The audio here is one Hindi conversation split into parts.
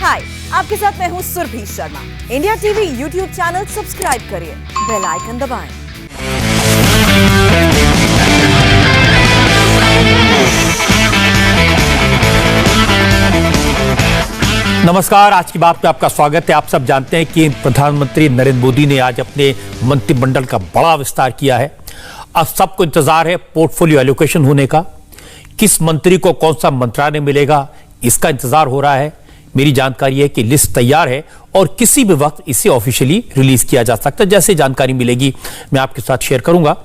हाय, आपके साथ मैं हूँ Surbhi Sharma. India TV YouTube channel subscribe करिए, बेल आइकन दबाएं। नमस्कार, आज की बात में आपका स्वागत है। आप सब जानते हैं कि प्रधानमंत्री नरेंद्र मोदी ने आज अपने मंत्रिमंडल का बड़ा विस्तार किया है। अब सबको इंतजार है पोर्टफोलियो एलोकेशन होने का, किस मंत्री को कौन सा मंत्रालय मिलेगा, इसका इंतजार हो रहा है। मेरी जानकारी है कि लिस्ट तैयार है और किसी भी वक्त इसे ऑफिशियली रिलीज किया जा सकता है। जैसे जानकारी मिलेगी मैं आपके साथ शेयर करूंगा।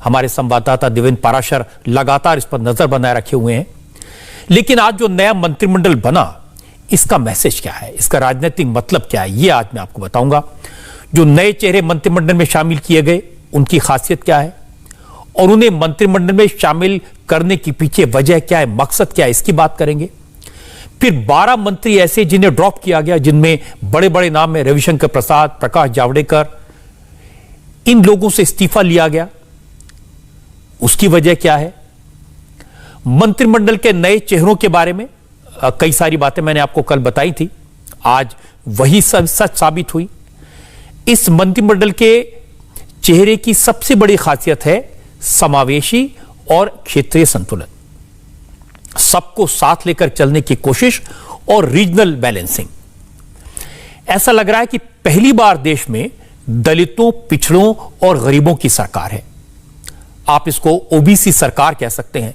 हमारे संवाददाता देवेंद्र पाराशर लगातार इस पर नजर बनाए रखे हुए हैं। लेकिन आज जो नया मंत्रिमंडल बना, इसका मैसेज क्या है, इसका राजनीतिक मतलब क्या है, यह आज मैं आपको बताऊंगा। जो नए चेहरे मंत्रिमंडल में शामिल किए गए, उनकी खासियत क्या है और उन्हें मंत्रिमंडल में शामिल करने के पीछे वजह क्या है, मकसद क्या है, इसकी बात करेंगे। फिर 12 मंत्री ऐसे जिन्हें ड्रॉप किया गया, जिनमें बड़े बड़े नाम है रविशंकर प्रसाद, प्रकाश जावड़ेकर, इन लोगों से इस्तीफा लिया गया, उसकी वजह क्या है। मंत्रिमंडल के नए चेहरों के बारे में कई सारी बातें मैंने आपको कल बताई थी, आज वही सब सच साबित हुई। इस मंत्रिमंडल के चेहरे की सबसे बड़ी खासियत है समावेशी और क्षेत्रीय संतुलन, सबको साथ लेकर चलने की कोशिश और रीजनल बैलेंसिंग। ऐसा लग रहा है कि पहली बार देश में दलितों, पिछड़ों और गरीबों की सरकार है। आप इसको ओबीसी सरकार कह सकते हैं।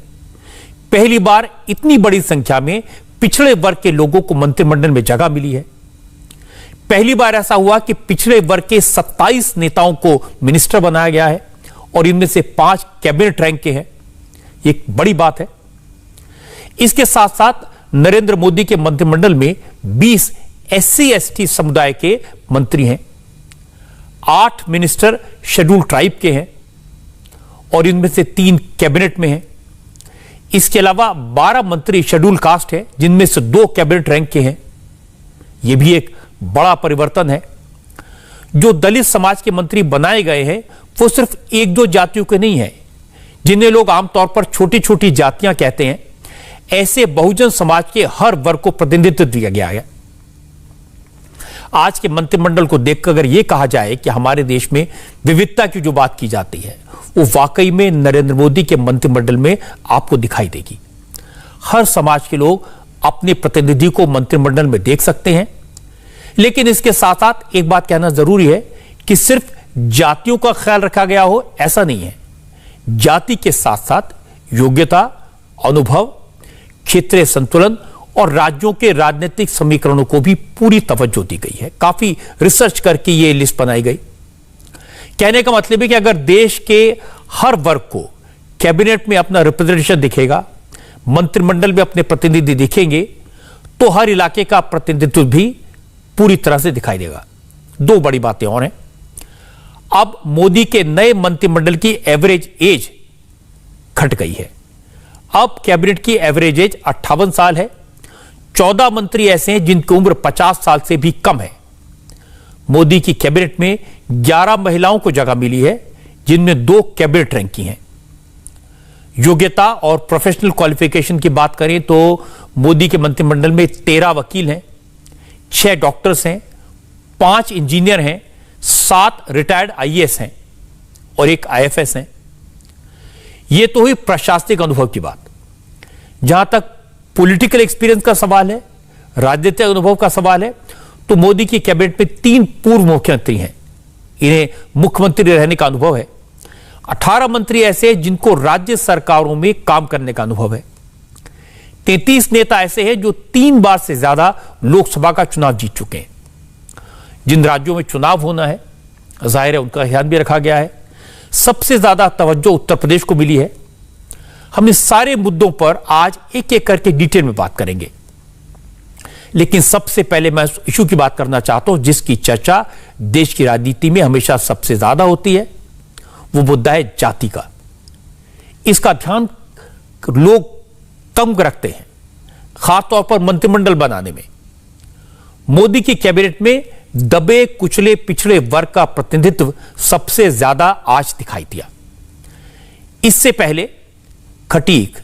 पहली बार इतनी बड़ी संख्या में पिछड़े वर्ग के लोगों को मंत्रिमंडल में जगह मिली है। पहली बार ऐसा हुआ कि पिछड़े वर्ग के 27 नेताओं को मिनिस्टर बनाया गया है और इनमें से 5 कैबिनेट रैंक के हैं। ये एक बड़ी बात है। इसके साथ साथ नरेंद्र मोदी के मंत्रिमंडल में 20 SC/ST समुदाय के मंत्री हैं, 8 मिनिस्टर शेड्यूल ट्राइब के हैं और इनमें से 3 कैबिनेट में हैं। इसके अलावा 12 मंत्री शेड्यूल कास्ट हैं, जिनमें से 2 कैबिनेट रैंक के हैं। यह भी एक बड़ा परिवर्तन है। जो दलित समाज के मंत्री बनाए गए हैं, वो सिर्फ 1-2 जातियों के नहीं हैं, जिन्हें लोग आमतौर पर छोटी छोटी जातियां कहते हैं। ऐसे बहुजन समाज के हर वर्ग को प्रतिनिधित्व दिया गया है। आज के मंत्रिमंडल को देखकर अगर यह कहा जाए कि हमारे देश में विविधता की जो बात की जाती है, वो वाकई में नरेंद्र मोदी के मंत्रिमंडल में आपको दिखाई देगी। हर समाज के लोग अपने प्रतिनिधि को मंत्रिमंडल में देख सकते हैं। लेकिन इसके साथ साथ एक बात कहना जरूरी है कि सिर्फ जातियों का ख्याल रखा गया हो, ऐसा नहीं है। जाति के साथ साथ योग्यता, अनुभव, क्षेत्रीय संतुलन और राज्यों के राजनीतिक समीकरणों को भी पूरी तवज्जो दी गई है। काफी रिसर्च करके यह लिस्ट बनाई गई। कहने का मतलब है कि अगर देश के हर वर्ग को कैबिनेट में अपना रिप्रेजेंटेशन दिखेगा, मंत्रिमंडल में अपने प्रतिनिधि दिखेंगे, तो हर इलाके का प्रतिनिधित्व भी पूरी तरह से दिखाई देगा। 2 बड़ी बातें और हैं। अब मोदी के नए मंत्रिमंडल की एवरेज एज घट गई है। अब कैबिनेट की एवरेज एज 58 साल है। 14 मंत्री ऐसे हैं जिनकी उम्र 50 साल से भी कम है। मोदी की कैबिनेट में 11 महिलाओं को जगह मिली है, जिनमें 2 कैबिनेट रैंक की हैं। योग्यता और प्रोफेशनल क्वालिफिकेशन की बात करें तो मोदी के मंत्रिमंडल में 13 वकील हैं, 6 डॉक्टर्स हैं, 5 इंजीनियर हैं, 7 रिटायर्ड IAS हैं और 1 IFS हैं। यह तो हुई प्रशासनिक अनुभव की बात। जहां तक पॉलिटिकल एक्सपीरियंस का सवाल है, राजनीतिक अनुभव का सवाल है, तो मोदी की कैबिनेट में 3 पूर्व मुख्यमंत्री हैं, इन्हें मुख्यमंत्री रहने का अनुभव है। 18 मंत्री ऐसे हैं जिनको राज्य सरकारों में काम करने का अनुभव है। 33 नेता ऐसे हैं जो 3 बार से ज्यादा लोकसभा का चुनाव जीत चुके हैं। जिन राज्यों में चुनाव होना है, जाहिर है उनका ध्यान भी रखा गया है। सबसे ज्यादा तवज्जो उत्तर प्रदेश को मिली है। हम इस सारे मुद्दों पर आज एक एक करके डिटेल में बात करेंगे। लेकिन सबसे पहले मैं उस इशू की बात करना चाहता हूं जिसकी चर्चा देश की राजनीति में हमेशा सबसे ज्यादा होती है। वो मुद्दा है जाति का। इसका ध्यान लोग कम रखते हैं, खासतौर पर मंत्रिमंडल बनाने में। मोदी की कैबिनेट में दबे कुचले पिछड़े वर्ग का प्रतिनिधित्व सबसे ज्यादा आज दिखाई दिया। इससे पहले खटीक,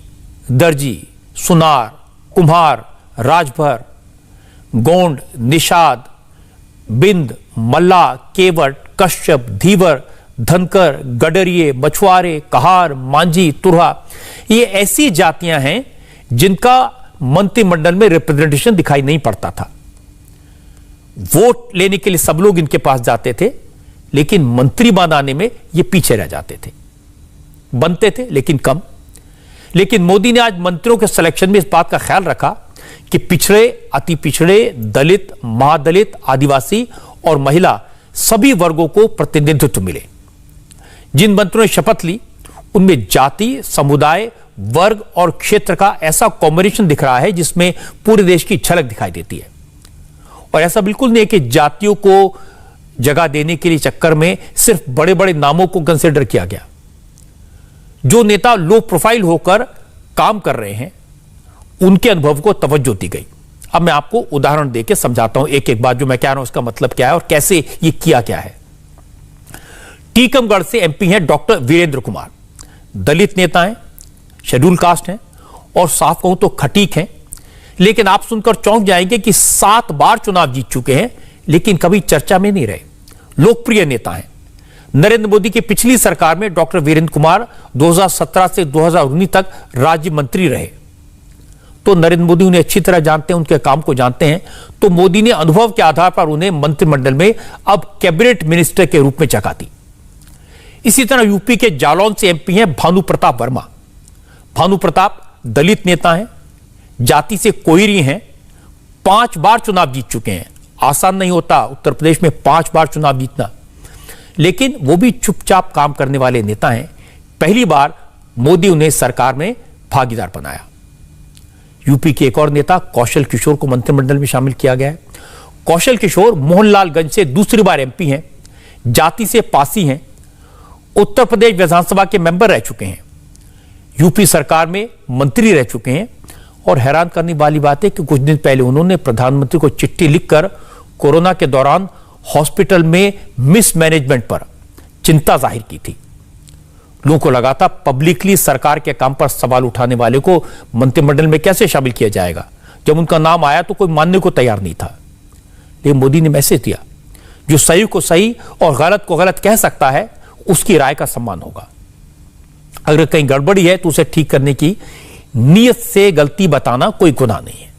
दर्जी, सुनार, कुम्हार, राजभर, गोंड, निषाद, बिंद, मल्ला, केवट, कश्यप, धीवर, धनकर, गडरिये, मछुआरे, कहार, मांझी, तुरहा, ये ऐसी जातियां हैं जिनका मंत्रिमंडल में रिप्रेजेंटेशन दिखाई नहीं पड़ता था। वोट लेने के लिए सब लोग इनके पास जाते थे, लेकिन मंत्री बनाने में ये पीछे रह जाते थे। बनते थे लेकिन कम। लेकिन मोदी ने आज मंत्रियों के सिलेक्शन में इस बात का ख्याल रखा कि पिछड़े, अति पिछड़े, दलित, महादलित, आदिवासी और महिला सभी वर्गों को प्रतिनिधित्व मिले। जिन मंत्रियों ने शपथ ली उनमें जाति, समुदाय, वर्ग और क्षेत्र का ऐसा कॉम्बिनेशन दिख रहा है जिसमें पूरे देश की झलक दिखाई देती है। और ऐसा बिल्कुल नहीं है कि जातियों को जगह देने के लिए चक्कर में सिर्फ बड़े बड़े नामों को कंसिडर किया गया। जो नेता लो प्रोफाइल होकर काम कर रहे हैं उनके अनुभव को तवज्जो दी गई। अब मैं आपको उदाहरण देकर समझाता हूं एक एक बात, जो मैं कह रहा हूं उसका मतलब क्या है और कैसे ये किया गया है। टीकमगढ़ से एमपी हैं डॉक्टर वीरेंद्र कुमार। दलित नेता हैं, शेड्यूल कास्ट हैं और साफ कहूं तो खटीक हैं। लेकिन आप सुनकर चौंक जाएंगे कि 7 बार चुनाव जीत चुके हैं लेकिन कभी चर्चा में नहीं रहे। लोकप्रिय नेता हैं। नरेंद्र मोदी की पिछली सरकार में डॉक्टर वीरेंद्र कुमार 2017 से 2019 तक राज्य मंत्री रहे। तो नरेंद्र मोदी उन्हें अच्छी तरह जानते हैं, उनके काम को जानते हैं। तो मोदी ने अनुभव के आधार पर उन्हें मंत्रिमंडल में अब कैबिनेट मिनिस्टर के रूप में जगह दी। इसी तरह यूपी के जालौन से एमपी हैं भानु प्रताप वर्मा। भानु प्रताप दलित नेता हैं, जाति से कोयरी हैं, 5 बार चुनाव जीत चुके हैं। आसान नहीं होता उत्तर प्रदेश में 5 बार चुनाव जीतना, लेकिन वो भी चुपचाप काम करने वाले नेता हैं। पहली बार मोदी उन्हें सरकार में भागीदार बनाया। यूपी के एक और नेता कौशल किशोर को मंत्रिमंडल में शामिल किया गया है। कौशल किशोर मोहनलालगंज से दूसरी बार एमपी हैं, जाति से पासी हैं, उत्तर प्रदेश विधानसभा के मेंबर रह चुके हैं, यूपी सरकार में मंत्री रह चुके हैं। और हैरान करने वाली बात है कि कुछ दिन पहले उन्होंने प्रधानमंत्री को चिट्ठी लिखकर कोरोना के दौरान हॉस्पिटल में मिसमैनेजमेंट पर चिंता जाहिर की थी। लोगों को लगा था पब्लिकली सरकार के काम पर सवाल उठाने वाले को मंत्रिमंडल में कैसे शामिल किया जाएगा। जब उनका नाम आया तो कोई मानने को तैयार नहीं था। लेकिन मोदी ने मैसेज दिया, जो सही को सही और गलत को गलत कह सकता है उसकी राय का सम्मान होगा। अगर कहीं गड़बड़ी है तो उसे ठीक करने की नीयत से गलती बताना कोई गुनाह नहीं है।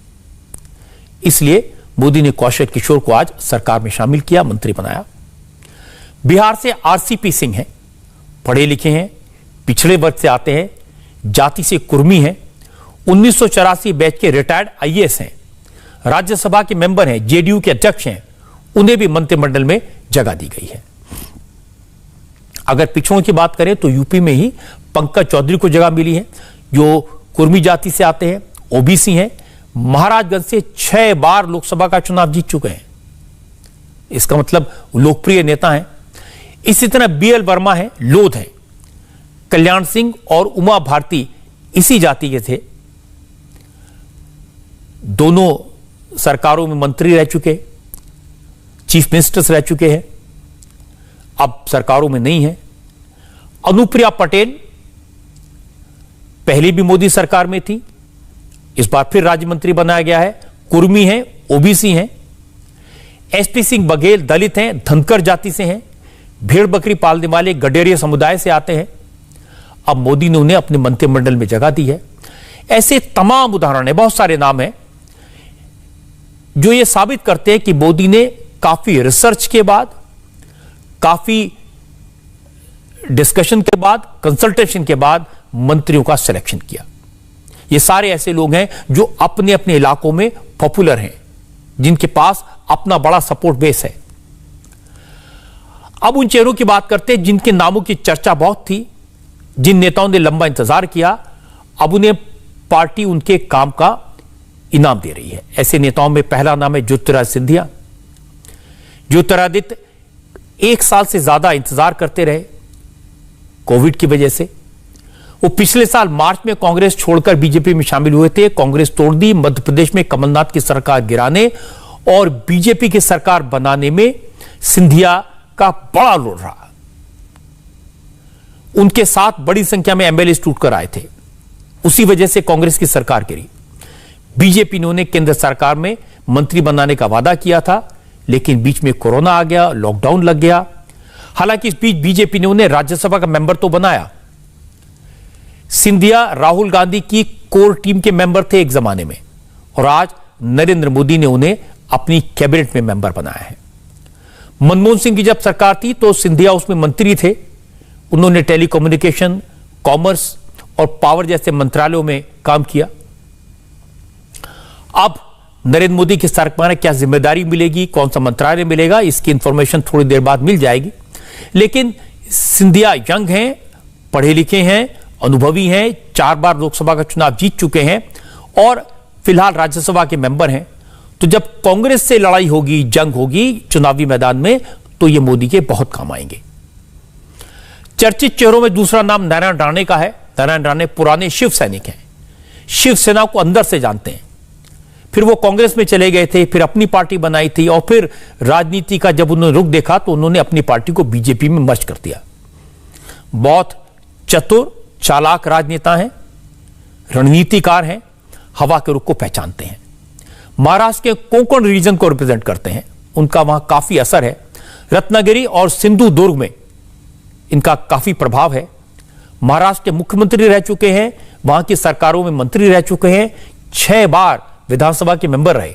इसलिए मोदी ने कौशल किशोर को आज सरकार में शामिल किया, मंत्री बनाया। बिहार से आरसीपी सिंह हैं, पढ़े लिखे हैं, पिछड़े वर्ग से आते हैं, जाति से कुर्मी हैं, 1984 बैच के रिटायर्ड आईएएस हैं, राज्यसभा के मेंबर हैं, जेडीयू के अध्यक्ष हैं। उन्हें भी मंत्रिमंडल में जगह दी गई है। अगर पिछड़ों की बात करें तो यूपी में ही पंकज चौधरी को जगह मिली है, जो कुर्मी जाति से आते हैं, ओबीसी हैं, महाराजगंज से 6 बार लोकसभा का चुनाव जीत चुके हैं। इसका मतलब लोकप्रिय नेता हैं। इसी तरह बीएल वर्मा है, लोध है, कल्याण सिंह और उमा भारती इसी जाति के थे। दोनों सरकारों में मंत्री रह चुके, चीफ मिनिस्टर्स रह चुके हैं, अब सरकारों में नहीं है। अनुप्रिया पटेल पहले भी मोदी सरकार में थी, इस बार फिर राज्य मंत्री बनाया गया है, कुर्मी हैं, ओबीसी हैं। एसपी सिंह बघेल दलित हैं, धनकर जाति से हैं, भेड़ बकरी पालने वाले गडेरिया समुदाय से आते हैं। अब मोदी ने उन्हें अपने मंत्रिमंडल में जगह दी है। ऐसे तमाम उदाहरण है, बहुत सारे नाम हैं जो ये साबित करते हैं कि मोदी ने काफी रिसर्च के बाद, काफी डिस्कशन के बाद, कंसल्टेशन के बाद मंत्रियों का सिलेक्शन किया। ये सारे ऐसे लोग हैं जो अपने अपने इलाकों में पॉपुलर हैं, जिनके पास अपना बड़ा सपोर्ट बेस है। अब उन चेहरों की बात करते हैं जिनके नामों की चर्चा बहुत थी, जिन नेताओं ने लंबा इंतजार किया। अब उन्हें पार्टी उनके काम का इनाम दे रही है। ऐसे नेताओं में पहला नाम है ज्योतिरादित्य सिंधिया। ज्योतिरादित्य 1 साल से ज्यादा इंतजार करते रहे कोविड की वजह से। वो पिछले साल मार्च में कांग्रेस छोड़कर बीजेपी में शामिल हुए थे। कांग्रेस तोड़ दी, मध्य प्रदेश में कमलनाथ की सरकार गिराने और बीजेपी की सरकार बनाने में सिंधिया का बड़ा रोल रहा। उनके साथ बड़ी संख्या में एमएलए टूटकर आए थे, उसी वजह से कांग्रेस की सरकार गिरी। बीजेपी ने उन्हें केंद्र सरकार में मंत्री बनाने का वादा किया था, लेकिन बीच में कोरोना आ गया, लॉकडाउन लग गया। हालांकि इस बीच बीजेपी ने उन्हें राज्यसभा का मेंबर तो बनाया। सिंधिया राहुल गांधी की कोर टीम के मेंबर थे एक जमाने में, और आज नरेंद्र मोदी ने उन्हें अपनी कैबिनेट में मेंबर बनाया है। मनमोहन सिंह की जब सरकार थी तो सिंधिया उसमें मंत्री थे। उन्होंने टेलीकम्युनिकेशन, कॉमर्स और पावर जैसे मंत्रालयों में काम किया। अब नरेंद्र मोदी की सरकार में क्या जिम्मेदारी मिलेगी, कौन सा मंत्रालय मिलेगा, इसकी इंफॉर्मेशन थोड़ी देर बाद मिल जाएगी। लेकिन सिंधिया यंग हैं, पढ़े लिखे हैं, अनुभवी हैं, 4 बार लोकसभा का चुनाव जीत चुके हैं और फिलहाल राज्यसभा के मेंबर हैं। तो जब कांग्रेस से लड़ाई होगी, जंग होगी चुनावी मैदान में, तो ये मोदी के बहुत काम आएंगे। चर्चित चेहरों में दूसरा नाम नारायण राणे का है। नारायण राणे पुराने शिव सैनिक हैं, शिवसेना को अंदर से जानते हैं। फिर वो कांग्रेस में चले गए थे, फिर अपनी पार्टी बनाई थी, और फिर राजनीति का जब उन्होंने रुख देखा तो उन्होंने अपनी पार्टी को बीजेपी में मर्ज कर दिया। बहुत चतुर चालाक राजनेता हैं, रणनीतिकार हैं, हवा के रुख को पहचानते हैं। महाराष्ट्र के कोंकण रीजन को रिप्रेजेंट करते हैं, उनका वहां काफी असर है। रत्नागिरी और सिंधुदुर्ग में इनका काफी प्रभाव है। महाराष्ट्र के मुख्यमंत्री रह चुके हैं, वहां की सरकारों में मंत्री रह चुके हैं, 6 बार विधानसभा के मेंबर रहे,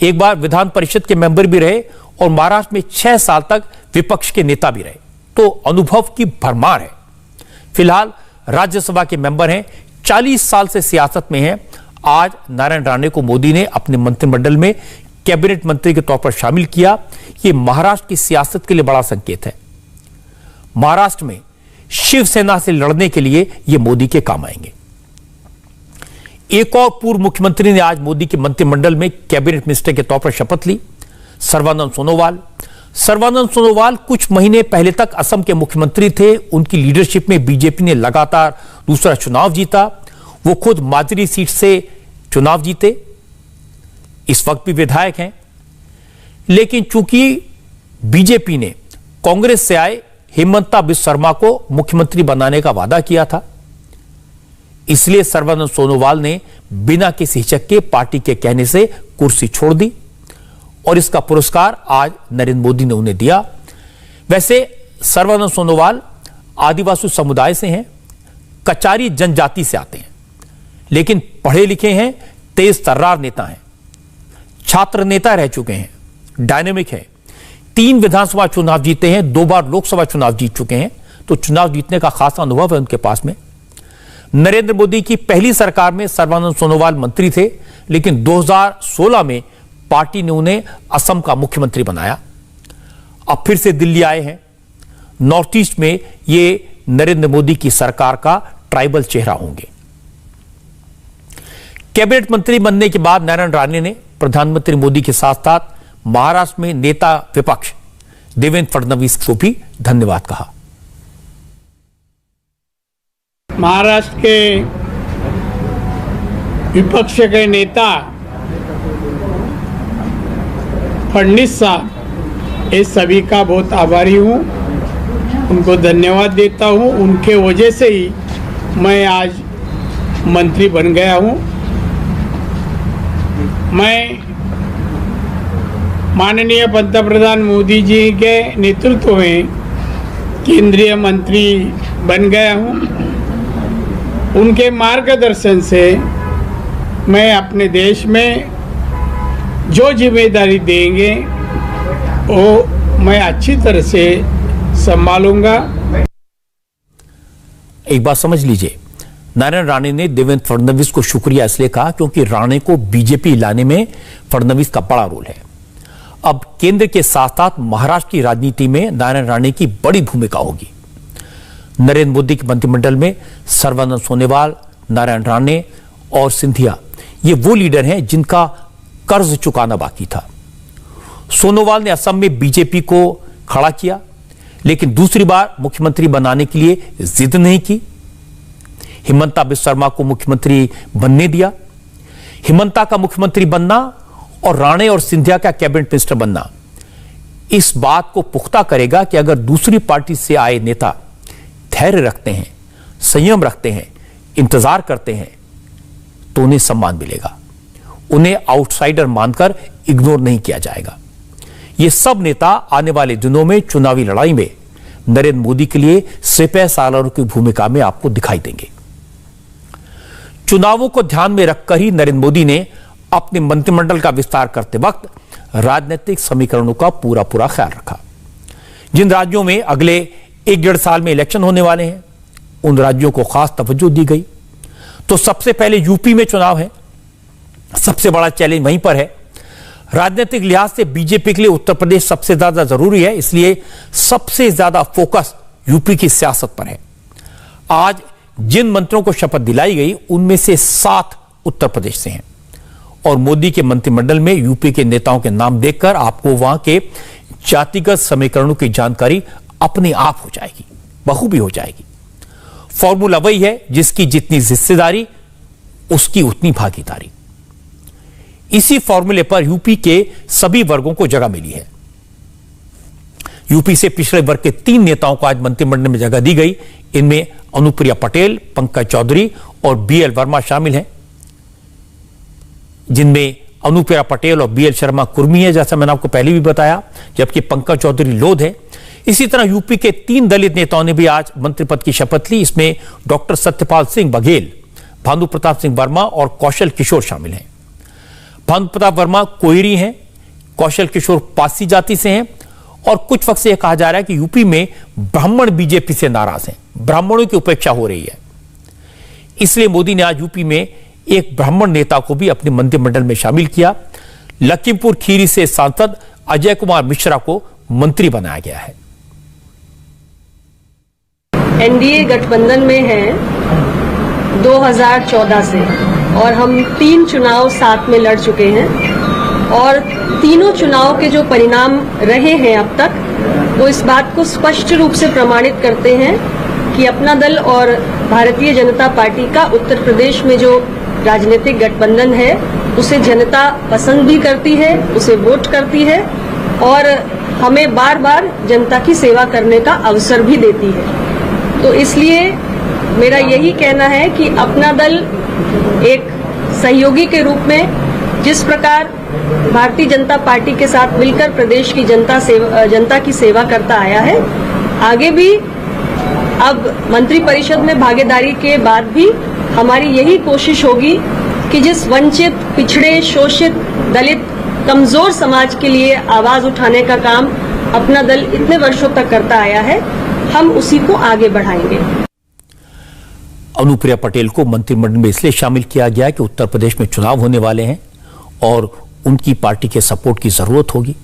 1 बार विधान परिषद के मेंबर भी रहे, और महाराष्ट्र में 6 साल तक विपक्ष के नेता भी रहे। तो अनुभव की भरमार है। फिलहाल राज्यसभा के मेंबर हैं, 40 साल से सियासत में हैं। आज नारायण राणे को मोदी ने अपने मंत्रिमंडल में कैबिनेट मंत्री के तौर पर शामिल किया। यह महाराष्ट्र की सियासत के लिए बड़ा संकेत है। महाराष्ट्र में शिवसेना से लड़ने के लिए यह मोदी के काम आएंगे। एक और पूर्व मुख्यमंत्री ने आज मोदी के मंत्रिमंडल में कैबिनेट मिनिस्टर के तौर पर शपथ ली, सर्बानंद सोनोवाल। सर्बानंद सोनोवाल कुछ महीने पहले तक असम के मुख्यमंत्री थे। उनकी लीडरशिप में बीजेपी ने लगातार दूसरा चुनाव जीता। वो खुद माजरी सीट से चुनाव जीते, इस वक्त भी विधायक हैं। लेकिन चूंकि बीजेपी ने कांग्रेस से आए हेमंता बिस्वा शर्मा को मुख्यमंत्री बनाने का वादा किया था, इसलिए सर्बानंद सोनोवाल ने बिना किसी हिचक के पार्टी के कहने से कुर्सी छोड़ दी, और इसका पुरस्कार आज नरेंद्र मोदी ने उन्हें दिया। वैसे सर्बानंद सोनोवाल आदिवासी समुदाय से हैं, कचारी जनजाति से आते हैं, लेकिन पढ़े लिखे हैं, तेज तर्रार नेता हैं, छात्र नेता रह चुके हैं, डायनेमिक है, 3 विधानसभा चुनाव जीते हैं, 2 बार लोकसभा चुनाव जीत चुके हैं। तो चुनाव जीतने का खासा अनुभव है उनके पास में। नरेंद्र मोदी की पहली सरकार में सर्बानंद सोनोवाल मंत्री थे, लेकिन 2016 में पार्टी ने उन्हें असम का मुख्यमंत्री बनाया। अब फिर से दिल्ली आए हैं। नॉर्थ ईस्ट में ये नरेंद्र मोदी की सरकार का ट्राइबल चेहरा होंगे। कैबिनेट मंत्री बनने के बाद नारायण राणे ने प्रधानमंत्री मोदी के साथ साथ महाराष्ट्र में नेता विपक्ष देवेंद्र फडणवीस को भी धन्यवाद कहा। महाराष्ट्र के विपक्ष के नेता फडणवीस साहब, इस सभी का बहुत आभारी हूँ, उनको धन्यवाद देता हूँ। उनके वजह से ही मैं आज मंत्री बन गया हूँ। मैं माननीय पंतप्रधान मोदी जी के नेतृत्व में केंद्रीय मंत्री बन गया हूँ। उनके मार्गदर्शन से मैं अपने देश में जो जिम्मेदारी देंगे वो मैं अच्छी तरह से संभालूंगा। एक बात समझ लीजिए, नारायण राणे ने देवेंद्र फडणवीस को शुक्रिया इसलिए कहा क्योंकि राणे को बीजेपी लाने में फडणवीस का बड़ा रोल है। अब केंद्र के साथ साथ महाराष्ट्र की राजनीति में नारायण राणे की बड़ी भूमिका होगी। नरेंद्र मोदी के मंत्रिमंडल में सर्बानंद सोनोवाल, नारायण राणे और सिंधिया ये वो लीडर हैं जिनका कर्ज चुकाना बाकी था। सोनोवाल ने असम में बीजेपी को खड़ा किया, लेकिन दूसरी बार मुख्यमंत्री बनाने के लिए जिद नहीं की। हेमंता बिस्वा शर्मा को मुख्यमंत्री बनने दिया। हेमंता का मुख्यमंत्री बनना और राणे और सिंधिया का कैबिनेट मिनिस्टर बनना इस बात को पुख्ता करेगा कि अगर दूसरी पार्टी से आए नेता धैर्य रखते हैं, संयम रखते हैं, इंतजार करते हैं, तो उन्हें सम्मान मिलेगा। उन्हें आउटसाइडर मानकर इग्नोर नहीं किया जाएगा। ये सब नेता आने वाले दिनों में चुनावी लड़ाई में नरेंद्र मोदी के लिए सिपह सालारों की भूमिका में आपको दिखाई देंगे। चुनावों को ध्यान में रखकर ही नरेंद्र मोदी ने अपने मंत्रिमंडल का विस्तार करते वक्त राजनीतिक समीकरणों का पूरा ख्याल रखा। जिन राज्यों में अगले 1-1.5 साल में इलेक्शन होने वाले हैं, उन राज्यों को खास तवज्जो दी गई। तो सबसे पहले यूपी में चुनाव है, सबसे बड़ा चैलेंज वहीं पर है। राजनीतिक लिहाज से बीजेपी के लिए उत्तर प्रदेश सबसे ज्यादा जरूरी है, इसलिए सबसे ज्यादा फोकस यूपी की सियासत पर है। आज जिन मंत्रियों को शपथ दिलाई गई, उनमें से 7 उत्तर प्रदेश से हैं और मोदी के मंत्रिमंडल में यूपी के नेताओं के नाम देखकर आपको वहां के जातिगत समीकरणों की जानकारी अपने आप हो जाएगी, बखूबी हो जाएगी। फॉर्मूला वही है, जिसकी जितनी हिस्सेदारी उसकी उतनी भागीदारी। इसी फॉर्मूले पर यूपी के सभी वर्गों को जगह मिली है। यूपी से पिछड़े वर्ग के 3 नेताओं को आज मंत्रिमंडल में जगह दी गई। इनमें अनुप्रिया पटेल, पंकज चौधरी और बीएल वर्मा शामिल हैं, जिनमें अनुप्रिया पटेल और बीएल शर्मा कुर्मी है, जैसा मैंने आपको पहले भी बताया, जबकि पंकज चौधरी लोध है। इसी तरह यूपी के 3 दलित नेताओं ने भी आज मंत्री पद की शपथ ली। इसमें डॉक्टर सत्यपाल सिंह बघेल, भानु प्रताप सिंह वर्मा और कौशल किशोर शामिल हैं। भानु प्रताप वर्मा कोयरी हैं, कौशल किशोर पासी जाति से हैं और कुछ वक्त से यह कहा जा रहा है कि यूपी में ब्राह्मण बीजेपी से नाराज हैं, ब्राह्मणों की उपेक्षा हो रही है। इसलिए मोदी ने आज यूपी में एक ब्राह्मण नेता को भी अपने मंत्रिमंडल में शामिल किया। लखीमपुर खीरी से सांसद अजय कुमार मिश्रा को मंत्री बनाया गया है। एनडीए गठबंधन में है 2014 से और हम 3 चुनाव साथ में लड़ चुके हैं और तीनों चुनाव के जो परिणाम रहे हैं अब तक, वो इस बात को स्पष्ट रूप से प्रमाणित करते हैं कि अपना दल और भारतीय जनता पार्टी का उत्तर प्रदेश में जो राजनीतिक गठबंधन है, उसे जनता पसंद भी करती है, उसे वोट करती है और हमें बार बार जनता की सेवा करने का अवसर भी देती है। तो इसलिए मेरा यही कहना है कि अपना दल एक सहयोगी के रूप में जिस प्रकार भारतीय जनता पार्टी के साथ मिलकर प्रदेश की जनता की सेवा करता आया है, आगे भी अब मंत्रिपरिषद में भागीदारी के बाद भी हमारी यही कोशिश होगी कि जिस वंचित, पिछड़े, शोषित, दलित, कमजोर समाज के लिए आवाज उठाने का काम अपना दल इतने वर्षों तक करता आया है, हम उसी को आगे बढ़ाएंगे। अनुप्रिया पटेल को मंत्रिमंडल में इसलिए शामिल किया गया कि उत्तर प्रदेश में चुनाव होने वाले हैं और उनकी पार्टी के सपोर्ट की जरूरत होगी।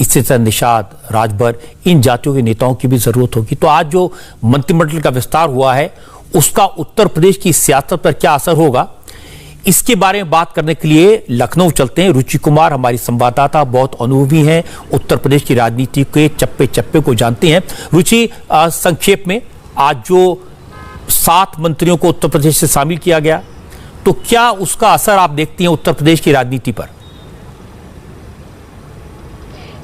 इससे तरह निषाद, राजभर, इन जातियों के नेताओं की भी जरूरत होगी। तो आज जो मंत्रिमंडल का विस्तार हुआ है, उसका उत्तर प्रदेश की सियासत पर क्या असर होगा, इसके बारे में बात करने के लिए लखनऊ चलते हैं। रुचि कुमार हमारी संवाददाता, बहुत अनुभवी हैं, उत्तर प्रदेश की राजनीति के चप्पे चप्पे को जानते हैं। रुचि, संक्षेप में आज जो 7 मंत्रियों को उत्तर प्रदेश से शामिल किया गया, तो क्या उसका असर आप देखती हैं उत्तर प्रदेश की राजनीति पर?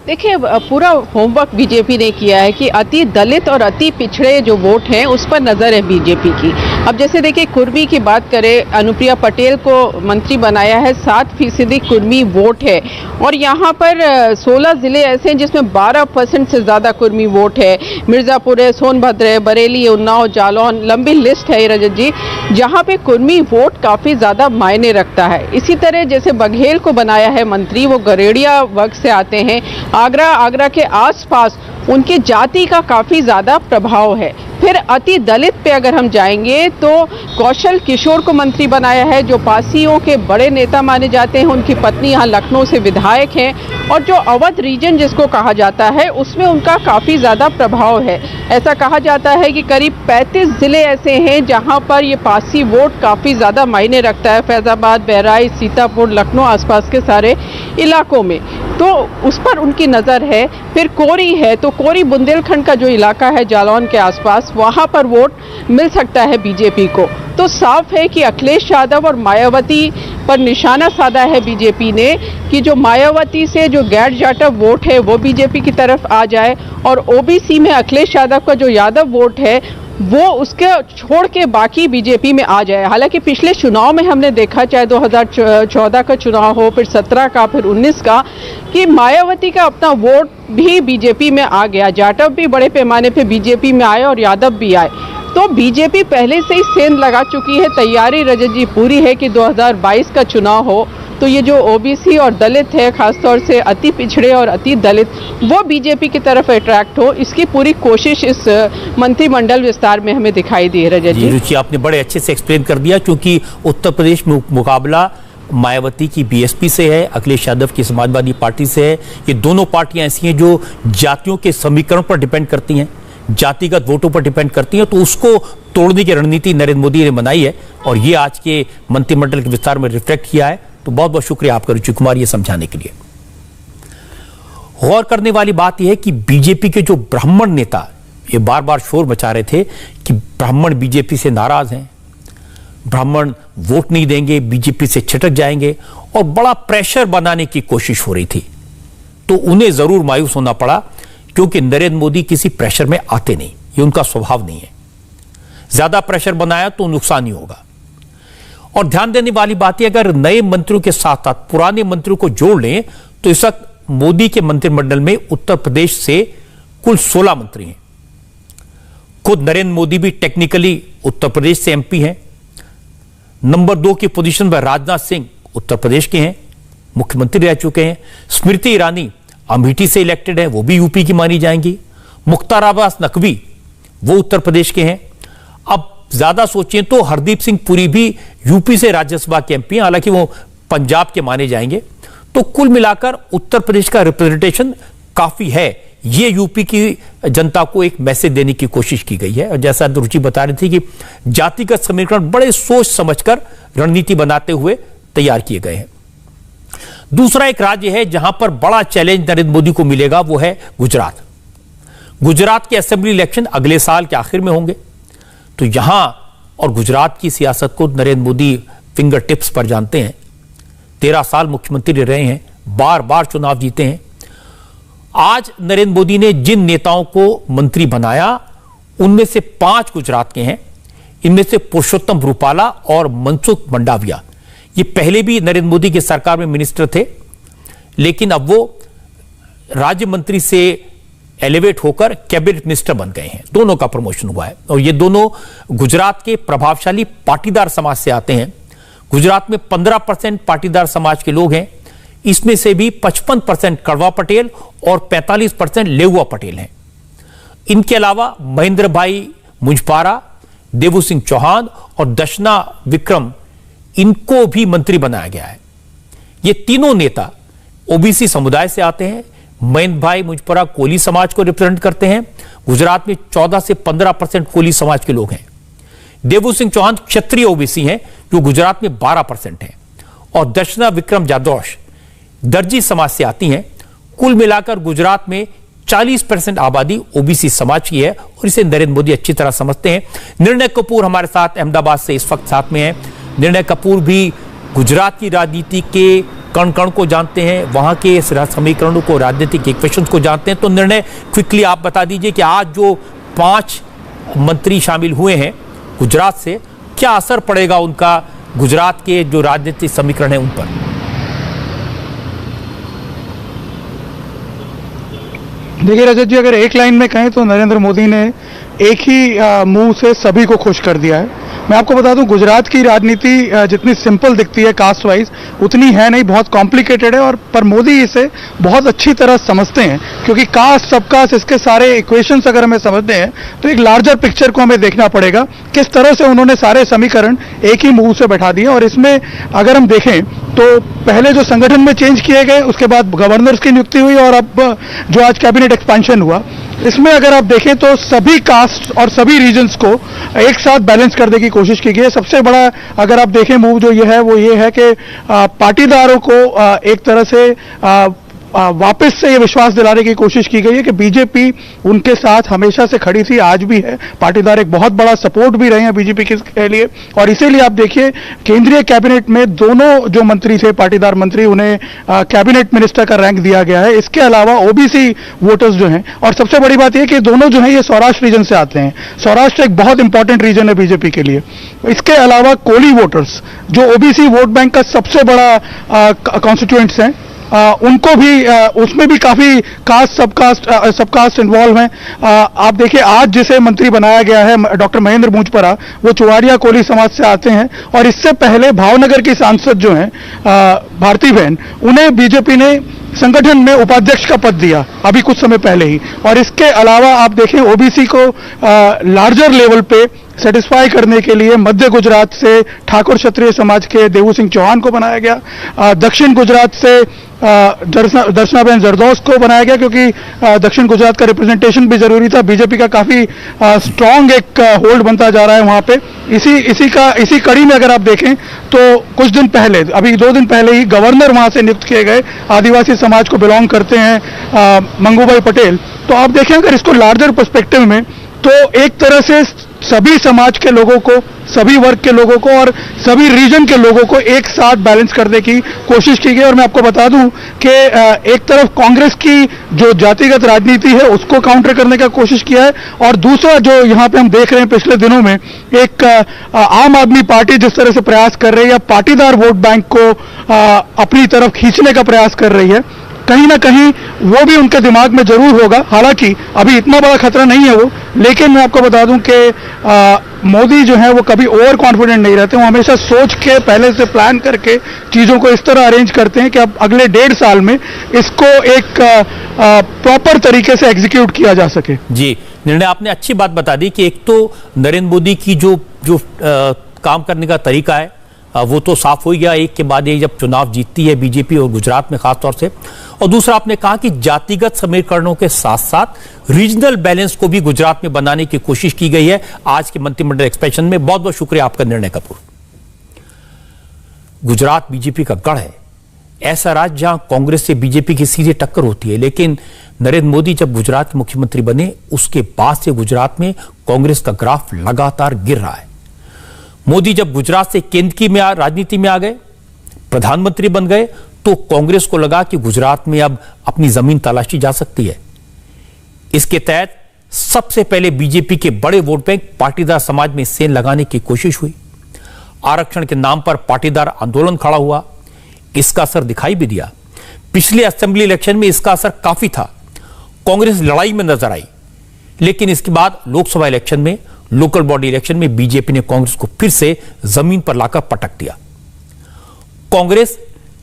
देखिए, पूरा होमवर्क बीजेपी ने किया है कि अति दलित और अति पिछड़े जो वोट हैं उस पर नज़र है बीजेपी की। अब जैसे देखिए, कुर्मी की बात करें, अनुप्रिया पटेल को मंत्री बनाया है, 7% कुर्मी वोट है और यहाँ पर 16 जिले ऐसे हैं जिसमें 12% से ज़्यादा कुर्मी वोट है। मिर्ज़ापुर है, सोनभद्र है, बरेली है, उन्नाव, जालौन, लंबी लिस्ट है रजत जी, जहाँ पे कुर्मी वोट काफ़ी ज़्यादा मायने रखता है। इसी तरह जैसे बघेल को बनाया है मंत्री, वो गरेड़िया वर्ग से आते हैं। आगरा के आसपास उनकी जाति का काफ़ी ज़्यादा प्रभाव है। फिर अति दलित पे अगर हम जाएंगे तो कौशल किशोर को मंत्री बनाया है, जो पासियों के बड़े नेता माने जाते हैं। उनकी पत्नी यहाँ लखनऊ से विधायक हैं और जो अवध रीजन जिसको कहा जाता है, उसमें उनका काफ़ी ज़्यादा प्रभाव है। ऐसा कहा जाता है कि करीब 35 ज़िले ऐसे हैं जहाँ पर ये पासी वोट काफ़ी ज़्यादा मायने रखता है। फैज़ाबाद, बहराइच, सीतापुर, लखनऊ आसपास के सारे इलाकों में, तो उस पर उनकी नज़र है। फिर कोरी है, तो कोरी बुंदेलखंड का जो इलाका है जालौन के आसपास, वहाँ पर वोट मिल सकता है बीजेपी को। तो साफ है कि अखिलेश यादव और मायावती पर निशाना साधा है बीजेपी ने कि जो मायावती से जो गैर जाटव वोट है वो बीजेपी की तरफ आ जाए और ओबीसी में अखिलेश यादव का जो यादव वोट है वो उसके छोड़ के बाकी बीजेपी में आ जाए। हालांकि पिछले चुनाव में हमने देखा, चाहे 2014 का चुनाव हो, फिर 17 का, फिर 19 का, कि मायावती का अपना वोट भी बीजेपी में आ गया। जाटव भी बड़े पैमाने पे बीजेपी में आए और यादव भी आए। तो बीजेपी पहले से ही सेंध लगा चुकी है, तैयारी रजत जी पूरी है कि 2022 का चुनाव हो तो ये जो ओबीसी और दलित है, खासतौर से अति पिछड़े और अति दलित, वो बीजेपी की तरफ अट्रैक्ट हो, इसकी पूरी कोशिश इस मंत्रिमंडल विस्तार में हमें दिखाई दी है। रजत जी, रुचि, आपने बड़े अच्छे से एक्सप्लेन कर दिया, क्योंकि उत्तर प्रदेश में मुकाबला मायावती की बीएसपी से है, अखिलेश यादव की समाजवादी पार्टी से है। ये दोनों पार्टियां ऐसी हैं जो जातियों के समीकरण पर डिपेंड करती हैं, जातिगत वोटों पर डिपेंड करती हैं। तो उसको तोड़ने की रणनीति नरेंद्र मोदी ने बनाई है और ये आज के मंत्रिमंडल के विस्तार में रिफ्लेक्ट किया है। तो बहुत बहुत शुक्रिया आपका रुचि कुमार ये समझाने के लिए। गौर करने वाली बात यह है कि बीजेपी के जो ब्राह्मण नेता ये बार बार शोर मचा रहे थे कि ब्राह्मण बीजेपी से नाराज हैं, ब्राह्मण वोट नहीं देंगे, बीजेपी से छिटक जाएंगे, और बड़ा प्रेशर बनाने की कोशिश हो रही थी। तो उन्हें जरूर मायूस होना पड़ा, क्योंकि नरेंद्र मोदी किसी प्रेशर में आते नहीं, ये उनका स्वभाव नहीं है। ज्यादा प्रेशर बनाया तो नुकसान ही होगा। और ध्यान देने वाली बात है, अगर नए मंत्रियों के साथ साथ पुराने मंत्रियों को जोड़ लें तो इस वक्त मोदी के मंत्रिमंडल में उत्तर प्रदेश से कुल 16 मंत्री हैं। खुद नरेंद्र मोदी भी टेक्निकली उत्तर प्रदेश से एमपी हैं। नंबर 2 की पोजीशन पर राजनाथ सिंह उत्तर प्रदेश के हैं, मुख्यमंत्री रह चुके हैं। स्मृति ईरानी अमेठी से इलेक्टेड है, वो भी यूपी की मानी जाएंगी। मुख्तार अब्बास नकवी वो उत्तर प्रदेश के हैं। अब ज्यादा सोचें तो हरदीप सिंह पुरी भी यूपी से राज्यसभा के एमपी हैं, हालांकि वो पंजाब के माने जाएंगे। तो कुल मिलाकर उत्तर प्रदेश का रिप्रेजेंटेशन काफी है। ये यूपी की जनता को एक मैसेज देने की कोशिश की गई है। और जैसा रुचि बता रही थी कि जातिगत समीकरण बड़े सोच समझकर रणनीति बनाते हुए तैयार किए गए हैं। दूसरा एक राज्य है जहां पर बड़ा चैलेंज नरेंद्र मोदी को मिलेगा, वो है गुजरात। गुजरात के असेंबली इलेक्शन अगले साल के आखिर में होंगे। तो यहां और गुजरात की सियासत को नरेंद्र मोदी फिंगर टिप्स पर जानते हैं। 13 साल मुख्यमंत्री रहे हैं, बार बार चुनाव जीते हैं। आज नरेंद्र मोदी ने जिन नेताओं को मंत्री बनाया उनमें से 5 गुजरात के हैं। इनमें से पुरुषोत्तम रूपाला और मनसुख मंडाविया, ये पहले भी नरेंद्र मोदी की सरकार में मिनिस्टर थे, लेकिन अब वो राज्य मंत्री से एलिवेट होकर कैबिनेट मिनिस्टर बन गए हैं। दोनों का प्रमोशन हुआ है और ये दोनों गुजरात के प्रभावशाली पाटीदार समाज से आते हैं। गुजरात में 15% पाटीदार समाज के लोग हैं। इसमें से भी 55% कड़वा पटेल और 45% लेउआ पटेल हैं। इनके अलावा महेंद्र भाई मुंजपारा, देवू सिंह चौहान और दशना विक्रम, इनको भी मंत्री बनाया गया है। ये तीनों नेता ओबीसी समुदाय से आते हैं। महेंद्र भाई मुंजपारा कोली समाज को रिप्रेजेंट करते हैं। गुजरात में 14 से 15% कोली समाज के लोग हैं। देवू सिंह चौहान क्षत्रिय ओबीसी हैं, जो गुजरात में 12% हैं। और दशना विक्रम जादौश दर्जी समाज से आती हैं। कुल मिलाकर गुजरात में 40% आबादी ओबीसी समाज की है और इसे नरेंद्र मोदी अच्छी तरह समझते हैं। निर्णय कपूर हमारे साथ अहमदाबाद से इस वक्त साथ में है। निर्णय कपूर भी गुजरात की राजनीति के कण कण को जानते हैं, वहां के समीकरणों को, राजनीतिक इक्वेशंस को जानते हैं। तो निर्णय क्विकली आप बता दीजिए कि आज जो 5 मंत्री शामिल हुए हैं गुजरात से, क्या असर पड़ेगा उनका गुजरात के जो राजनीतिक समीकरण है उन पर? देखिए रजत जी, अगर एक लाइन में कहें तो नरेंद्र मोदी ने एक ही मुंह से सभी को खुश कर दिया है। मैं आपको बता दूं, गुजरात की राजनीति जितनी सिंपल दिखती है कास्ट वाइज, उतनी है नहीं, बहुत कॉम्प्लिकेटेड है। और पर मोदी इसे बहुत अच्छी तरह समझते हैं, क्योंकि कास्ट सबकास्ट इसके सारे इक्वेशंस अगर हमें समझते हैं तो एक लार्जर पिक्चर को हमें देखना पड़ेगा, किस तरह से उन्होंने सारे समीकरण एक ही मुंह से बैठा दिए। और इसमें अगर हम देखें तो पहले जो संगठन में चेंज किए गए, उसके बाद गवर्नर्स की नियुक्ति हुई और अब जो आज कैबिनेट एक्सपेंशन हुआ, इसमें अगर आप देखें तो सभी कास्ट और सभी रीजन्स को एक साथ बैलेंस करने की कोशिश की गई है। सबसे बड़ा अगर आप देखें मूव जो ये है वो ये है कि पाटीदारों को एक तरह से वापस से ये विश्वास दिलाने की कोशिश की गई है कि बीजेपी उनके साथ हमेशा से खड़ी थी, आज भी है। पाटीदार एक बहुत बड़ा सपोर्ट भी रहे हैं बीजेपी के लिए, और इसीलिए आप देखिए केंद्रीय कैबिनेट में दोनों जो मंत्री थे पाटीदार मंत्री, उन्हें कैबिनेट मिनिस्टर का रैंक दिया गया है। इसके अलावा ओबीसी वोटर्स जो हैं, और सबसे बड़ी बात यह कि दोनों जो हैं ये सौराष्ट्र रीजन से आते हैं। सौराष्ट्र एक बहुत इंपॉर्टेंट रीजन है बीजेपी के लिए। इसके अलावा कोली वोटर्स जो ओबीसी वोट बैंक का सबसे बड़ा कॉन्स्टिट्यूएंट्स हैं, उनको भी उसमें भी काफी कास्ट सबकास्ट इन्वॉल्व हैं। आप देखिए आज जिसे मंत्री बनाया गया है डॉक्टर महेंद्र मूंजपरा, वो चुवाड़िया कोली समाज से आते हैं, और इससे पहले भावनगर की सांसद जो हैं भारती बहन, उन्हें बीजेपी ने संगठन में उपाध्यक्ष का पद दिया अभी कुछ समय पहले ही। और इसके अलावा आप देखें ओबीसी को लार्जर लेवल पे सेटिस्फाई करने के लिए मध्य गुजरात से ठाकुर क्षत्रिय समाज के देवू सिंह चौहान को बनाया गया, दक्षिण गुजरात से दर्शनाबेन जरदौस को बनाया गया, क्योंकि दक्षिण गुजरात का रिप्रेजेंटेशन भी जरूरी था। बीजेपी का काफी स्ट्रांग एक होल्ड बनता जा रहा है वहां पे। इसी कड़ी में अगर आप देखें तो कुछ दिन पहले, अभी 2 दिन पहले ही गवर्नर वहां से नियुक्त किए गए, आदिवासी समाज को बिलोंग करते हैं मंगूभाई पटेल। तो आप देखें अगर इसको लार्जर पर्सपेक्टिव में, तो एक तरह से सभी समाज के लोगों को, सभी वर्ग के लोगों को और सभी रीजन के लोगों को एक साथ बैलेंस करने की कोशिश की गई। और मैं आपको बता दूं कि एक तरफ कांग्रेस की जो जातिगत राजनीति है उसको काउंटर करने का कोशिश किया है, और दूसरा जो यहां पे हम देख रहे हैं पिछले दिनों में एक आम आदमी पार्टी जिस तरह से प्रयास कर रही है, पाटीदार वोट बैंक को अपनी तरफ खींचने का प्रयास कर रही है, कहीं ना कहीं वो भी उनके दिमाग में जरूर होगा। हालांकि अभी इतना बड़ा खतरा नहीं है वो, लेकिन मैं आपको बता दूं कि मोदी जो है वो कभी ओवर कॉन्फिडेंट नहीं रहते। वो हमेशा सोच के पहले से प्लान करके चीजों को इस तरह अरेंज करते हैं कि अब अगले 1.5 साल में इसको एक प्रॉपर तरीके से एग्जीक्यूट किया जा सके। जी, निर्णय आपने अच्छी बात बता दी कि एक तो नरेंद्र मोदी की जो काम करने का तरीका है वो तो साफ हो गया एक के बाद एक, जब चुनाव जीतती है बीजेपी और गुजरात में खासतौर से। और दूसरा आपने कहा कि जातिगत समीकरणों के साथ साथ रीजनल बैलेंस को भी गुजरात में बनाने की कोशिश की गई है आज के मंत्रिमंडल एक्सपेंशन में। बहुत बहुत शुक्रिया आपका निर्णय कपूर। गुजरात बीजेपी का गढ़ है, ऐसा राज्य जहां कांग्रेस से बीजेपी की सीधे टक्कर होती है, लेकिन नरेंद्र मोदी जब गुजरात के मुख्यमंत्री बने उसके बाद से गुजरात में कांग्रेस का ग्राफ लगातार गिर रहा है। मोदी जब गुजरात से केंद्र की राजनीति में आ गए, प्रधानमंत्री बन गए, तो कांग्रेस को लगा कि गुजरात में अब अपनी जमीन तलाशी जा सकती है। इसके तहत सबसे पहले बीजेपी के बड़े वोट बैंक पाटीदार समाज में सेंध लगाने की कोशिश हुई। आरक्षण के नाम पर पाटीदार आंदोलन खड़ा हुआ, इसका असर दिखाई भी दिया। पिछले असेंबली इलेक्शन में इसका असर काफी था, कांग्रेस लड़ाई में नजर आई, लेकिन इसके बाद लोकसभा इलेक्शन में, लोकल बॉडी इलेक्शन में बीजेपी ने कांग्रेस को फिर से जमीन पर लाकर पटक दिया। कांग्रेस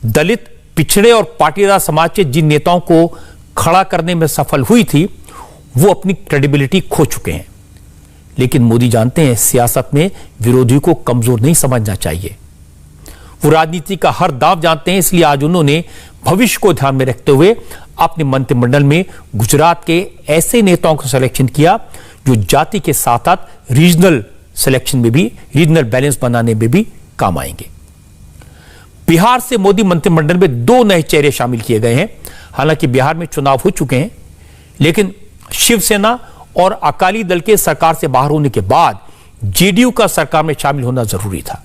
दलित, पिछड़े और पाटीदार समाज के जिन नेताओं को खड़ा करने में सफल हुई थी वो अपनी क्रेडिबिलिटी खो चुके हैं। लेकिन मोदी जानते हैं सियासत में विरोधी को कमजोर नहीं समझना चाहिए। वो राजनीति का हर दांव जानते हैं, इसलिए आज उन्होंने भविष्य को ध्यान में रखते हुए अपने मंत्रिमंडल में गुजरात के ऐसे नेताओं का सिलेक्शन किया जो जाति के साथ साथ रीजनल सिलेक्शन में भी, रीजनल बैलेंस बनाने में भी काम आएंगे। बिहार से मोदी मंत्रिमंडल में 2 नए चेहरे शामिल किए गए हैं। हालांकि बिहार में चुनाव हो चुके हैं, लेकिन शिवसेना और अकाली दल के सरकार से बाहर होने के बाद जेडीयू का सरकार में शामिल होना जरूरी था।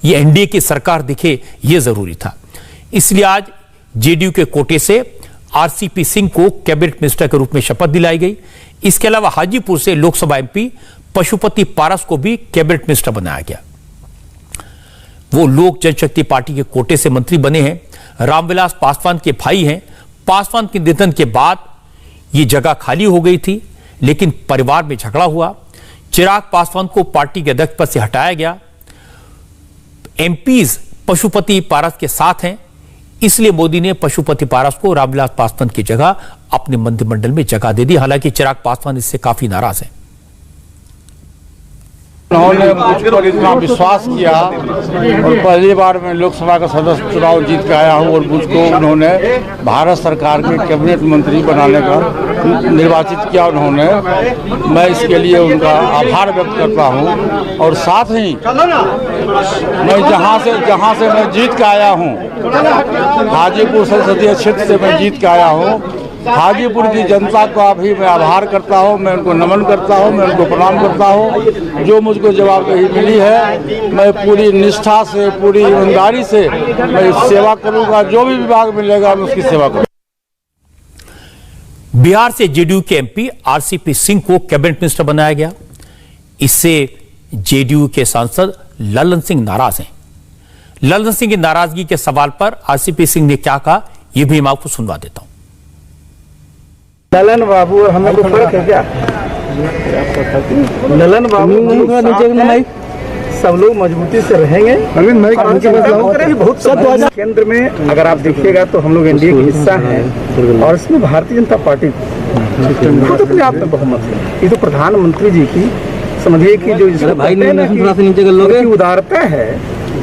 यह एनडीए की सरकार दिखे, यह जरूरी था। इसलिए आज जेडीयू के कोटे से आरसीपी सिंह को कैबिनेट मिनिस्टर के रूप में शपथ दिलाई गई। इसके अलावा हाजीपुर से लोकसभा एमपी पशुपति पारस को भी कैबिनेट मिनिस्टर बनाया गया। वो लोक जनशक्ति पार्टी के कोटे से मंत्री बने हैं, रामविलास पासवान के भाई हैं। पासवान के निधन के बाद ये जगह खाली हो गई थी, लेकिन परिवार में झगड़ा हुआ, चिराग पासवान को पार्टी के अध्यक्ष पद से हटाया गया। एमपीज पशुपति पारस के साथ हैं, इसलिए मोदी ने पशुपति पारस को रामविलास पासवान की जगह अपने मंत्रिमंडल में जगह दे दी। हालांकि चिराग पासवान इससे काफी नाराज हैं। उन्होंने मुझ पर इतना विश्वास किया और पहली बार मैं लोकसभा का सदस्य चुनाव जीत के आया हूं और मुझको उन्होंने भारत सरकार के कैबिनेट मंत्री बनाने का निर्वाचित किया उन्होंने। मैं इसके लिए उनका आभार व्यक्त करता हूं और साथ ही मैं जहां से मैं जीत के आया हूं, हाजीपुर संसदीय क्षेत्र से मैं जीत के आया हूं, हाजीपुर की जनता का भी मैं आभार करता हूं, मैं उनको नमन करता हूं, मैं उनको प्रणाम करता हूं। जो मुझको जवाबदेही मिली है मैं पूरी निष्ठा से, पूरी ईमानदारी से मैं सेवा करूंगा। जो भी विभाग मिलेगा मैं उसकी सेवा करूंगा। बिहार से जेडीयू के एमपी आरसीपी सिंह को कैबिनेट मिनिस्टर बनाया गया। इससे जेडीयू के सांसद ललन सिंह नाराज हैं। ललन सिंह की नाराजगी के सवाल पर आरसीपी सिंह ने क्या कहा, यह भी मैं आपको सुनवा देता हूं। ललन बाबू और हमें कोई फर्क है क्या? ललन बाबू नीचे सब लोग मजबूती से रहेंगे। बहुत सब केंद्र में अगर आप देखिएगा तो हम लोग एनडीए का हिस्सा हैं और इसमें भारतीय जनता पार्टी खुद अपने आप में बहुमत है। ये तो प्रधानमंत्री जी की समझिए कि जो नीचे उदारता है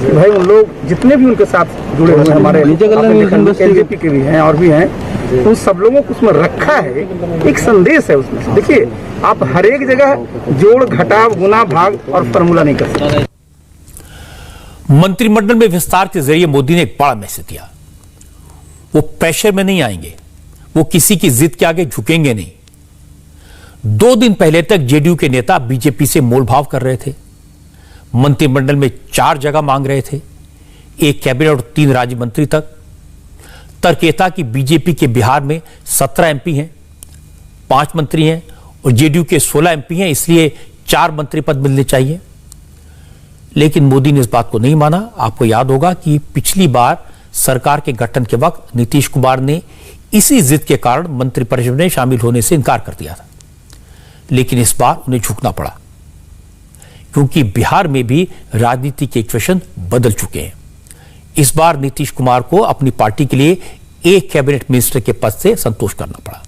कि भाई उन लोग जितने भी उनके साथ जुड़े हुए हैं, हमारे एलजेपी के भी हैं और भी हैं, उन सब लोगों को उसमें रखा है। एक संदेश है उसमें। देखिए आप हर एक जगह जोड़ घटाव गुना भाग और फॉर्मूला नहीं कर सकते। मंत्रिमंडल में विस्तार के जरिए मोदी ने एक बड़ा मैसेज दिया। वो प्रेशर में नहीं आएंगे, वो किसी की जिद के आगे झुकेंगे नहीं। 2 दिन पहले तक जेडीयू के नेता बीजेपी से मोलभाव कर रहे थे, मंत्रिमंडल में 4 जगह मांग रहे थे, 1 कैबिनेट और 3 राज्य मंत्री तक। तर्क यह था कि बीजेपी के बिहार में 17 एमपी हैं, 5 मंत्री हैं और जेडीयू के 16 एमपी हैं, इसलिए 4 मंत्री पद मिलने चाहिए। लेकिन मोदी ने इस बात को नहीं माना। आपको याद होगा कि पिछली बार सरकार के गठन के वक्त नीतीश कुमार ने इसी जिद के कारण मंत्रिपरिषद में शामिल होने से इनकार कर दिया था। लेकिन इस बार उन्हें झुकना पड़ा क्योंकि बिहार में भी राजनीति के इक्वेशन बदल चुके हैं। इस बार नीतीश कुमार को अपनी पार्टी के लिए 1 कैबिनेट मिनिस्टर के पद से संतोष करना पड़ा।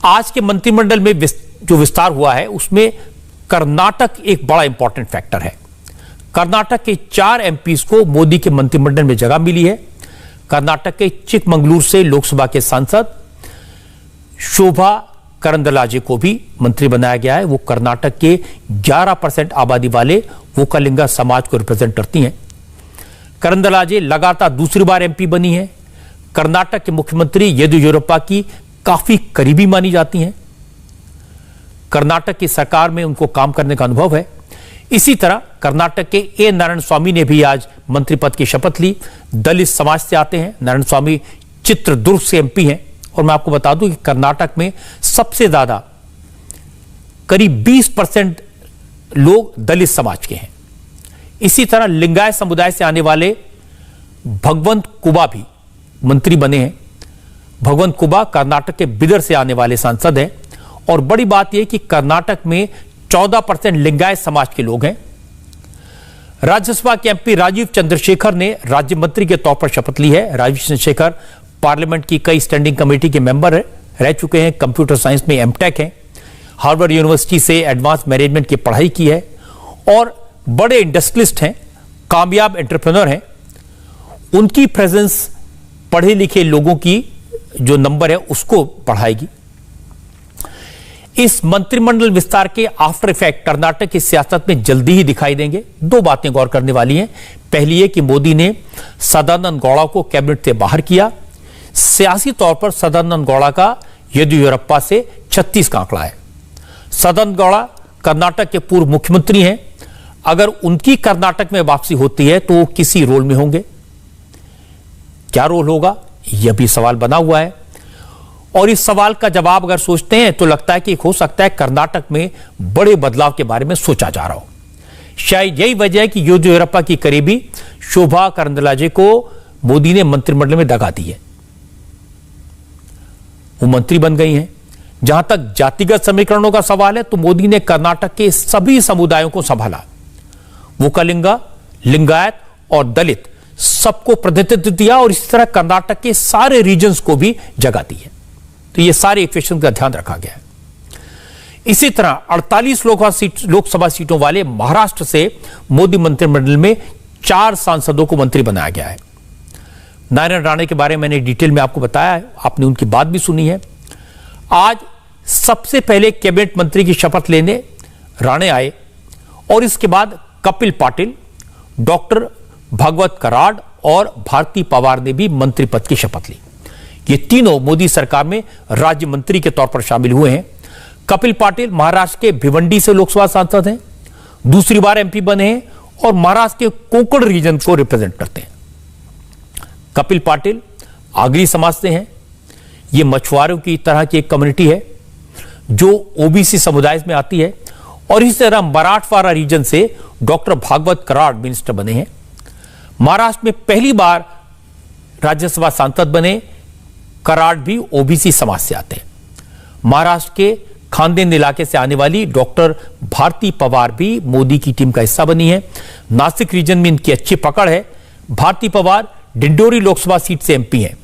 आज के मंत्रिमंडल में जो विस्तार हुआ है उसमें कर्नाटक एक बड़ा इंपॉर्टेंट फैक्टर है। कर्नाटक के 4 एमपीज को मोदी के मंत्रिमंडल में जगह मिली है। कर्नाटक के चिकमंगलुरु से लोकसभा के सांसद शोभा करंदलाजे को भी मंत्री बनाया गया है। वो कर्नाटक के 11% आबादी वाले वोकालिंगा समाज को रिप्रेजेंट करती हैं। करंदलाजे लगातार दूसरी बार एमपी बनी है। कर्नाटक के मुख्यमंत्री येदियुरप्पा की काफी करीबी मानी जाती हैं। कर्नाटक की सरकार में उनको काम करने का अनुभव है। इसी तरह कर्नाटक के ए नारायण स्वामी ने भी आज मंत्री पद की शपथ ली। दलित समाज से आते हैं। नारायण स्वामी चित्रदुर्ग से एमपी हैं और मैं आपको बता दूं कि कर्नाटक में सबसे ज्यादा करीब 20% लोग दलित समाज के हैं। इसी तरह लिंगायत समुदाय से आने वाले भगवंत कुबा भी मंत्री बने हैं। भगवंत कुबा कर्नाटक के बिदर से आने वाले सांसद हैं और बड़ी बात यह कि कर्नाटक में 14% लिंगायत समाज के लोग हैं। राज्यसभा के एमपी राजीव चंद्रशेखर ने राज्य मंत्री के तौर पर शपथ ली है। राजीव चंद्रशेखर पार्लियामेंट की कई स्टैंडिंग कमेटी के मेंबर रह चुके हैं। कंप्यूटर साइंस में एमटेक हैं। हार्वर्ड यूनिवर्सिटी से एडवांस मैनेजमेंट की पढ़ाई की है और बड़े इंडस्ट्रियलिस्ट हैं, कामयाब एंटरप्रेन्योर हैं। उनकी प्रेजेंस पढ़े लिखे लोगों की जो नंबर है उसको बढ़ाएगी। इस मंत्रिमंडल विस्तार के आफ्टर इफेक्ट कर्नाटक की सियासत में जल्दी ही दिखाई देंगे। 2 बातें गौर करने वाली हैं। पहली है कि मोदी ने सदानंद गौड़ा को कैबिनेट से बाहर किया। सियासी तौर पर सदानंद गौड़ा का येदियुरप्पा से 36 का आंकड़ा है। सदानंद गौड़ा कर्नाटक के पूर्व मुख्यमंत्री हैं। अगर उनकी कर्नाटक में वापसी होती है तो वो किसी रोल में होंगे। क्या रोल होगा यह भी सवाल बना हुआ है और इस सवाल का जवाब अगर सोचते हैं तो लगता है कि हो सकता है कर्नाटक में बड़े बदलाव के बारे में सोचा जा रहा हो। शायद यही वजह है कि येदियुरप्पा की करीबी शोभा करंदलाजे को मोदी ने मंत्रिमंडल में दगा दी है। वो मंत्री बन गई हैं। जहां तक जातिगत समीकरणों का सवाल है तो मोदी ने कर्नाटक के सभी समुदायों को संभाला। वोकालिंगा, लिंगायत और दलित सबको प्रतिनिधित्व दिया और इसी तरह कर्नाटक के सारे रीजन्स को भी जगह दी है। तो ये सारे इक्वेशन का ध्यान रखा गया है। इसी तरह 48 लोकसभा सीटों वाले महाराष्ट्र से मोदी मंत्रिमंडल में 4 सांसदों को मंत्री बनाया गया है। नारायण राणे के बारे में मैंने डिटेल में आपको बताया है, आपने उनकी बात भी सुनी है। आज सबसे पहले कैबिनेट मंत्री की शपथ लेने राणे आए और इसके बाद कपिल पाटिल, डॉक्टर भागवत कराड और भारती पवार ने भी मंत्री पद की शपथ ली। ये तीनों मोदी सरकार में राज्य मंत्री के तौर पर शामिल हुए हैं। कपिल पाटिल महाराष्ट्र के भिवंडी से लोकसभा सांसद हैं, दूसरी बार एमपी बने हैं और महाराष्ट्र के कोंकण रीजन को रिप्रेजेंट करते हैं। कपिल पाटिल आगरी समाज से हैं। ये मछुआरों की तरह की एक कम्युनिटी है जो ओबीसी समुदाय में आती है। और इसी तरह मराठवाड़ा रीजन से डॉक्टर भागवत कराड मिनिस्टर बने हैं। महाराष्ट्र में पहली बार राज्यसभा सांसद बने कराड भी ओबीसी समाज से आते हैं। महाराष्ट्र के खानदेन इलाके से आने वाली डॉक्टर भारती पवार भी मोदी की टीम का हिस्सा बनी है। नासिक रीजन में इनकी अच्छी पकड़ है। भारती पवार डिंडोरी लोकसभा सीट से एमपी हैं।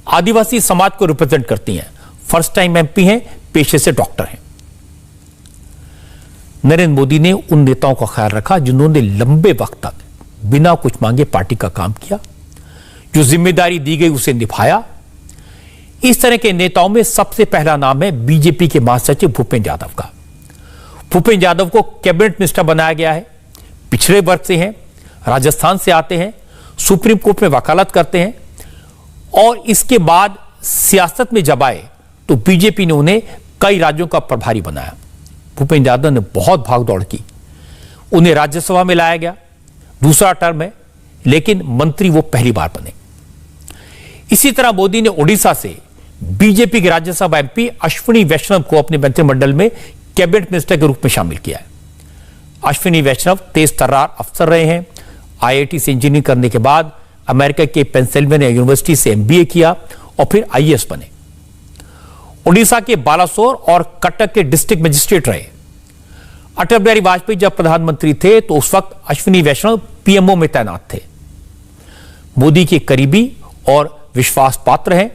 आदिवासी समाज को रिप्रेजेंट करती हैं। फर्स्ट टाइम एमपी हैं, पेशे से डॉक्टर हैं। नरेंद्र मोदी ने उन नेताओं का ख्याल रखा जिन्होंने लंबे वक्त तक बिना कुछ मांगे पार्टी का काम किया, जो जिम्मेदारी दी गई उसे निभाया। इस तरह के नेताओं में सबसे पहला नाम है बीजेपी के महासचिव भूपेंद्र यादव का। भूपेंद्र यादव को कैबिनेट मिनिस्टर बनाया गया है। पिछड़े वर्ग से हैं, राजस्थान से आते हैं, सुप्रीम कोर्ट में वकालत करते हैं और इसके बाद सियासत में जब आए तो बीजेपी ने उन्हें कई राज्यों का प्रभारी बनाया। भूपेंद्र यादव ने बहुत भागदौड़ की, उन्हें राज्यसभा में लाया गया, दूसरा टर्म है, लेकिन मंत्री वो पहली बार बने। इसी तरह मोदी ने ओडिशा से बीजेपी के राज्यसभा एमपी अश्विनी वैष्णव को अपने मंत्रिमंडल में कैबिनेट मिनिस्टर के रूप में शामिल किया है। अश्विनी वैष्णव तेज तर्रार अफसर रहे हैं। आईआईटी से इंजीनियरिंग करने के बाद अमेरिका के पेंसिल्वेनिया यूनिवर्सिटी से एमबीए किया और फिर आईएएस बने। ओडिशा के बालासोर और कटक के डिस्ट्रिक्ट मजिस्ट्रेट रहे। अटल बिहारी वाजपेयी जब प्रधानमंत्री थे तो उस वक्त अश्विनी वैष्णव पीएमओ में तैनात थे। मोदी के करीबी और विश्वास पात्र हैं।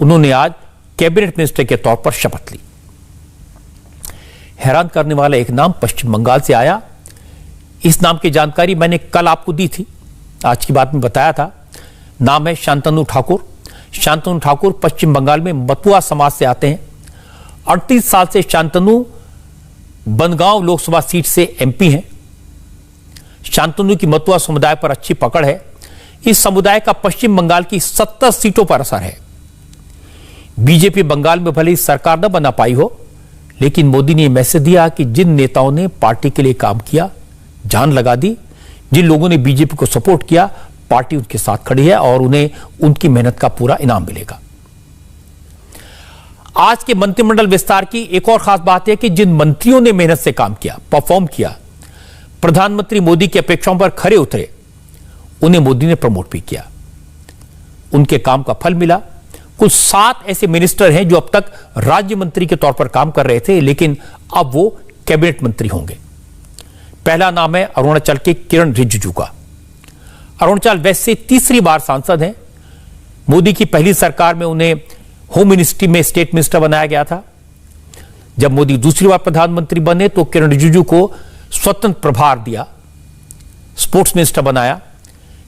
उन्होंने आज कैबिनेट मिनिस्टर के तौर पर शपथ ली। हैरान करने वाला एक नाम पश्चिम बंगाल से आया। इस नाम की जानकारी मैंने कल आपको दी थी, आज की बात में बताया था। नाम है शांतनु ठाकुर। शांतनु ठाकुर पश्चिम बंगाल में मतुआ समाज से आते हैं। 38 साल से शांतनु बनगांव लोकसभा सीट से एमपी हैं। शांतनु की मतुआ समुदाय पर अच्छी पकड़ है। इस समुदाय का पश्चिम बंगाल की 70 सीटों पर असर है। बीजेपी बंगाल में भले ही सरकार न बना पाई हो, लेकिन मोदी ने यह मैसेज दिया कि जिन नेताओं ने पार्टी के लिए काम किया, जान लगा दी, जिन लोगों ने बीजेपी को सपोर्ट किया, पार्टी उनके साथ खड़ी है और उन्हें उनकी मेहनत का पूरा इनाम मिलेगा। आज के मंत्रिमंडल विस्तार की एक और खास बात है कि जिन मंत्रियों ने मेहनत से काम किया, परफॉर्म किया, प्रधानमंत्री मोदी की अपेक्षाओं पर खरे उतरे, उन्हें मोदी ने प्रमोट भी किया। उनके काम का फल मिला। कुल 7 ऐसे मिनिस्टर हैं जो अब तक राज्य मंत्री के तौर पर काम कर रहे थे, लेकिन अब वो कैबिनेट मंत्री होंगे। पहला नाम है अरुणाचल के किरण रिजिजू का। अरुणाचल वेस्ट से तीसरी बार सांसद हैं। मोदी की पहली सरकार में उन्हें होम मिनिस्ट्री में स्टेट मिनिस्टर बनाया गया था। जब मोदी दूसरी बार प्रधानमंत्री बने तो किरण रिजिजू को स्वतंत्र प्रभार दिया, स्पोर्ट्स मिनिस्टर बनाया।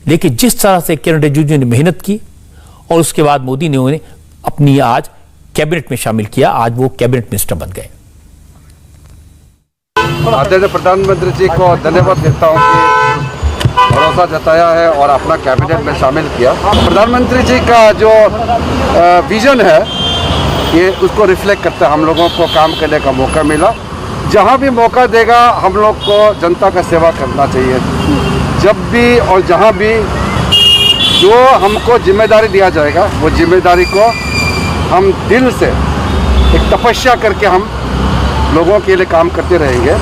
लेकिन जिस तरह से किरण रिजिजू ने मेहनत की और उसके बाद मोदी ने उन्हें अपनी आज कैबिनेट में शामिल किया, आज वो कैबिनेट मिनिस्टर बन गए। आदरणीय प्रधानमंत्री जी को धन्यवाद देता हूं कि भरोसा जताया है और अपना कैबिनेट में शामिल किया। प्रधानमंत्री जी का जो विजन है ये उसको रिफ्लेक्ट करता है। हम लोगों को काम करने का मौका मिला। जहां भी मौका देगा हम लोग को जनता का सेवा करना चाहिए। जब भी और जहां भी जो हमको जिम्मेदारी दिया जाएगा वो जिम्मेदारी को हम दिल से एक तपस्या करके हम लोगों के लिए काम करते रहेंगे।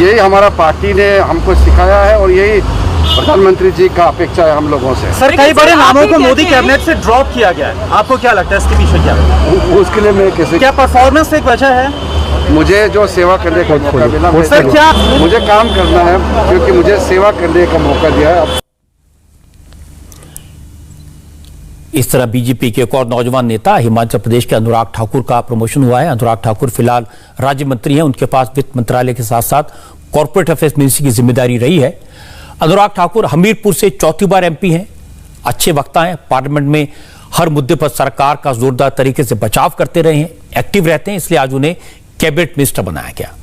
यही हमारा पार्टी ने हमको सिखाया है और यही प्रधानमंत्री जी का अपेक्षा है हम लोगों से। सर, कई बड़े नामों को मोदी कैबिनेट से ड्रॉप किया गया है, आपको क्या लगता है इसके पीछे क्या है? उसके लिए मैं कैसे, क्या परफॉर्मेंस एक वजह है? मुझे जो सेवा करने का मौका मिला, सर क्या मुझे काम करना है क्योंकि मुझे सेवा करने का मौका दिया है। इस तरह बीजेपी के एक और नौजवान नेता हिमाचल प्रदेश के अनुराग ठाकुर का प्रमोशन हुआ है। अनुराग ठाकुर फिलहाल राज्य मंत्री हैं। उनके पास वित्त मंत्रालय के साथ साथ कॉर्पोरेट अफेयर्स मिनिस्ट्री की जिम्मेदारी रही है। अनुराग ठाकुर हमीरपुर से चौथी बार एमपी हैं। अच्छे वक्ता हैं। पार्लियामेंट में हर मुद्दे पर सरकार का जोरदार तरीके से बचाव करते रहे हैं, एक्टिव रहते हैं, इसलिए आज उन्हें कैबिनेट मिनिस्टर बनाया गया।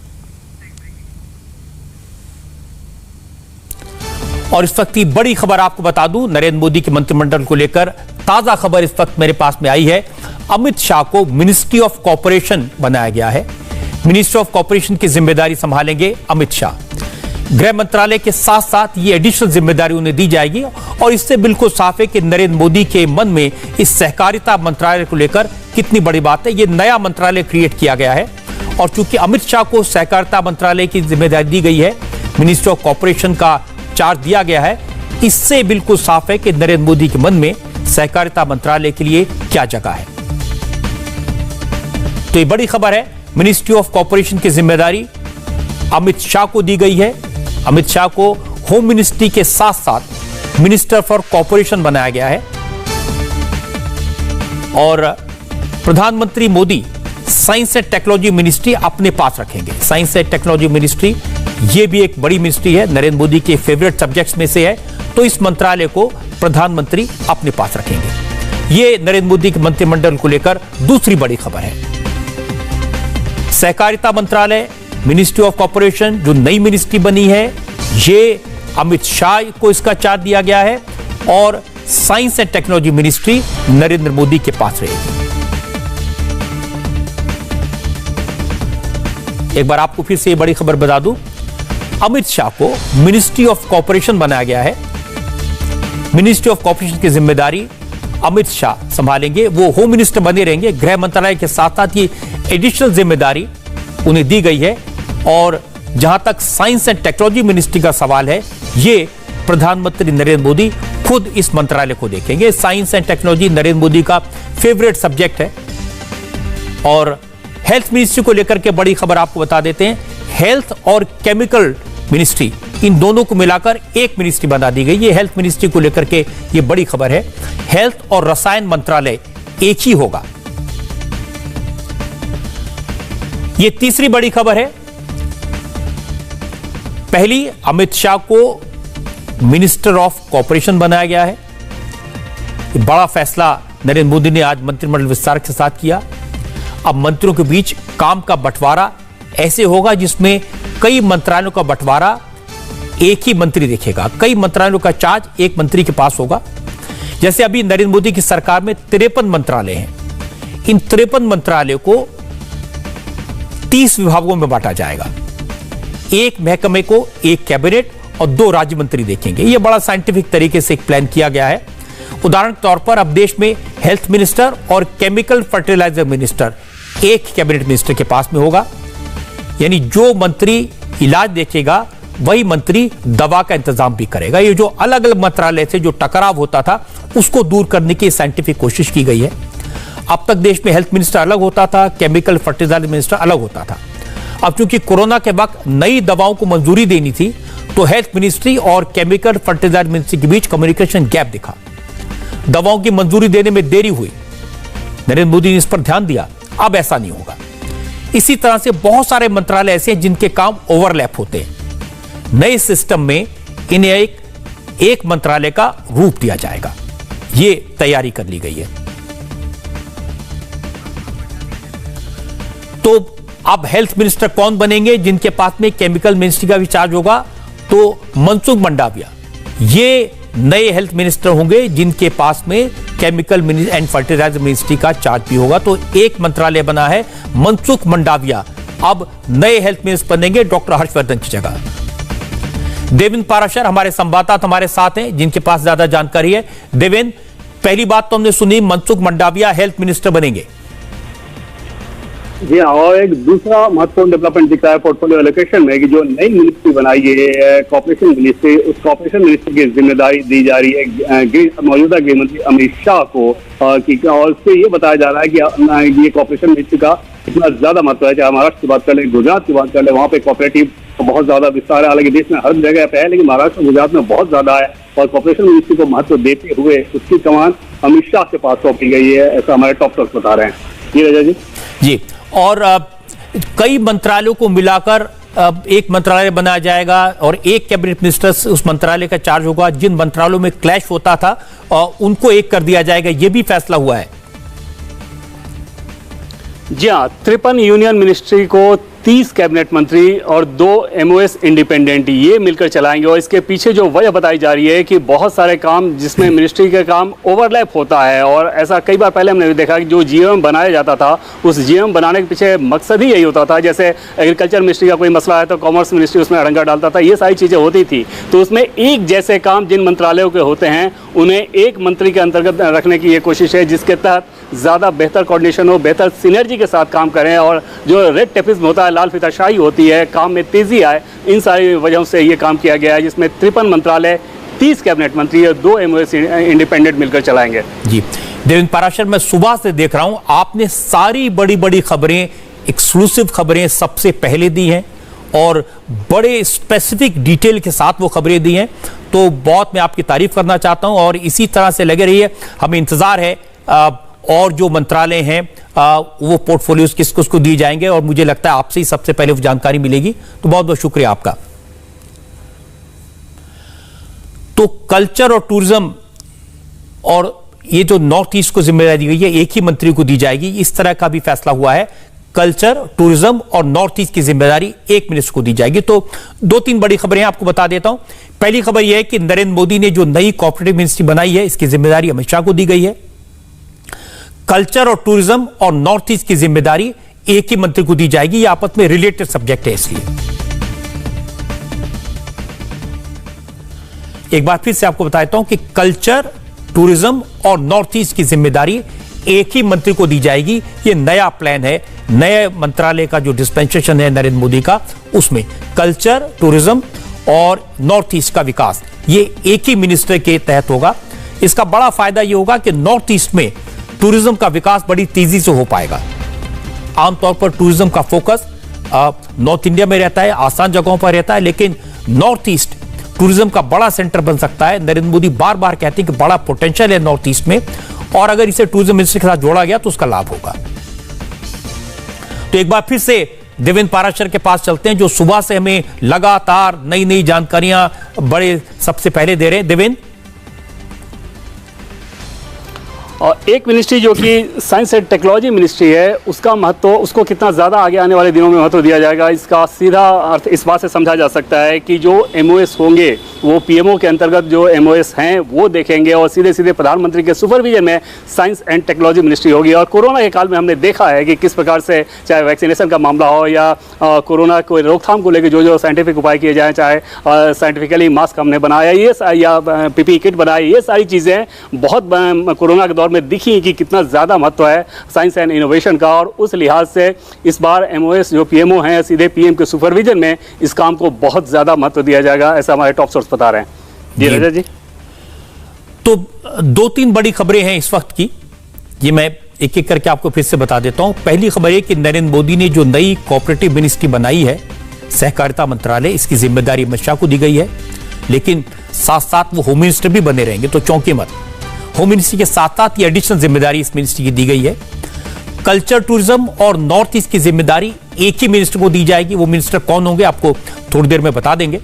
और इस वक्त की बड़ी खबर आपको बता दूं, नरेंद्र मोदी के मंत्रिमंडल को लेकर ताजा खबर इस वक्त मेरे पास में आई है। अमित शाह को मिनिस्ट्री ऑफ कॉर्पोरेशन बनाया गया है। मिनिस्ट्री ऑफ कॉर्पोरेशन की जिम्मेदारी संभालेंगे अमित शाह। गृह मंत्रालय के साथ साथ ये एडिशनल जिम्मेदारी उन्हें दी जाएगी और इससे बिल्कुल साफ है कि नरेंद्र मोदी के मन में इस सहकारिता मंत्रालय को लेकर कितनी बड़ी बात है। ये नया मंत्रालय क्रिएट किया गया है और चूंकि अमित शाह को सहकारिता मंत्रालय की जिम्मेदारी दी गई है, मिनिस्ट्री ऑफ कॉर्पोरेशन का चार्ज दिया गया है, इससे बिल्कुल साफ है कि नरेंद्र मोदी के मन में सहकारिता मंत्रालय के लिए क्या जगह है। तो ये बड़ी खबर है। मिनिस्ट्री ऑफ कॉर्पोरेशन की जिम्मेदारी अमित शाह को दी गई है। अमित शाह को होम मिनिस्ट्री के साथ साथ मिनिस्टर फॉर कॉर्पोरेशन बनाया गया है और प्रधानमंत्री Modi science and technology ministry अपने पास रखेंगे। साइंस एंड टेक्नोलॉजी मिनिस्ट्री ये भी एक बड़ी मिनिस्ट्री है, नरेंद्र मोदी के फेवरेट सब्जेक्ट्स में से है, तो इस मंत्रालय को प्रधानमंत्री अपने पास रखेंगे। ये नरेंद्र मोदी के मंत्रिमंडल को लेकर दूसरी बड़ी खबर है। सहकारिता मंत्रालय, मिनिस्ट्री ऑफ कॉर्पोरेशन जो नई मिनिस्ट्री बनी है, ये अमित शाह को इसका चार्ज दिया गया है और science and technology ministry Narendra Modi के पास रहेगी। एक बार आपको फिर से ये बड़ी खबर बता दूं, अमित शाह को मिनिस्ट्री ऑफ कॉर्पोरेशन बनाया गया है। मिनिस्ट्री ऑफ कॉर्पोरेशन की जिम्मेदारी अमित शाह संभालेंगे। वो होम मिनिस्टर बने रहेंगे। गृह मंत्रालय के साथ साथ ये एडिशनल जिम्मेदारी उन्हें दी गई है और जहां तक साइंस एंड टेक्नोलॉजी मिनिस्ट्री का सवाल है, ये प्रधानमंत्री नरेंद्र मोदी खुद इस मंत्रालय को देखेंगे। Science and technology Narendra Modi का फेवरेट सब्जेक्ट है। और हेल्थ मिनिस्ट्री को लेकर के बड़ी खबर आपको बता देते हैं। हेल्थ और केमिकल मिनिस्ट्री, इन दोनों को मिलाकर एक मिनिस्ट्री बना दी गई। ये हेल्थ मिनिस्ट्री को लेकर के ये बड़ी खबर है। हेल्थ और रसायन मंत्रालय एक ही होगा। ये तीसरी बड़ी खबर है। पहली, अमित शाह को मिनिस्टर ऑफ कॉर्पोरेशन बनाया गया है। ये बड़ा फैसला नरेंद्र मोदी ने आज मंत्रिमंडल विस्तार के साथ किया। अब मंत्रियों के बीच काम का बंटवारा ऐसे होगा जिसमें कई मंत्रालयों का बंटवारा एक ही मंत्री देखेगा। कई मंत्रालयों का चार्ज एक मंत्री के पास होगा। जैसे अभी नरेंद्र मोदी की सरकार में 53 मंत्रालय हैं। इन 53 मंत्रालयों को 30 विभागों में बांटा जाएगा। एक महकमे को एक कैबिनेट और 2 राज्य मंत्री देखेंगे। यह बड़ा साइंटिफिक तरीके से एक प्लान किया गया है। उदाहरण के तौर पर अब देश में हेल्थ मिनिस्टर और केमिकल फर्टिलाइजर मिनिस्टर एक कैबिनेट मिनिस्टर के पास में होगा। यानी जो मंत्री इलाज देखेगा वही मंत्री दवा का इंतजाम भी करेगा। ये जो अलग अलग मंत्रालय से जो टकराव होता था उसको दूर करने की साइंटिफिक कोशिश की गई है। अब तक देश में हेल्थ मिनिस्टर अलग होता था, केमिकल फर्टिलाइजर मिनिस्टर अलग होता था। अब चूंकि कोरोना के वक्त नई दवाओं को मंजूरी देनी थी तो हेल्थ मिनिस्ट्री और केमिकल फर्टिलाइजर मिनिस्ट्री के बीच कम्युनिकेशन गैप दिखा। दवाओं की मंजूरी देने में देरी हुई। नरेंद्र मोदी ने इस पर ध्यान दिया। अब ऐसा नहीं होगा। इसी तरह से बहुत सारे मंत्रालय ऐसे हैं जिनके काम ओवरलैप होते हैं। नए सिस्टम में इन्हें एक मंत्रालय का रूप दिया जाएगा। ये तैयारी कर ली गई है। तो अब हेल्थ मिनिस्टर कौन बनेंगे? जिनके पास में केमिकल मिनिस्ट्री का भी चार्ज होगा, तो मनसुख मंडाविया ये नए हेल्थ मिनिस्टर होंगे जिनके पास में केमिकल एंड फर्टिलाइजर मिनिस्ट्री का चार्ज भी होगा। तो एक मंत्रालय बना है। मनसुख मंडाविया अब नए हेल्थ मिनिस्टर बनेंगे डॉक्टर हर्षवर्धन की जगह। देवेंद्र पाराशर हमारे संवाददाता हमारे साथ हैं जिनके पास ज्यादा जानकारी है। देवेंद्र, पहली बात तो हमने सुनी, मनसुख मंडाविया हेल्थ मिनिस्टर बनेंगे। जी हाँ, और एक दूसरा महत्वपूर्ण डेवलपमेंट दिखा है पोर्टफोलियो एलोकेशन में कि जो नई मिनिस्ट्री बनाई है कॉर्पोरेशन मिनिस्ट्री, उस कॉर्पोरेशन मिनिस्ट्री की जिम्मेदारी दी जा रही है मौजूदा गृह मंत्री अमित शाह को। और उससे ये बताया जा रहा है कि ये कॉर्पोरेशन मिनिस्ट्री का इतना ज्यादा महत्व है। चाहे महाराष्ट्र की बात कर ले, गुजरात की बात कर ले, वहाँ पे कॉपरेटिव बहुत ज्यादा विस्तार है। हालांकि देश में हर जगह पे है, लेकिन महाराष्ट्र गुजरात में बहुत ज्यादा है। और कॉर्पोरेशन मिनिस्ट्री को महत्व देते हुए उसकी कमान अमित शाह के पास सौंपी गई है, ऐसा हमारे टॉप सोर्स बता रहे हैं। जी रजा जी। और कई मंत्रालयों को मिलाकर एक मंत्रालय बनाया जाएगा और एक कैबिनेट मिनिस्टर उस मंत्रालय का चार्ज होगा। जिन मंत्रालयों में क्लैश होता था उनको एक कर दिया जाएगा, यह भी फैसला हुआ है। जी हाँ, 53 यूनियन मिनिस्ट्री को 30 कैबिनेट मंत्री और 2 एमओएस इंडिपेंडेंट ये मिलकर चलाएंगे। और इसके पीछे जो वजह बताई जा रही है कि बहुत सारे काम जिसमें मिनिस्ट्री के काम ओवरलैप होता है, और ऐसा कई बार पहले हमने देखा कि जो जीएम बनाया जाता था उस जीएम बनाने के पीछे मकसद ही यही होता था। जैसे एग्रीकल्चर मिनिस्ट्री का कोई मसला है तो कॉमर्स मिनिस्ट्री उसमें अड़ंगा डालता था, ये सारी चीज़ें होती थी। तो उसमें एक जैसे काम जिन मंत्रालयों के होते हैं उन्हें एक मंत्री के अंतर्गत रखने की ये कोशिश है, जिसके तहत ज़्यादा बेहतर कोऑर्डिनेशन हो, बेहतर सिनर्जी के साथ काम करें और जो रेड टेपिज्म होता है, लाल फीताशाही होती है, काम में तेज़ी आए। इन सारी वजहों से ये काम किया गया है, जिसमें 53 मंत्रालय, 30 कैबिनेट मंत्री और 2 एमओएस इंडिपेंडेंट मिलकर चलाएंगे। जी देवेंद्र पाराशर, मैं सुबह से देख रहा हूं आपने सारी बड़ी बड़ी खबरें, एक्सक्लूसिव खबरें सबसे पहले दी हैं और बड़े स्पेसिफिक डिटेल के साथ वो खबरें दी हैं, तो बहुत मैं आपकी तारीफ करना चाहता हूं और इसी तरह से लगे रहिए। हमें इंतजार है और जो मंत्रालय हैं वो पोर्टफोलियोज किसको दी जाएंगे और मुझे लगता है आपसे ही सबसे पहले वो जानकारी मिलेगी, तो बहुत बहुत शुक्रिया आपका। तो कल्चर और टूरिज्म और ये जो नॉर्थ ईस्ट को जिम्मेदारी दी गई है एक ही मंत्री को दी जाएगी, इस तरह का भी फैसला हुआ है। कल्चर, टूरिज्म और नॉर्थ ईस्ट की जिम्मेदारी एक मिनिस्टर को दी जाएगी। तो 2-3 बड़ी खबरें आपको बता देता हूं। पहली खबर यह है कि नरेंद्र मोदी ने जो नई कोऑपरेटिव मिनिस्ट्री बनाई है इसकी जिम्मेदारी अमित शाह को दी गई है। कल्चर और टूरिज्म और नॉर्थ ईस्ट की जिम्मेदारी एक ही मंत्री को दी जाएगी। यह आपस में रिलेटेड सब्जेक्ट है, इसलिए एक बार फिर से आपको बताता हूं कि कल्चर, टूरिज्म और नॉर्थ ईस्ट की जिम्मेदारी एक ही मंत्री को दी जाएगी। यह नया प्लान है, नए मंत्रालय का जो डिस्पेंसेशन है नरेंद्र मोदी का, उसमें कल्चर, टूरिज्म और नॉर्थ ईस्ट का विकास ये एक ही मिनिस्टर के तहत होगा। इसका बड़ा फायदा यह होगा कि नॉर्थ ईस्ट में टूरिज्म का विकास बड़ी तेजी से हो पाएगा। आमतौर पर टूरिज्म का फोकस नॉर्थ इंडिया में रहता है, आसान जगहों पर रहता है, लेकिन नॉर्थ ईस्ट टूरिज्म का बड़ा सेंटर बन सकता है। नरेंद्र मोदी बार बार कहते हैं कि बड़ा पोटेंशियल है नॉर्थ ईस्ट में, और अगर इसे टूरिज्म मिनिस्ट्री के साथ जोड़ा गया तो उसका लाभ होगा। तो एक बार फिर से देवेंद्र पाराशर के पास चलते हैं, जो सुबह से हमें लगातार नई नई जानकारियां बड़े सबसे पहले दे रहे हैं। देवेंद्र, और एक मिनिस्ट्री जो कि साइंस एंड टेक्नोलॉजी मिनिस्ट्री है, उसका महत्व, उसको कितना ज़्यादा आगे आने वाले दिनों में महत्व दिया जाएगा, इसका सीधा अर्थ इस बात से समझा जा सकता है कि जो एमओएस होंगे वो पीएमओ के अंतर्गत जो एमओएस हैं वो देखेंगे और सीधे सीधे प्रधानमंत्री के सुपरविजन में साइंस एंड टेक्नोलॉजी मिनिस्ट्री होगी। और कोरोना के काल में हमने देखा है कि किस प्रकार से चाहे वैक्सीनेशन का मामला हो या कोरोना को रोकथाम को लेकर जो साइंटिफिक उपाय किए जाएँ, चाहे साइंटिफिकली मास्क हमने बनाया ये या पीपीई किट बनाई, ये सारी चीज़ें बहुत कोरोना के दौर में दिखी कि कितना ज़्यादा महत्व है साइंस एंड इनोवेशन का। और उस लिहाज से इस बार एमओएस जो पीएमओ हैं सीधे पीएम के सुपरविजन में इस काम को बहुत ज़्यादा महत्व दिया जाएगा, ऐसा हमारे टॉप सोर्स बता रहे हैं। जी रजा जी। तो 2-3 बड़ी खबरें हैं इस वक्त की, ये मैं एक एक करके आपको फिर से बता देता हूं। पहली खबर है कि नरेंद्र मोदी ने जो नई कोऑपरेटिव मिनिस्ट्री बनाई है, सहकारिता मंत्रालय, इसकी जिम्मेदारी अमित शाह को दी गई है, लेकिन साथ साथ वो होम मिनिस्टर भी बने रहेंगे, तो चौंके मत। होम मिनिस्ट्री के साथ साथ ये एडिशनल जिम्मेदारी इस मिनिस्ट्री की दी गई है। कल्चर, टूरिज्म और नॉर्थ ईस्ट की जिम्मेदारी एक ही मिनिस्टर को दी जाएगी। वो मिनिस्टर कौन होंगे आपको थोड़ी देर में बता देंगे।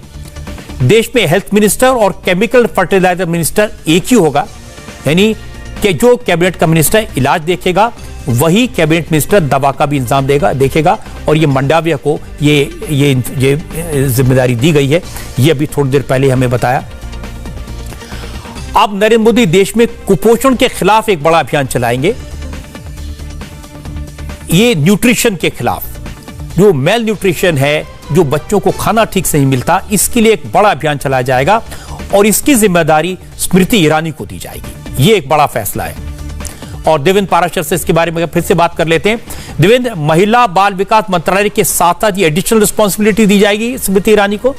देश में हेल्थ मिनिस्टर और केमिकल फर्टिलाइजर मिनिस्टर एक ही होगा, यानी कि जो कैबिनेट का मिनिस्टर इलाज देखेगा वही कैबिनेट मिनिस्टर दवा का भी इंतजाम देखेगा। और ये मंडाविया को ये जिम्मेदारी दी गई है, ये अभी थोड़ी देर पहले हमें बताया। अब नरेंद्र मोदी देश में कुपोषण के खिलाफ एक बड़ा अभियान चलाएंगे। ये न्यूट्रिशन के खिलाफ, जो मेल न्यूट्रिशन है, जो बच्चों को खाना ठीक से नहीं मिलता, इसके लिए एक बड़ा अभियान चलाया जाएगा और इसकी जिम्मेदारी स्मृति ईरानी को दी जाएगी। ये एक बड़ा फैसला है। और देवेंद्र पाराशर से इसके बारे में फिर से बात कर लेते हैं। देवेंद्र, महिला बाल विकास मंत्रालय के साथ साथ ये एडिशनल रिस्पॉन्सिबिलिटी दी जाएगी स्मृति ईरानी को।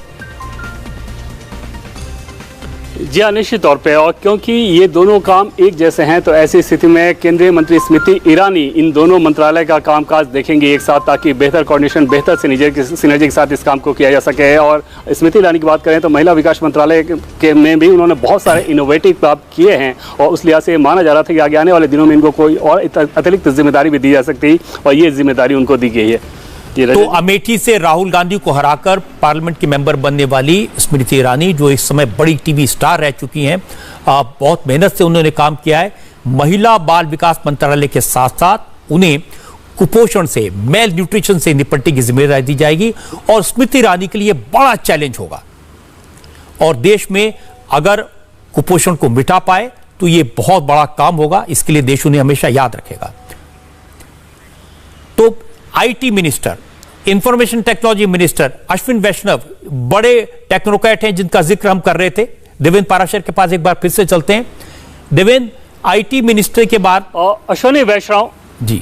जी हाँ, निश्चित तौर पे, और क्योंकि ये दोनों काम एक जैसे हैं तो ऐसी स्थिति में केंद्रीय मंत्री स्मृति ईरानी इन दोनों मंत्रालय का कामकाज देखेंगे एक साथ, ताकि बेहतर कोऑर्डिनेशन, बेहतर सिनर्जी के साथ इस काम को किया जा सके। और स्मृति ईरानी की बात करें तो महिला विकास मंत्रालय के में भी उन्होंने बहुत सारे इनोवेटिव काम किए हैं, और उस लिहाज से माना जा रहा था कि आगे आने वाले दिनों में इनको कोई और अतिरिक्त जिम्मेदारी भी दी जा सकती, और ये जिम्मेदारी उनको दी गई है। तो अमेठी से राहुल गांधी को हराकर पार्लियामेंट की मेंबर बनने वाली स्मृति ईरानी, जो इस समय बड़ी टीवी स्टार रह चुकी हैं, बहुत मेहनत से उन्होंने काम किया है। महिला बाल विकास मंत्रालय के साथ साथ उन्हें कुपोषण से, मेल न्यूट्रिशन से निपटने की जिम्मेदारी दी जाएगी, और स्मृति ईरानी के लिए बड़ा चैलेंज होगा। और देश में अगर कुपोषण को मिटा पाए तो यह बहुत बड़ा काम होगा, इसके लिए देश उन्हें हमेशा याद रखेगा। तो IT minister, information technology minister Ashwin Vaishnaw बड़े टेक्नोक्रेट हैं जिनका जिक्र हम कर रहे थे। देवेंद्र पाराशर के पास एक बार फिर से चलते हैं। देवेंद्र, आईटी मिनिस्टर के बाद अश्विनी वैष्णव जी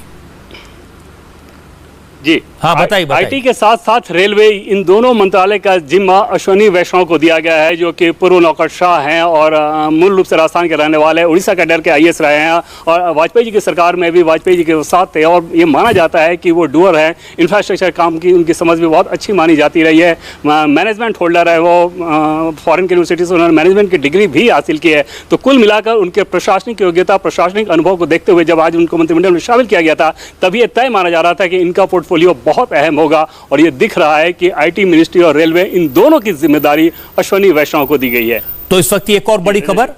हाँ, बताइए। आईटी के साथ साथ रेलवे, इन दोनों मंत्रालय का जिम्मा अश्विनी वैष्णव को दिया गया है, जो कि पूर्व नौकरशाह हैं और मूल रूप से राजस्थान के रहने वाले, उड़ीसा कैडर के आईएएस रहे हैं, और वाजपेयी जी की सरकार में भी वाजपेयी जी के साथ थे, और ये माना जाता है कि वो डूअर है। इंफ्रास्ट्रक्चर काम की उनकी समझ भी बहुत अच्छी मानी जाती रही है। मैनेजमेंट होल्डर है वो, फॉरेन की यूनिवर्सिटी से उन्होंने मैनेजमेंट की डिग्री भी हासिल की है। तो कुल मिलाकर उनके प्रशासनिक योग्यता, प्रशासनिक अनुभव को देखते हुए जब आज उनको मंत्रिमंडल में शामिल किया गया था, तभी यह तय माना जा रहा था कि इनका पोर्टफोलियो बहुत अहम होगा, और ये दिख रहा है कि आईटी मिनिस्ट्री और रेलवे, इन दोनों की जिम्मेदारी अश्विनी वैष्णव को दी गई है। तो इस वक्त एक और बड़ी खबर,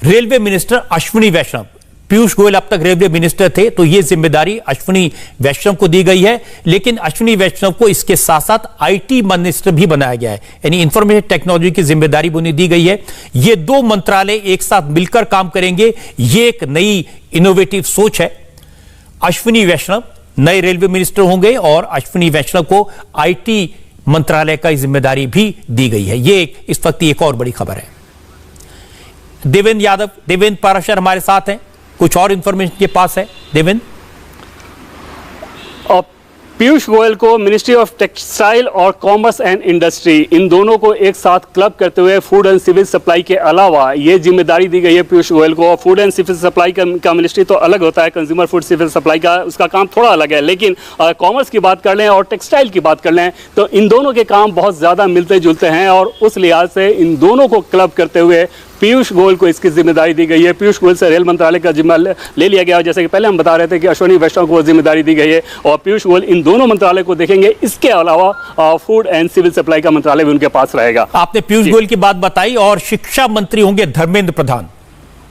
रेलवे मिनिस्टर अश्विनी वैष्णव, पीयूष गोयल अब तक रेलवे मिनिस्टर थे, तो यह जिम्मेदारी अश्विनी वैष्णव को दी गई है। लेकिन अश्विनी वैष्णव को इसके साथ साथ आईटी मिनिस्टर भी बनाया गया है, यानी इंफॉर्मेशन टेक्नोलॉजी की जिम्मेदारी भी उन्हें दी गई है। ये दो मंत्रालय एक साथ मिलकर काम करेंगे, ये एक नई इनोवेटिव सोच है। अश्विनी वैष्णव नए रेलवे मिनिस्टर होंगे, और अश्विनी वैष्णव को आईटी मंत्रालय का जिम्मेदारी भी दी गई है। ये इस वक्त एक और बड़ी खबर है। देवेंद्र यादव, देवेंद्र पाराशर हमारे साथ हैं, कुछ और इंफॉर्मेशन के पास है। देवेंद्र, पीयूष गोयल को मिनिस्ट्री ऑफ टेक्सटाइल और कॉमर्स एंड इंडस्ट्री, इन दोनों को एक साथ क्लब करते हुए फूड एंड सिविल सप्लाई के अलावा ये जिम्मेदारी दी गई है पीयूष गोयल को। फूड एंड सिविल सप्लाई का मिनिस्ट्री तो अलग होता है, कंज्यूमर फूड सिविल सप्लाई का उसका काम थोड़ा अलग है, लेकिन कॉमर्स की बात कर लें और टेक्सटाइल की बात कर लें तो इन दोनों के काम बहुत ज़्यादा मिलते जुलते हैं, और उस लिहाज से इन दोनों को क्लब करते हुए पीयूष गोयल को इसकी जिम्मेदारी दी गई है। पीयूष गोयल से रेल मंत्रालय का जिम्मा ले लिया गया, जैसे कि पहले हम बता रहे थे कि अश्विनी वैष्णव को जिम्मेदारी दी गई है, और पीयूष गोयल इन दोनों मंत्रालय को देखेंगे। इसके अलावा फूड एंड सिविल सप्लाई का मंत्रालय भी उनके पास रहेगा। आपने पीयूष गोयल की बात बताई, और शिक्षा मंत्री होंगे धर्मेंद्र प्रधान।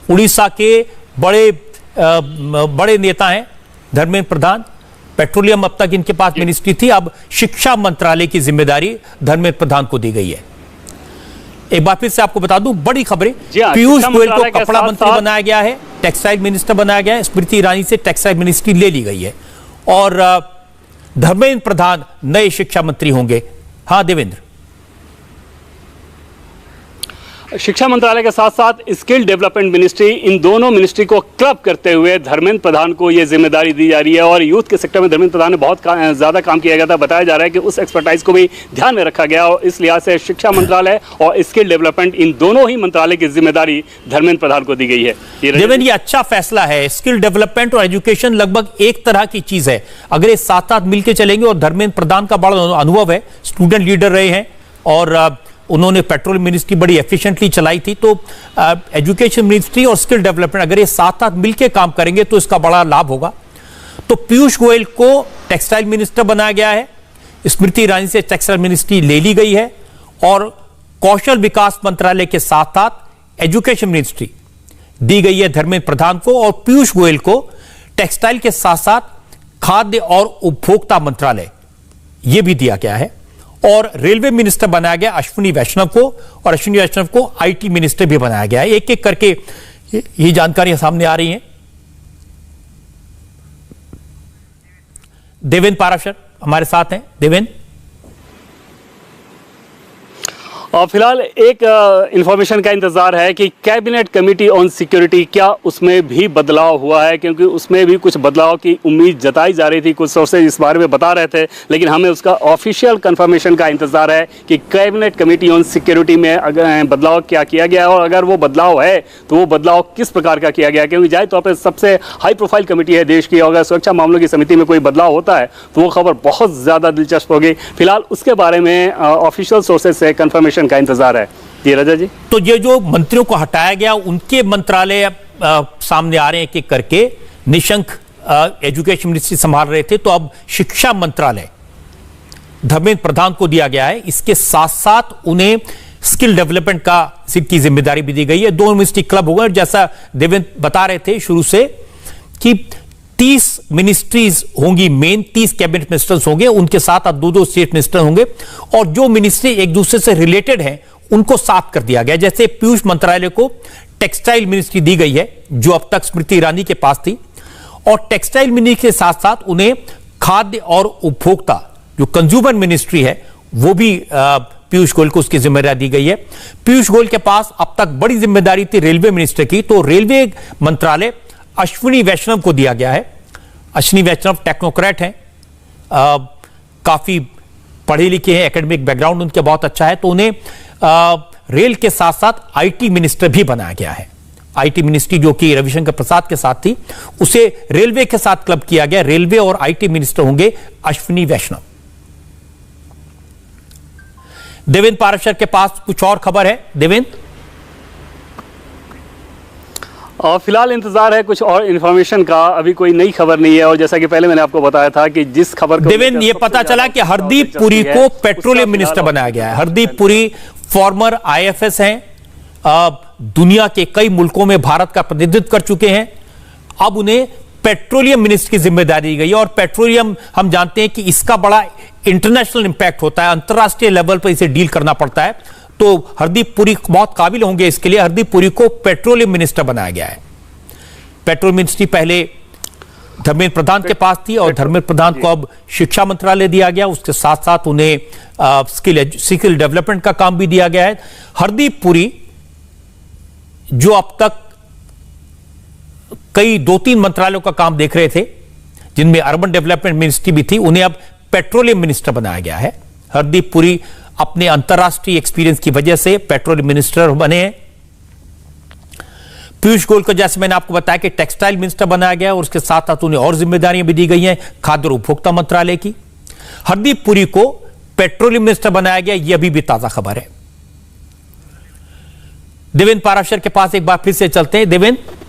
उड़ीसा के बड़े नेता हैं धर्मेंद्र प्रधान। पेट्रोलियम अब तक इनके पास मिनिस्ट्री थी, अब शिक्षा मंत्रालय की जिम्मेदारी धर्मेंद्र प्रधान को दी गई है। एक बार फिर से आपको बता दूं, बड़ी खबरें, पीयूष गोयल को कपड़ा मंत्री बनाया गया है, टेक्सटाइल मिनिस्टर बनाया गया है, स्मृति ईरानी से टेक्सटाइल मिनिस्ट्री ले ली गई है, और धर्मेंद्र प्रधान नए शिक्षा मंत्री होंगे। हाँ देवेंद्र, शिक्षा मंत्रालय के साथ साथ स्किल डेवलपमेंट मिनिस्ट्री, इन दोनों मिनिस्ट्री को क्लब करते हुए धर्मेंद्र प्रधान को यह जिम्मेदारी दी जा रही है। और यूथ के सेक्टर में धर्मेंद्र प्रधान ने बहुत ज़्यादा काम किया गया था, बताया जा रहा है कि उस एक्सपर्टाइज को भी ध्यान में रखा गया, और इस लिहाज से शिक्षा मंत्रालय और स्किल डेवलपमेंट, इन दोनों ही मंत्रालय की जिम्मेदारी धर्मेंद्र प्रधान को दी गई है। देवेंद्र, ये अच्छा फैसला है। स्किल डेवलपमेंट और एजुकेशन लगभग एक तरह की चीज है, अगर ये साथ साथ मिलकर चलेंगे, और धर्मेंद्र प्रधान का बड़ा अनुभव है, स्टूडेंट लीडर रहे हैं, और उन्होंने पेट्रोल मिनिस्ट्री बड़ी एफिशिएंटली चलाई थी, तो एजुकेशन मिनिस्ट्री और स्किल डेवलपमेंट अगर ये साथ साथ मिलकर काम करेंगे तो इसका बड़ा लाभ होगा। तो पीयूष गोयल को टेक्सटाइल मिनिस्टर बनाया गया है, स्मृति ईरानी से टेक्सटाइल मिनिस्ट्री ले ली गई है, और कौशल विकास मंत्रालय के साथ साथ एजुकेशन मिनिस्ट्री दी गई है धर्मेंद्र प्रधान को, और पीयूष गोयल को टेक्सटाइल के साथ साथ खाद्य और उपभोक्ता मंत्रालय यह भी दिया गया है, और रेलवे मिनिस्टर बनाया गया अश्विनी वैष्णव को, और अश्विनी वैष्णव को आईटी मिनिस्टर भी बनाया गया है। एक एक करके ये जानकारियां सामने आ रही हैं। देवेंद्र पाराशर हमारे साथ हैं। देवेंद्र, और फिलहाल एक इंफॉर्मेशन का इंतजार है कि कैबिनेट कमेटी ऑन सिक्योरिटी क्या उसमें भी बदलाव हुआ है, क्योंकि उसमें भी कुछ बदलाव की उम्मीद जताई जा रही थी, कुछ सोर्सेज इस बारे में बता रहे थे, लेकिन हमें उसका ऑफिशियल कंफर्मेशन का इंतजार है कि कैबिनेट कमेटी ऑन सिक्योरिटी में अगर बदलाव क्या किया गया है और अगर वो बदलाव है तो वो बदलाव किस प्रकार का किया गया, क्योंकि जाहिर तौर पर सबसे हाई प्रोफाइल कमेटी है देश की, और अगर सुरक्षा मामलों की समिति में कोई बदलाव होता है तो वो खबर बहुत ज़्यादा दिलचस्प होगी। फिलहाल उसके बारे में ऑफिशियल सोर्सेज से कंफर्मेशन का इंतजार है। जी राजा जी, तो ये जो मंत्रियों को हटाया गया उनके मंत्रालय सामने आ रहे हैं एक-एक करके। निशंक एजुकेशन मिनिस्ट्री संभाल रहे थे, तो अब शिक्षा मंत्रालय धर्मेंद्र प्रधान को दिया गया है। इसके साथ साथ उन्हें स्किल डेवलपमेंट की जिम्मेदारी भी दी गई है। दो मिनिस्ट्री क्लब हो गए, जैसा देवेंद्र बता रहे थे शुरू से कि 30 मिनिस्ट्रीज होंगी, मेन 30 कैबिनेट मिनिस्टर्स होंगे, उनके साथ अब 2-2 स्टेट मिनिस्टर होंगे, और जो मिनिस्ट्री एक दूसरे से रिलेटेड हैं उनको साथ कर दिया गया। जैसे पीयूष मंत्रालय को टेक्सटाइल मिनिस्ट्री दी गई है जो अब तक स्मृति ईरानी के पास थी, और टेक्सटाइल मिनिस्ट्री के साथ साथ उन्हें खाद्य और उपभोक्ता जो कंज्यूमर मिनिस्ट्री है वो भी पीयूष गोयल को उसकी जिम्मेदारी दी गई है। पीयूष गोयल के पास अब तक बड़ी जिम्मेदारी थी रेलवे मिनिस्टर की, तो रेलवे मंत्रालय अश्विनी वैष्णव को दिया गया है। अश्विनी वैष्णव टेक्नोक्रेट हैं, काफी पढ़े लिखे हैं, एकेडमिक बैकग्राउंड उनके बहुत अच्छा है, तो उन्हें रेल के साथ साथ आईटी मिनिस्टर भी बनाया गया है। आईटी मिनिस्ट्री जो कि रविशंकर प्रसाद के साथ थी, उसे रेलवे के साथ क्लब किया गया। रेलवे और आईटी मिनिस्टर होंगे अश्विनी वैष्णव। देवेंद्र पाराशर के पास कुछ और खबर है। देवेंद्र, और फिलहाल इंतजार है कुछ और इन्फॉर्मेशन का, अभी कोई नई खबर नहीं है। और जैसा कि पहले मैंने आपको बताया था कि जिस खबर को देवेंद्र ये पता चला कि हरदीप पुरी को पेट्रोलियम मिनिस्टर बनाया गया है। हरदीप पुरी फॉर्मर आईएफएस हैं, दुनिया के कई मुल्कों में भारत का प्रतिनिधित्व कर चुके हैं। अब उन्हें पेट्रोलियम मिनिस्टर की जिम्मेदारी दी गई है, और पेट्रोलियम हम जानते हैं कि इसका बड़ा इंटरनेशनल इंपैक्ट होता है, अंतर्राष्ट्रीय लेवल पर इसे डील करना पड़ता है, तो हरदीप पुरी बहुत काबिल होंगे इसके लिए। हरदीप पुरी को पेट्रोलियम मिनिस्टर बनाया गया है। पेट्रोलियम मिनिस्ट्री पहले धर्मेंद्र प्रधान के पास थी, और धर्मेंद्र प्रधान को अब शिक्षा मंत्रालय दिया गया। उसके साथ साथ उन्हें स्किल डेवलपमेंट का काम भी दिया गया है। हरदीप पुरी जो अब तक कई 2-3 मंत्रालयों का काम देख रहे थे, जिनमें अर्बन डेवलपमेंट मिनिस्ट्री भी थी, उन्हें अब पेट्रोलियम मिनिस्टर बनाया गया है। हरदीप पुरी अपने अंतर्राष्ट्रीय एक्सपीरियंस की वजह से पेट्रोलियम मिनिस्टर बने हैं। पीयूष गोयल को जैसे मैंने आपको बताया कि टेक्सटाइल मिनिस्टर बनाया गया, और उसके साथ साथ उन्हें और जिम्मेदारियां भी दी गई हैं खाद्य और उपभोक्ता मंत्रालय की। हरदीप पुरी को पेट्रोलियम मिनिस्टर बनाया गया, यह अभी भी ताजा खबर है। देवेंद्र पाराशर के पास एक बार फिर से चलते हैं। देवेंद्र,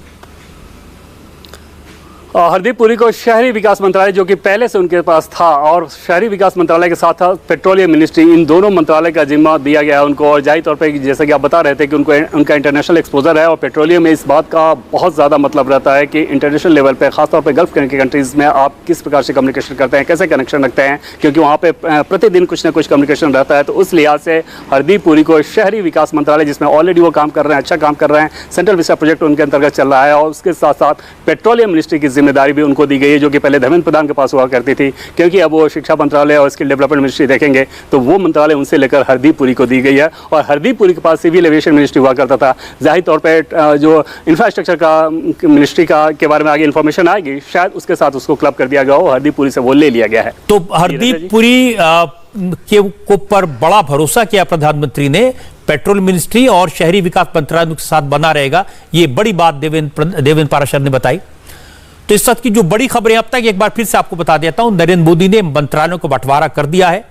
हरदीप पुरी को शहरी विकास मंत्रालय जो कि पहले से उनके पास था, और शहरी विकास मंत्रालय के साथ पेट्रोलियम मिनिस्ट्री, इन दोनों मंत्रालय का जिम्मा दिया गया है उनको। और जाहिर तौर पे जैसा कि आप बता रहे थे कि उनका इंटरनेशनल एक्सपोजर है, और पेट्रोलियम में इस बात का बहुत ज़्यादा मतलब रहता है कि इंटरनेशनल लेवल पे, खासतौर पे गल्फ के कंट्रीज़ में आप किस प्रकार से कम्युनिकेशन करते हैं, कैसे कनेक्शन रखते हैं, क्योंकि वहाँ पे प्रतिदिन कुछ ना कुछ कम्युनिकेशन रहता है। तो उस लिहाज से हरदीप पुरी को शहरी विकास मंत्रालय, जिसमें ऑलरेडी वो काम कर रहे हैं, अच्छा काम कर रहे हैं, सेंट्रल विस्टा प्रोजेक्ट उनके अंतर्गत चल रहा है, और उसके साथ साथ पेट्रोलियम मिनिस्ट्री की जिम्मेदारी भी उनको दी गई है, जो कि पहले धर्मेंद्र प्रधान के पास हुआ करती थी। क्योंकि अब वो शिक्षा मंत्रालय और स्किल डेवलपमेंट मिनिस्ट्री देखेंगे तो वो मंत्रालय उनसे लेकर हरदीप पुरी को दी गई है। और हरदीप पुरी के पास सिविल एविएशन मिनिस्ट्री हुआ करता था। जाहिर तौर पर जो इंफ्रास्ट्रक्चर का मिनिस्ट्री का के बारे में आगे इंफॉर्मेशन आएगी, शायद उसके साथ उसको क्लब कर दिया गया हो, हरदीप पुरी से वो ले लिया गया है। तो हरदीप पुरी के पर बड़ा भरोसा किया प्रधानमंत्री ने, पेट्रोल मिनिस्ट्री और शहरी विकास मंत्रालय के साथ बना रहेगा, ये बड़ी बात देवेंद्र पाराशर ने बताई। तो इस वक्त की जो बड़ी खबरें अब तक एक बार फिर से आपको बता देता हूं। नरेंद्र मोदी ने मंत्रालयों को बंटवारा कर दिया है।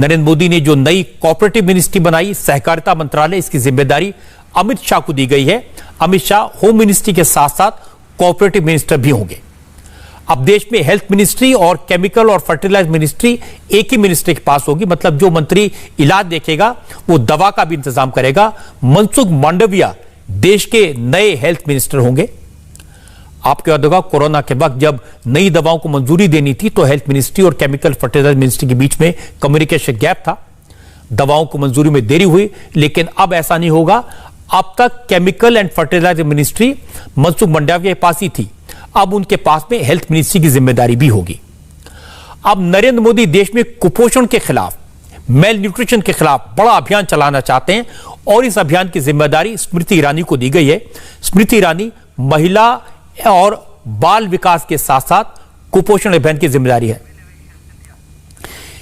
नरेंद्र मोदी ने जो नई कोऑपरेटिव मिनिस्ट्री बनाई, सहकारिता मंत्रालय, इसकी जिम्मेदारी अमित शाह को दी गई है। अमित शाह होम मिनिस्ट्री के साथ साथ कोऑपरेटिव मिनिस्टर भी होंगे। अब देश में हेल्थ मिनिस्ट्री और केमिकल और फर्टिलाइजर मिनिस्ट्री एक ही मिनिस्ट्री के पास होगी, मतलब जो मंत्री इलाज देखेगा वो दवा का भी इंतजाम करेगा। मनसुख मांडविया देश के नए हेल्थ मिनिस्टर होंगे। आपके याद होगा कोरोना के वक्त जब नई दवाओं को मंजूरी देनी थी तो हेल्थ मिनिस्ट्री और केमिकल फर्टिलाइजर मिनिस्ट्री के बीच में कम्युनिकेशन गैप था, दवाओं को मंजूरी में देरी हुई। लेकिन अब ऐसा नहीं होगा। अब तक chemical and fertiliser ministry Mansukh Mandaviya के पास ही थी, अब उनके पास में हेल्थ मिनिस्ट्री की जिम्मेदारी भी होगी। अब नरेंद्र मोदी देश में कुपोषण के खिलाफ मेल न्यूट्रिशन के खिलाफ बड़ा अभियान चलाना चाहते हैं और इस अभियान की जिम्मेदारी स्मृति ईरानी को दी गई है। स्मृति ईरानी महिला और बाल विकास के साथ साथ कुपोषण अभियान की जिम्मेदारी है।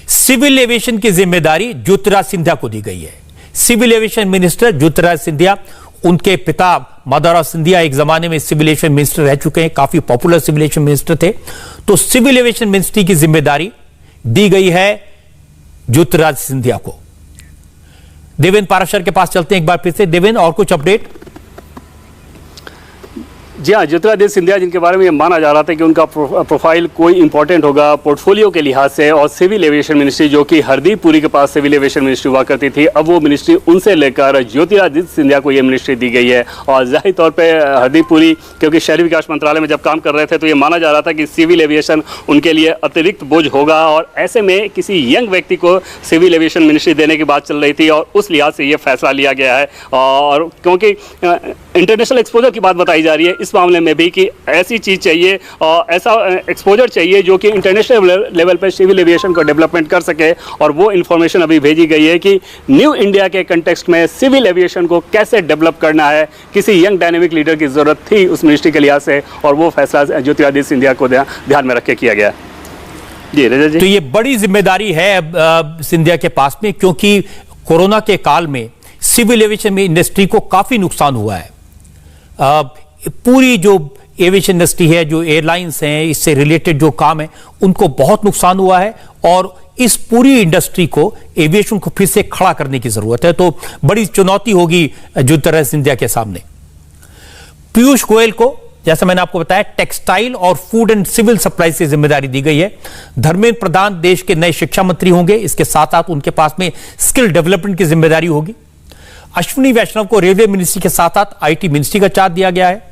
सिविल एविएशन की जिम्मेदारी ज्योतिराज सिंधिया को दी गई है। Civil aviation minister Jyotiraj Scindia, उनके पिता माधवराव सिंधिया एक जमाने में सिविल एविएशन मिनिस्टर रह चुके हैं, काफी पॉपुलर सिविल एविएशन मिनिस्टर थे। तो सिविल एविएशन मिनिस्ट्री की जिम्मेदारी दी गई है ज्योतिराज सिंधिया को। देवेंद्र पाराशर के पास चलते हैं एक बार फिर से। देवेंद्र, और कुछ अपडेट? जी हाँ, ज्योतिरादित्य सिंधिया जिनके बारे में ये माना जा रहा था कि उनका प्रोफाइल कोई इंपॉर्टेंट होगा पोर्टफोलियो के लिहाज से, और सिविल एविएशन मिनिस्ट्री जो कि हरदीप पुरी के पास सिविल एविएशन मिनिस्ट्री हुआ करती थी, अब वो मिनिस्ट्री उनसे लेकर ज्योतिरादित्य सिंधिया को ये मिनिस्ट्री दी गई है। और जाहिर तौर पे हरदीप पुरी क्योंकि शहरी विकास मंत्रालय में जब काम कर रहे थे तो ये माना जा रहा था कि सिविल एविएशन उनके लिए अतिरिक्त बोझ होगा, और ऐसे में किसी यंग व्यक्ति को सिविल एविएशन मिनिस्ट्री देने की बात चल रही थी और उस लिहाज से ये फैसला लिया गया है। और क्योंकि इंटरनेशनल एक्सपोजर की बात बताई जा रही है इस मामले में भी कि ऐसी चीज़ चाहिए और ऐसा एक्सपोजर चाहिए जो कि इंटरनेशनल लेवल पर सिविल एविएशन को डेवलपमेंट कर सके। और वो इन्फॉर्मेशन अभी भेजी गई है कि न्यू इंडिया के कंटेक्स्ट में सिविल एविएशन को कैसे डेवलप करना है, किसी यंग डायनेमिक लीडर की जरूरत थी उस मिनिस्ट्री के लिहाज से, और वो फैसला ज्योतिरादित्य सिंधिया को ध्यान में रख के किया गया। जी रजत जी, तो ये बड़ी जिम्मेदारी है सिंधिया के पास में, क्योंकि कोरोना के काल में सिविल एविएशन इंडस्ट्री को काफी नुकसान हुआ है। पूरी जो एविएशन इंडस्ट्री है, जो एयरलाइंस हैं, इससे रिलेटेड जो काम है, उनको बहुत नुकसान हुआ है और इस पूरी इंडस्ट्री को, एविएशन को फिर से खड़ा करने की जरूरत है। तो बड़ी चुनौती होगी ज्योतिरादित्य सिंधिया के सामने। पीयूष गोयल को, जैसा मैंने आपको बताया, टेक्सटाइल और फूड एंड सिविल सप्लाई की जिम्मेदारी दी गई है। धर्मेंद्र प्रधान देश के नए शिक्षा मंत्री होंगे, इसके साथ साथ उनके पास में स्किल डेवलपमेंट की जिम्मेदारी होगी। अश्विनी वैष्णव को रेलवे मिनिस्ट्री के साथ साथ आईटी मिनिस्ट्री का चार्ज दिया गया है।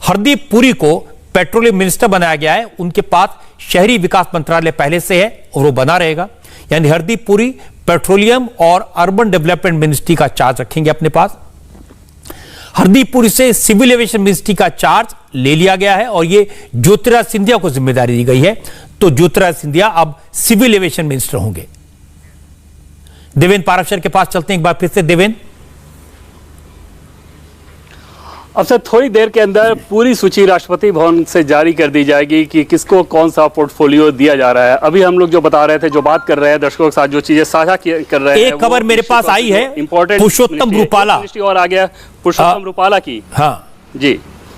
हरदीप पुरी को पेट्रोलियम मिनिस्टर बनाया गया है, उनके पास शहरी विकास मंत्रालय पहले से है और वो बना रहेगा। यानी हरदीप पुरी पेट्रोलियम और अर्बन डेवलपमेंट मिनिस्ट्री का चार्ज रखेंगे अपने पास। हरदीप पुरी से सिविल एविएशन मिनिस्ट्री का चार्ज ले लिया गया है और ये ज्योतिरादित्य सिंधिया को जिम्मेदारी दी गई है। तो ज्योतिरादित्य सिंधिया अब सिविल एविएशन मिनिस्टर होंगे। देवेंद्र पाराशर के पास चलते हैं एक बार फिर से। देवेंद्र, अब से थोड़ी देर के अंदर पूरी सूची राष्ट्रपति भवन से जारी कर दी जाएगी कि किसको कौन सा पोर्टफोलियो दिया जा रहा है। अभी हम लोग जो बता रहे थे, जो बात कर रहे हैं, दर्शकों के साथ जो चीजें साझा कर रहे हैं, एक खबर मेरे पास आई है, पुरुषोत्तम रूपाला और आ गया पुरुषोत्तम रूपाला की। हाँ जी,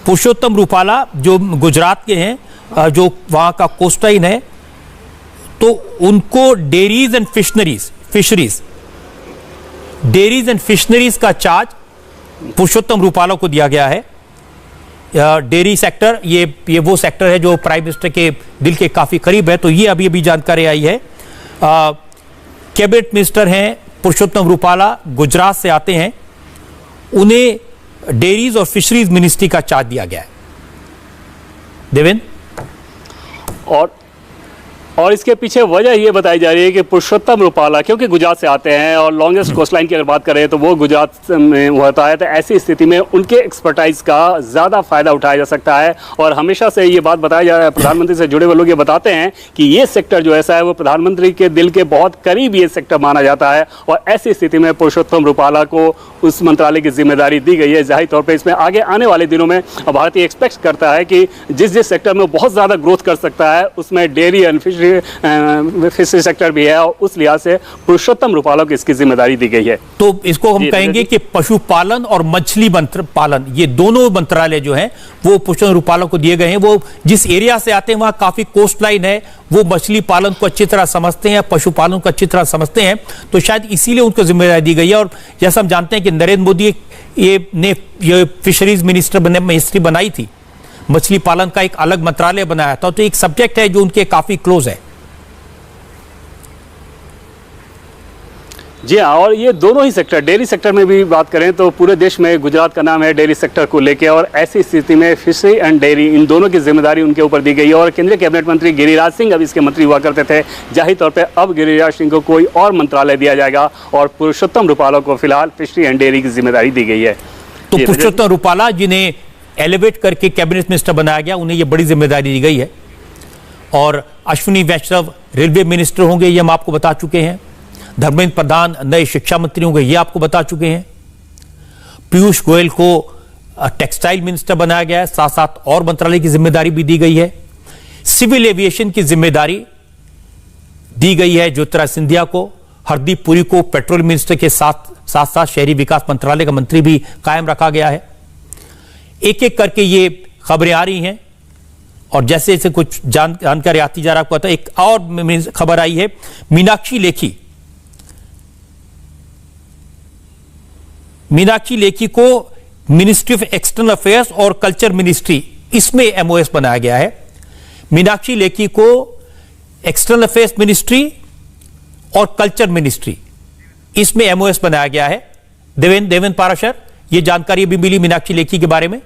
पुरुषोत्तम रूपाला जो गुजरात के हैं, जो वहां का कोस्टाइन है, तो उनको डेयरीज एंड फिशरीज का चार्ज पुरुषोत्तम रूपाला को दिया गया है। डेयरी सेक्टर ये वो सेक्टर है जो प्राइम मिनिस्टर के दिल के काफी करीब है। तो ये अभी जानकारी आई है। कैबिनेट मिनिस्टर हैं पुरुषोत्तम रूपाला, गुजरात से आते हैं, उन्हें डेयरीज और फिशरीज मिनिस्ट्री का चार्ज दिया गया है। देवेंद्र, और इसके पीछे वजह ये बताई जा रही है कि पुरुषोत्तम रूपाला क्योंकि गुजरात से आते हैं और लॉन्गेस्ट कोस्ट लाइन की अगर बात करें तो वो गुजरात में होता है, तो ऐसी स्थिति में उनके एक्सपर्टाइज का ज़्यादा फायदा उठाया जा सकता है। और हमेशा से ये बात बताया जा रहा है, प्रधानमंत्री से जुड़े हुए लोग ये बताते हैं कि ये सेक्टर जो ऐसा है वो प्रधानमंत्री के दिल के बहुत करीब ये सेक्टर माना जाता है, और ऐसी स्थिति में पुरुषोत्तम रूपाला को उस मंत्रालय की जिम्मेदारी दी गई है। जाहिर तौर पर इसमें आगे आने वाले दिनों में भारत ये एक्सपेक्ट करता है कि जिस सेक्टर में बहुत ज़्यादा ग्रोथ कर सकता है उसमें डेयरी एंड फिशरी सेक्टर भी है, और उस लिहाज से पुरुषोत्तम रूपाला को इसकी जिम्मेदारी दी गई है। तो इसको हम कहेंगे कि पशुपालन और मछली पालन, ये दोनों मंत्रालय जो हैं वो पुरुषोत्तम रूपाला को दिए गए हैं। वो जिस एरिया से आते हैं वहां काफी कोस्ट लाइन है, वो मछली पालन को अच्छी तरह समझते हैं, पशुपालन को अच्छी तरह समझते हैं, तो शायद इसीलिए उनको जिम्मेदारी दी गई है। और जैसा हम जानते हैं कि नरेंद्र मोदी ये फिशरीज मिनिस्ट्री बनाई थी, मछली पालन का एक अलग मंत्रालय बनाया था, तो एक सब्जेक्ट है जो उनके काफी क्लोज है। जी हाँ, और ये दोनों ही सेक्टर, डेयरी सेक्टर में भी बात करें तो पूरे देश में गुजरात का नाम है डेयरी सेक्टर को लेकर, और ऐसी स्थिति में फिशरी एंड डेयरी इन दोनों की जिम्मेदारी उनके ऊपर दी गई है। और केंद्रीय कैबिनेट मंत्री गिरिराज सिंह अब इसके मंत्री हुआ करते थे, जाहिर तौर पर अब गिरिराज सिंह को कोई और मंत्रालय दिया जाएगा और पुरुषोत्तम रूपाला को फिलहाल फिशरी एंड डेयरी की जिम्मेदारी दी गई है। तो पुरुषोत्तम रूपाला जिन्हें एलिवेट करके कैबिनेट मिनिस्टर बनाया गया, उन्हें यह बड़ी जिम्मेदारी दी गई है। और अश्विनी वैष्णव रेलवे मिनिस्टर होंगे, ये हम आपको बता चुके हैं। धर्मेंद्र प्रधान नए शिक्षा मंत्री होंगे, ये आपको बता चुके हैं। पीयूष गोयल को टेक्सटाइल मिनिस्टर बनाया गया है, साथ साथ और मंत्रालय की जिम्मेदारी भी दी गई है। सिविल एविएशन की जिम्मेदारी दी गई है ज्योतिरादित्य सिंधिया को। हरदीप पुरी को पेट्रोलियम मिनिस्टर के साथ साथ शहरी विकास मंत्रालय का मंत्री भी कायम रखा गया है। एक एक करके ये खबरें आ रही हैं और जैसे जैसे कुछ जानकारी आती जा रहा है। एक और खबर आई है, मीनाक्षी लेखी को मिनिस्ट्री ऑफ एक्सटर्नल अफेयर्स और कल्चर मिनिस्ट्री, इसमें एमओएस बनाया गया है। मीनाक्षी लेखी को एक्सटर्नल अफेयर्स मिनिस्ट्री और कल्चर मिनिस्ट्री, इसमें एमओएस बनाया गया है। देवेंद्र पाराशर, यह जानकारी भी मिली मीनाक्षी लेखी के बारे में।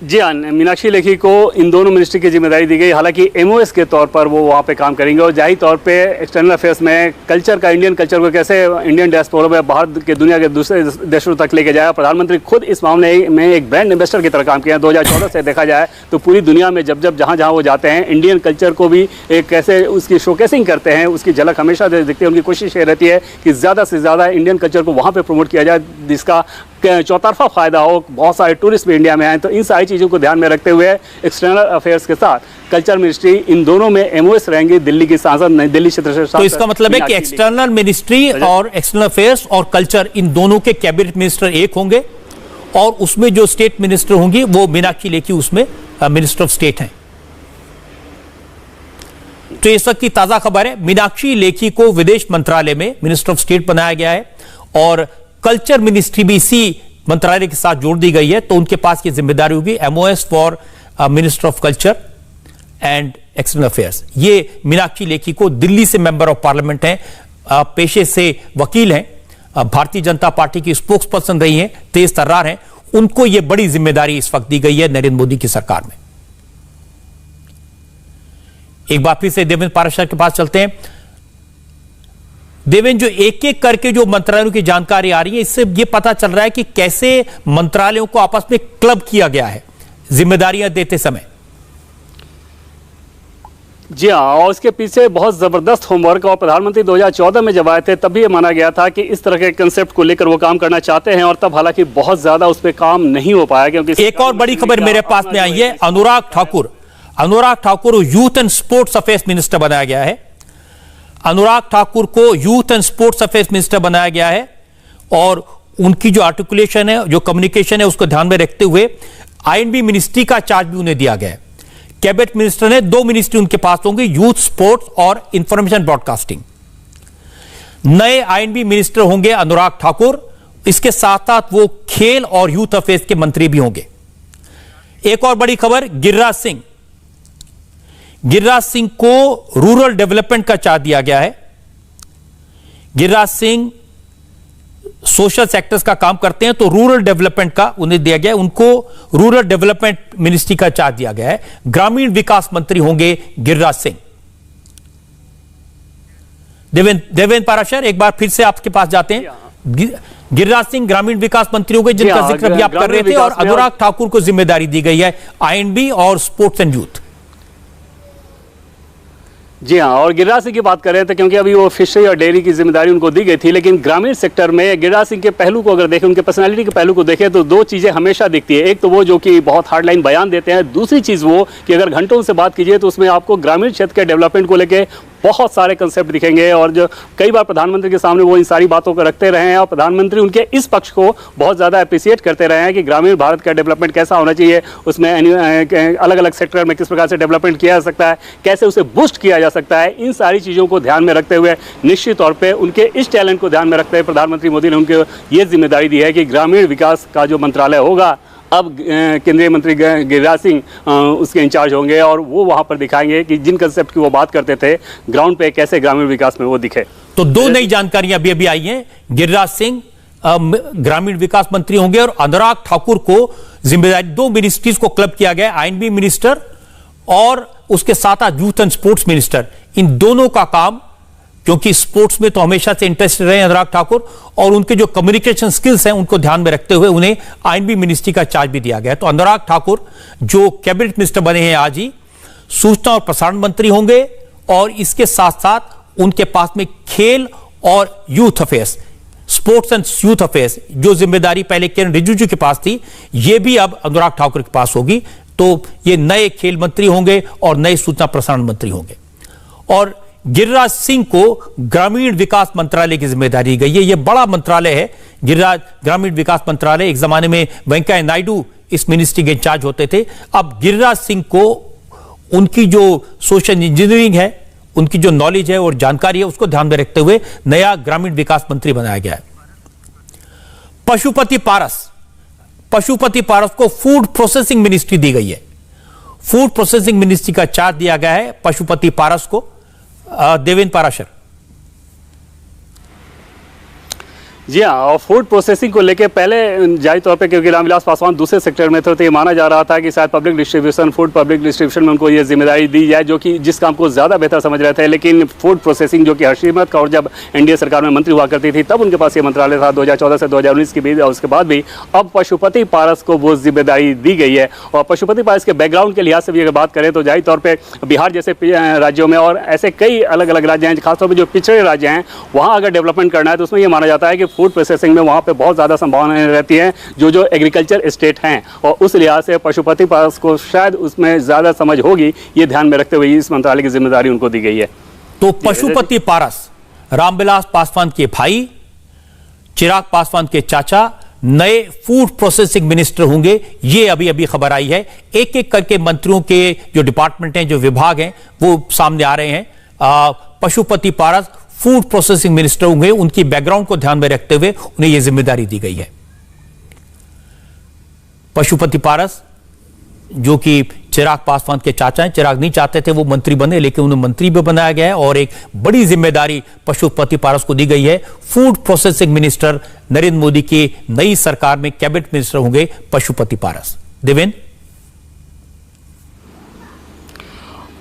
जी हाँ, मीनाक्षी लेखी को इन दोनों मिनिस्ट्री की जिम्मेदारी दी गई। हालांकि एमओएस के तौर पर वो वहाँ पे काम करेंगे और जाहिर तौर पे एक्सटर्नल अफेयर्स में कल्चर का, इंडियन कल्चर को कैसे इंडियन डायस्पोरा में बाहर के दुनिया के दूसरे देशों तक लेके जाएगा। प्रधानमंत्री खुद इस मामले में एक ब्रांड एम्बेसडर की तरह काम किया है। 2014 से देखा जाए तो पूरी दुनिया में जब जहाँ वो जाते हैं, इंडियन कल्चर को भी एक कैसे उसकी शोकेसिंग करते हैं, उसकी झलक हमेशा दिखती है। उनकी कोशिश ये रहती है कि ज़्यादा से ज़्यादा इंडियन कल्चर को वहाँ पर प्रमोट किया जाए, जिसका चौतरफा फायदा हो। बहुत सारे टूरिस्ट भी इंडिया में आए, तो इन सारी चीज़ों को ध्यान में रखते हुए एक्सटर्नल अफेयर्स के साथ कल्चर मिनिस्ट्री, इन दोनों में एमओएस रहेंगे। दिल्ली की सांसद, नई दिल्ली क्षेत्र से। तो इसका मतलब है कि एक्सटर्नल मिनिस्ट्री और एक्सटर्नल अफेयर्स और कल्चर, इन दोनों के कैबिनेट मिनिस्टर एक होंगे और उसमें जो स्टेट मिनिस्टर होंगी वो मीनाक्षी लेखी उसमें मिनिस्टर ऑफ स्टेट हैं। तो इस वक्त की ताजा खबर है, मीनाक्षी लेखी को विदेश मंत्रालय में मिनिस्टर ऑफ स्टेट बनाया गया है और कल्चर मिनिस्ट्री भी इसी मंत्रालय के साथ जोड़ दी गई है। तो उनके पास की जिम्मेदारी होगी MOS for minister of culture and external affairs. ये मीनाक्षी लेखी को, दिल्ली से मेंबर ऑफ पार्लियामेंट हैं, पेशे से वकील हैं, भारतीय जनता पार्टी की स्पोक्स पर्सन रही हैं, तेज तर्रार हैं, उनको यह बड़ी जिम्मेदारी इस वक्त दी गई है नरेंद्र मोदी की सरकार में। एक बार फिर से देवेंद्र पाराशर के पास चलते हैं। देवेंद्र, जो एक एक करके जो मंत्रालयों की जानकारी आ रही है, इससे यह पता चल रहा है कि कैसे मंत्रालयों को आपस में क्लब किया गया है जिम्मेदारियां देते समय। जी हाँ, और इसके पीछे बहुत जबरदस्त होमवर्क, और प्रधानमंत्री 2014 में जब आए थे तब भी ये माना गया था कि इस तरह के कंसेप्ट को लेकर वो काम करना चाहते हैं, और तब हालांकि बहुत ज्यादा उस पर काम नहीं हो पाया। क्योंकि एक और बड़ी खबर मेरे पास में आई है, Anurag Thakur youth and sports affairs minister बनाया गया है। अनुराग ठाकुर को youth and sports affairs minister बनाया गया है और उनकी जो आर्टिकुलेशन है, जो कम्युनिकेशन है, उसको ध्यान में रखते हुए आईएनबी मिनिस्ट्री का चार्ज भी उन्हें दिया गया है। कैबिनेट मिनिस्टर ने 2 मिनिस्ट्री उनके पास होंगे, यूथ स्पोर्ट्स और इंफॉर्मेशन ब्रॉडकास्टिंग। नए आईएनबी मिनिस्टर होंगे अनुराग ठाकुर, इसके साथ साथ वो खेल और यूथ अफेयर्स के मंत्री भी होंगे। एक और बड़ी खबर, गिरिराज सिंह को रूरल डेवलपमेंट का चार्ज दिया गया है। गिरिराज सिंह सोशल सेक्टर्स का काम करते हैं, तो रूरल डेवलपमेंट का उन्हें दिया गया है। उनको रूरल डेवलपमेंट मिनिस्ट्री का चार्ज दिया गया है। ग्रामीण विकास मंत्री होंगे गिरिराज सिंह। देवेंद्र पाराशर, एक बार फिर से आपके पास जाते हैं। गिरिराज सिंह ग्रामीण विकास मंत्री होंगे, जिनका जिक्र भी आप कर रहे थे, और अनुराग ठाकुर को जिम्मेदारी दी गई है आईएनबी और स्पोर्ट्स एंड यूथ। जी हाँ, और गिरिराज सिंह की बात कर रहे थे क्योंकि अभी वो फिशरी और डेयरी की जिम्मेदारी उनको दी गई थी, लेकिन ग्रामीण सेक्टर में गिरिराज सिंह के पहलू को अगर देखें, उनके पर्सनालिटी के पहलू को देखें, तो 2 चीज़ें हमेशा दिखती है। एक तो वो जो कि बहुत हार्डलाइन बयान देते हैं, दूसरी चीज़ वो कि अगर घंटों से बात कीजिए तो उसमें आपको ग्रामीण क्षेत्र के डेवलपमेंट को लेकर बहुत सारे कंसेप्ट दिखेंगे, और जो कई बार प्रधानमंत्री के सामने वो इन सारी बातों को रखते रहे हैं, और प्रधानमंत्री उनके इस पक्ष को बहुत ज़्यादा अप्रिशिएट करते रहे हैं कि ग्रामीण भारत का डेवलपमेंट कैसा होना चाहिए, उसमें अलग अलग सेक्टर में किस प्रकार से डेवलपमेंट किया जा सकता है, कैसे उसे बूस्ट किया जा सकता है। इन सारी चीज़ों को ध्यान में रखते हुए, निश्चित तौर पर उनके इस टैलेंट को ध्यान में रखते हुए प्रधानमंत्री मोदी ने उनको ये जिम्मेदारी दी है कि ग्रामीण विकास का जो मंत्रालय होगा, अब केंद्रीय मंत्री गिरिराज सिंह उसके इंचार्ज होंगे, और वो वहां पर दिखाएंगे कि जिन कंसेप्ट की वो बात करते थे ग्राउंड पे कैसे ग्रामीण विकास में वो दिखे। तो 2 नई जानकारियां अभी आई हैं। गिरिराज सिंह ग्रामीण विकास मंत्री होंगे और अनुराग ठाकुर को जिम्मेदारी, 2 मिनिस्ट्रीज को क्लब किया गया, आईएनबी मिनिस्टर और उसके साथ यूथ एंड स्पोर्ट्स मिनिस्टर। इन दोनों का काम, क्योंकि स्पोर्ट्स में तो हमेशा से इंटरेस्ट रहे अनुराग ठाकुर, और उनके जो कम्युनिकेशन स्किल्स हैं उनको ध्यान में रखते हुए उन्हें आईएनबी मिनिस्ट्री का चार्ज भी दिया गया। तो अनुराग ठाकुर जो कैबिनेट मिनिस्टर बने हैं आज ही, सूचना और प्रसारण मंत्री होंगे, और इसके साथ साथ उनके पास में खेल और youth affairs, sports and youth affairs, जो जिम्मेदारी पहले किरण रिजिजू के पास थी, यह भी अब अनुराग ठाकुर के पास होगी। तो ये नए खेल मंत्री होंगे और नए सूचना प्रसारण मंत्री होंगे। और गिरिराज सिंह को ग्रामीण विकास मंत्रालय की जिम्मेदारी दी गई है। यह बड़ा मंत्रालय है, गिरिराज ग्रामीण विकास मंत्रालय। एक जमाने में वेंकैया नायडू इस मिनिस्ट्री के इंचार्ज होते थे। अब गिरिराज सिंह को उनकी जो सोशल इंजीनियरिंग है, उनकी जो नॉलेज है और जानकारी है, उसको ध्यान में रखते हुए नया ग्रामीण विकास मंत्री बनाया गया है। पशुपति पारस को फूड प्रोसेसिंग मिनिस्ट्री दी गई है। फूड प्रोसेसिंग मिनिस्ट्री का चार्ज दिया गया है पशुपति पारस को। देवेंद्र पाराशर। जी हाँ, और फूड प्रोसेसिंग को लेकर पहले जारी तौर पे क्योंकि रामविलास पासवान दूसरे सेक्टर में थे तो ये माना जा रहा था कि शायद public distribution, food public distribution में उनको ये जिम्मेदारी दी जाए, जो कि जिस काम को ज़्यादा बेहतर समझ रहे थे। लेकिन फूड प्रोसेसिंग जो कि हरसिमरत कौर जब एनडीए सरकार में मंत्री हुआ करती थी तब उनके पास ये मंत्रालय था 2014 से 2019 के बीच, और उसके बाद भी अब पशुपति पारस को वो जिम्मेदारी दी गई है। और पशुपति पारस के बैकग्राउंड के लिहाज से भी अगर बात करें तो जाहिर तौर पर बिहार जैसे राज्यों में और ऐसे कई अलग अलग राज्य हैं, खासतौर पर जो पिछड़े राज्य हैं, वहाँ अगर डेवलपमेंट करना है तो उसमें यह माना जाता है कि फूड प्रोसेसिंग में वहाँ पे बहुत ज़्यादा संभावनाएं रहती हैं जो एग्रीकल्चर स्टेट हैं, और उस लिहाज से पशुपति पारस को शायद उसमें ज़्यादा समझ होगी, ये ध्यान में रखते हुए इस मंत्रालय की जिम्मेदारी उनको दी गई है। तो पशुपति पारस रामविलास पासवान के भाई, चिराग पासवान के चाचा, नए फूड प्रोसेसिंग मिनिस्टर होंगे। ये अभी अभी खबर आई है। एक एक करके मंत्रियों के जो डिपार्टमेंट हैं, जो विभाग हैं, वो सामने आ रहे हैं। पशुपति पारस फूड प्रोसेसिंग मिनिस्टर होंगे। उनकी बैकग्राउंड को ध्यान में रखते हुए उन्हें यह जिम्मेदारी दी गई है। पशुपति पारस जो कि चिराग पासवान के चाचा हैं, चिराग नहीं चाहते थे वो मंत्री बने, लेकिन उन्हें मंत्री भी बनाया गया है और एक बड़ी जिम्मेदारी पशुपति पारस को दी गई है। Food processing minister Narendra Modi की नई सरकार में कैबिनेट मिनिस्टर होंगे पशुपति पारस। देवेंद्र,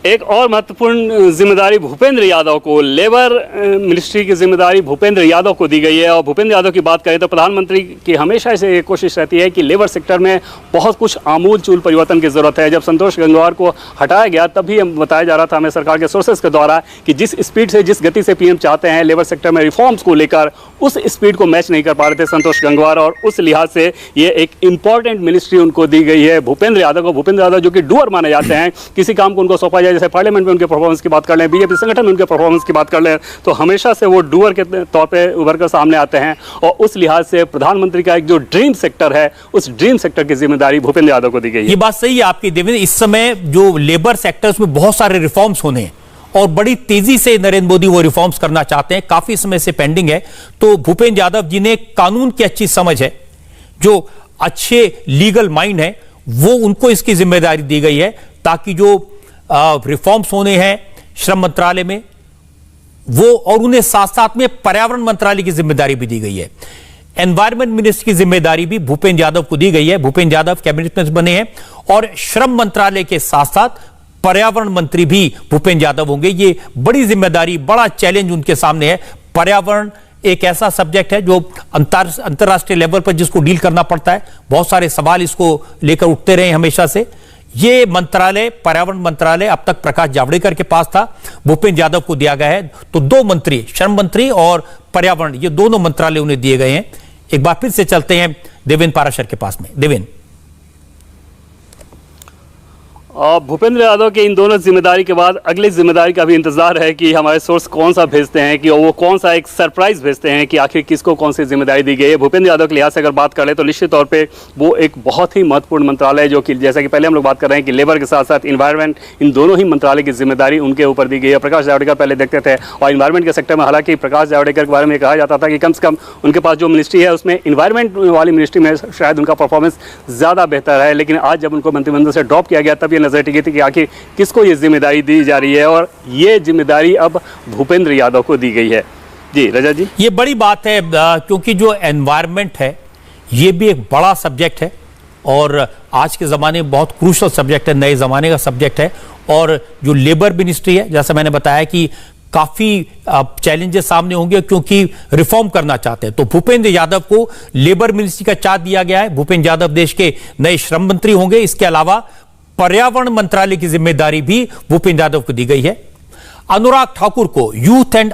एक और महत्वपूर्ण जिम्मेदारी भूपेंद्र यादव को, लेबर मिनिस्ट्री की जिम्मेदारी भूपेंद्र यादव को दी गई है। और भूपेंद्र यादव की बात करें तो प्रधानमंत्री की हमेशा से कोशिश रहती है कि लेबर सेक्टर में बहुत कुछ आमूल-चूल परिवर्तन की जरूरत है। जब संतोष गंगवार को हटाया गया तब भी बताया जा रहा था हमें सरकार के सोर्सेज के द्वारा कि जिस स्पीड से, जिस गति से पीएम चाहते हैं लेबर सेक्टर में रिफॉर्म्स को लेकर, उस स्पीड को मैच नहीं कर पा रहे थे संतोष गंगवार, और उस लिहाज से ये एक इंपॉर्टेंट मिनिस्ट्री उनको दी गई है भूपेंद्र यादव को। भूपेंद्र यादव जो कि डूअर माने जाते हैं, किसी काम को उनको सौंपा जाए, जैसे पार्लियामेंट में उनके परफॉर्मेंस की बात कर लें, बीजेपी संगठन में उनके परफॉर्मेंस की बात कर लें, तो हमेशा से वो डूअर के तौर पे उभर कर सामने आते हैं। और उस लिहाज से प्रधानमंत्री का एक जो ड्रीम सेक्टर है, उस ड्रीम सेक्टर की जिम्मेदारी भूपेंद्र यादव को दी गई है। ये बात सही है आपकी देवेंद्र। इस समय जो लेबर सेक्टर्स में बहुत सारे रिफॉर्म्स होने हैं और बड़ी तेजी से नरेंद्र मोदी वो रिफॉर्म्स करना चाहते हैं, काफी समय से पेंडिंग है। तो भूपेंद्र यादव जिन्हें कानून की अच्छी समझ है, जो अच्छे लीगल माइंड है, वो उनको इसकी जिम्मेदारी दी गई है ताकि जो रिफॉर्म्स होने हैं श्रम मंत्रालय में वो, और उन्हें साथ साथ में पर्यावरण मंत्रालय की जिम्मेदारी भी दी गई है। एनवायरमेंट मिनिस्टर की जिम्मेदारी भी भूपेंद्र यादव को दी गई है। भूपेंद्र यादव कैबिनेट मिनिस्टर बने हैं और श्रम मंत्रालय के साथ साथ पर्यावरण मंत्री भी भूपेंद्र यादव होंगे। ये बड़ी जिम्मेदारी, बड़ा चैलेंज उनके सामने है। पर्यावरण एक ऐसा सब्जेक्ट है जो अंतरराष्ट्रीय लेवल पर जिसको डील करना पड़ता है। बहुत सारे सवाल इसको लेकर उठते रहे हमेशा से। ये मंत्रालय, पर्यावरण मंत्रालय, अब तक प्रकाश जावड़ेकर के पास था, भूपेंद्र यादव को दिया गया है। तो दो मंत्री, श्रम मंत्री और पर्यावरण, ये दोनों मंत्रालय उन्हें दिए गए हैं। एक बार फिर से चलते हैं देवेंद्र पाराशर के पास में। देवेंद्र, भूपेंद्र यादव के इन दोनों जिम्मेदारी के बाद अगली जिम्मेदारी का भी इंतजार है कि हमारे सोर्स कौन सा भेजते हैं, कि वो कौन सा एक सरप्राइज भेजते हैं कि आखिर किसको कौन सी जिम्मेदारी दी गई है। भूपेंद्र यादव के लिहाज से अगर बात करें तो निश्चित तौर पे वो एक बहुत ही महत्वपूर्ण मंत्रालय है, जो कि जैसा कि पहले हम लोग बात कर रहे हैं कि लेबर के साथ साथ इन्वायरमेंट, इन दोनों ही मंत्रालय की जिम्मेदारी उनके ऊपर दी गई है। प्रकाश जावड़ेकर पहले देखते थे, और इन्वायरमेंट के सेक्टर में हालांकि प्रकाश जावड़ेकर के बारे में कहा जाता था कि कम से कम उनके पास जो मिनिस्ट्री है उसमें इन्वायरमेंट वाली मिनिस्ट्री में शायद उनका परफॉर्मेंस ज़्यादा बेहतर है। लेकिन आज जब उनको मंत्रिमंडल से ड्रॉप किया गया तब ये नजर टिकी थी कि आखिर किसको ये जिम्मेदारी दी जा रही है, और ये जिम्मेदारी अब भूपेंद्र यादव को दी गई है। जी रजत जी, ये बड़ी बात है क्योंकि जो एनवायरनमेंट है ये भी एक बड़ा सब्जेक्ट है और आज के ज़माने में बहुत क्रूशल सब्जेक्ट है, नए ज़माने का सब्जेक्ट है। और जो लेबर मिनिस्ट्री है, जैसा मैंने बताया कि काफ़ी चैलेंजेस सामने होंगे क्योंकि रिफॉर्म करना चाहते हैं। तो भूपेंद्र यादव को लेबर मिनिस्ट्री का चार्ज दिया गया है। भूपेंद्र यादव देश के नए श्रम मंत्री होंगे। इसके अलावा पर्यावरण मंत्रालय की जिम्मेदारी भी भूपेंद्र यादव को दी गई है। अनुराग ठाकुर को यूथ एंड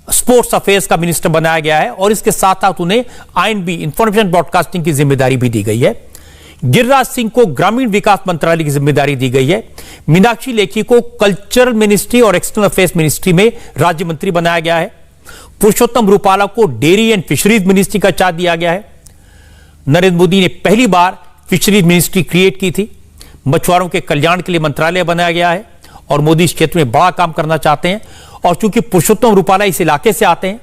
स्पोर्ट्स अफेयर्स का मिनिस्टर बनाया गया है और इसके साथ साथ उन्हें आईएनबी इंफॉर्मेशन ब्रॉडकास्टिंग की जिम्मेदारी भी दी गई है। गिरिराज सिंह को ग्रामीण विकास मंत्रालय की जिम्मेदारी दी गई है। मीनाक्षी लेखी को कल्चरल मिनिस्ट्री और एक्सटर्नल अफेयर्स मिनिस्ट्री में राज्य मंत्री बनाया गया है। पुरुषोत्तम रूपाला को डेयरी एंड फिशरीज मिनिस्ट्री का चार्ज दिया गया है। नरेंद्र मोदी ने पहली बार फिशरीज मिनिस्ट्री क्रिएट की थी। मछुआरों के कल्याण के लिए मंत्रालय बनाया गया है और मोदी इस क्षेत्र में बड़ा काम करना चाहते हैं। और चूंकि पुरुषोत्तम रूपाला इस इलाके से आते हैं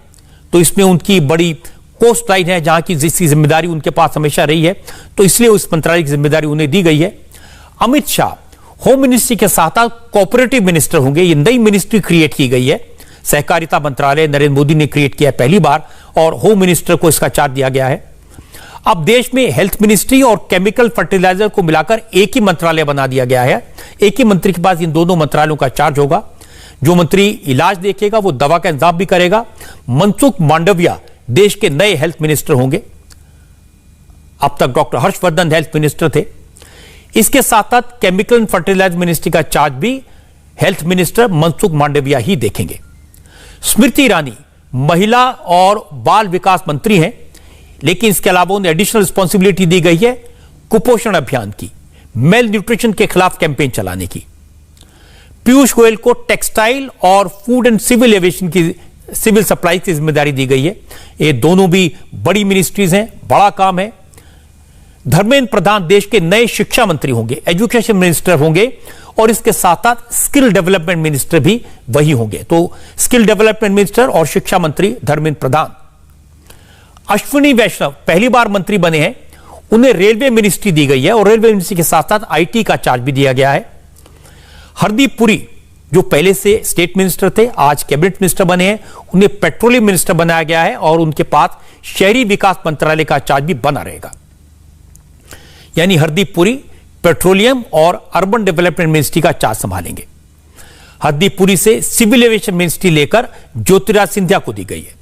तो इसमें उनकी बड़ी कोस्ट लाइन है जहां की जिसकी जिम्मेदारी उनके पास हमेशा रही है, तो इसलिए उस मंत्रालय की जिम्मेदारी उन्हें दी गई है। अमित शाह होम मिनिस्ट्री के साथ साथ कोऑपरेटिव मिनिस्टर होंगे। ये नई मिनिस्ट्री क्रिएट की गई है। सहकारिता मंत्रालय नरेंद्र मोदी ने क्रिएट किया पहली बार और होम मिनिस्टर को इसका चार्ज दिया गया है। अब देश में हेल्थ मिनिस्ट्री और केमिकल फर्टिलाइजर को मिलाकर एक ही मंत्रालय बना दिया गया है। एक ही मंत्री के पास इन दोनों मंत्रालयों का चार्ज होगा। जो मंत्री इलाज देखेगा वो दवा का इंतजाम भी करेगा। मनसुख मांडविया देश के नए हेल्थ मिनिस्टर होंगे। अब तक डॉक्टर हर्षवर्धन हेल्थ मिनिस्टर थे। इसके साथ साथ केमिकल एंड फर्टिलाइजर मिनिस्ट्री का चार्ज भी हेल्थ मिनिस्टर मनसुख मांडविया ही देखेंगे। स्मृति ईरानी महिला और बाल विकास मंत्री हैं, लेकिन इसके अलावा उन्हें एडिशनल रिस्पॉन्सिबिलिटी दी गई है कुपोषण अभियान की, मेल न्यूट्रिशन के खिलाफ कैंपेन चलाने की। पीयूष गोयल को टेक्सटाइल और फूड एंड सिविल एविएशन की सिविल सप्लाई की जिम्मेदारी दी गई है। ये दोनों भी बड़ी मिनिस्ट्रीज हैं, बड़ा काम है। धर्मेंद्र प्रधान देश के नए शिक्षा मंत्री होंगे, एजुकेशन मिनिस्टर होंगे और इसके साथ साथ स्किल डेवलपमेंट मिनिस्टर भी वही होंगे। तो स्किल डेवलपमेंट मिनिस्टर और शिक्षा मंत्री धर्मेंद्र प्रधान। अश्विनी वैष्णव पहली बार मंत्री बने हैं। उन्हें रेलवे मिनिस्ट्री दी गई है और रेलवे मिनिस्ट्री के साथ साथ आईटी का चार्ज भी दिया गया है। हरदीप पुरी जो पहले से स्टेट मिनिस्टर थे, आज कैबिनेट मिनिस्टर बने हैं। उन्हें पेट्रोलियम मिनिस्टर बनाया गया है और उनके पास शहरी विकास मंत्रालय का चार्ज भी बना रहेगा। यानी हरदीप पुरी पेट्रोलियम और अर्बन डेवलपमेंट मिनिस्ट्री का चार्ज संभालेंगे। हरदीप पुरी से सिविल एविएशन मिनिस्ट्री लेकर ज्योतिराज सिंधिया को दी गई है।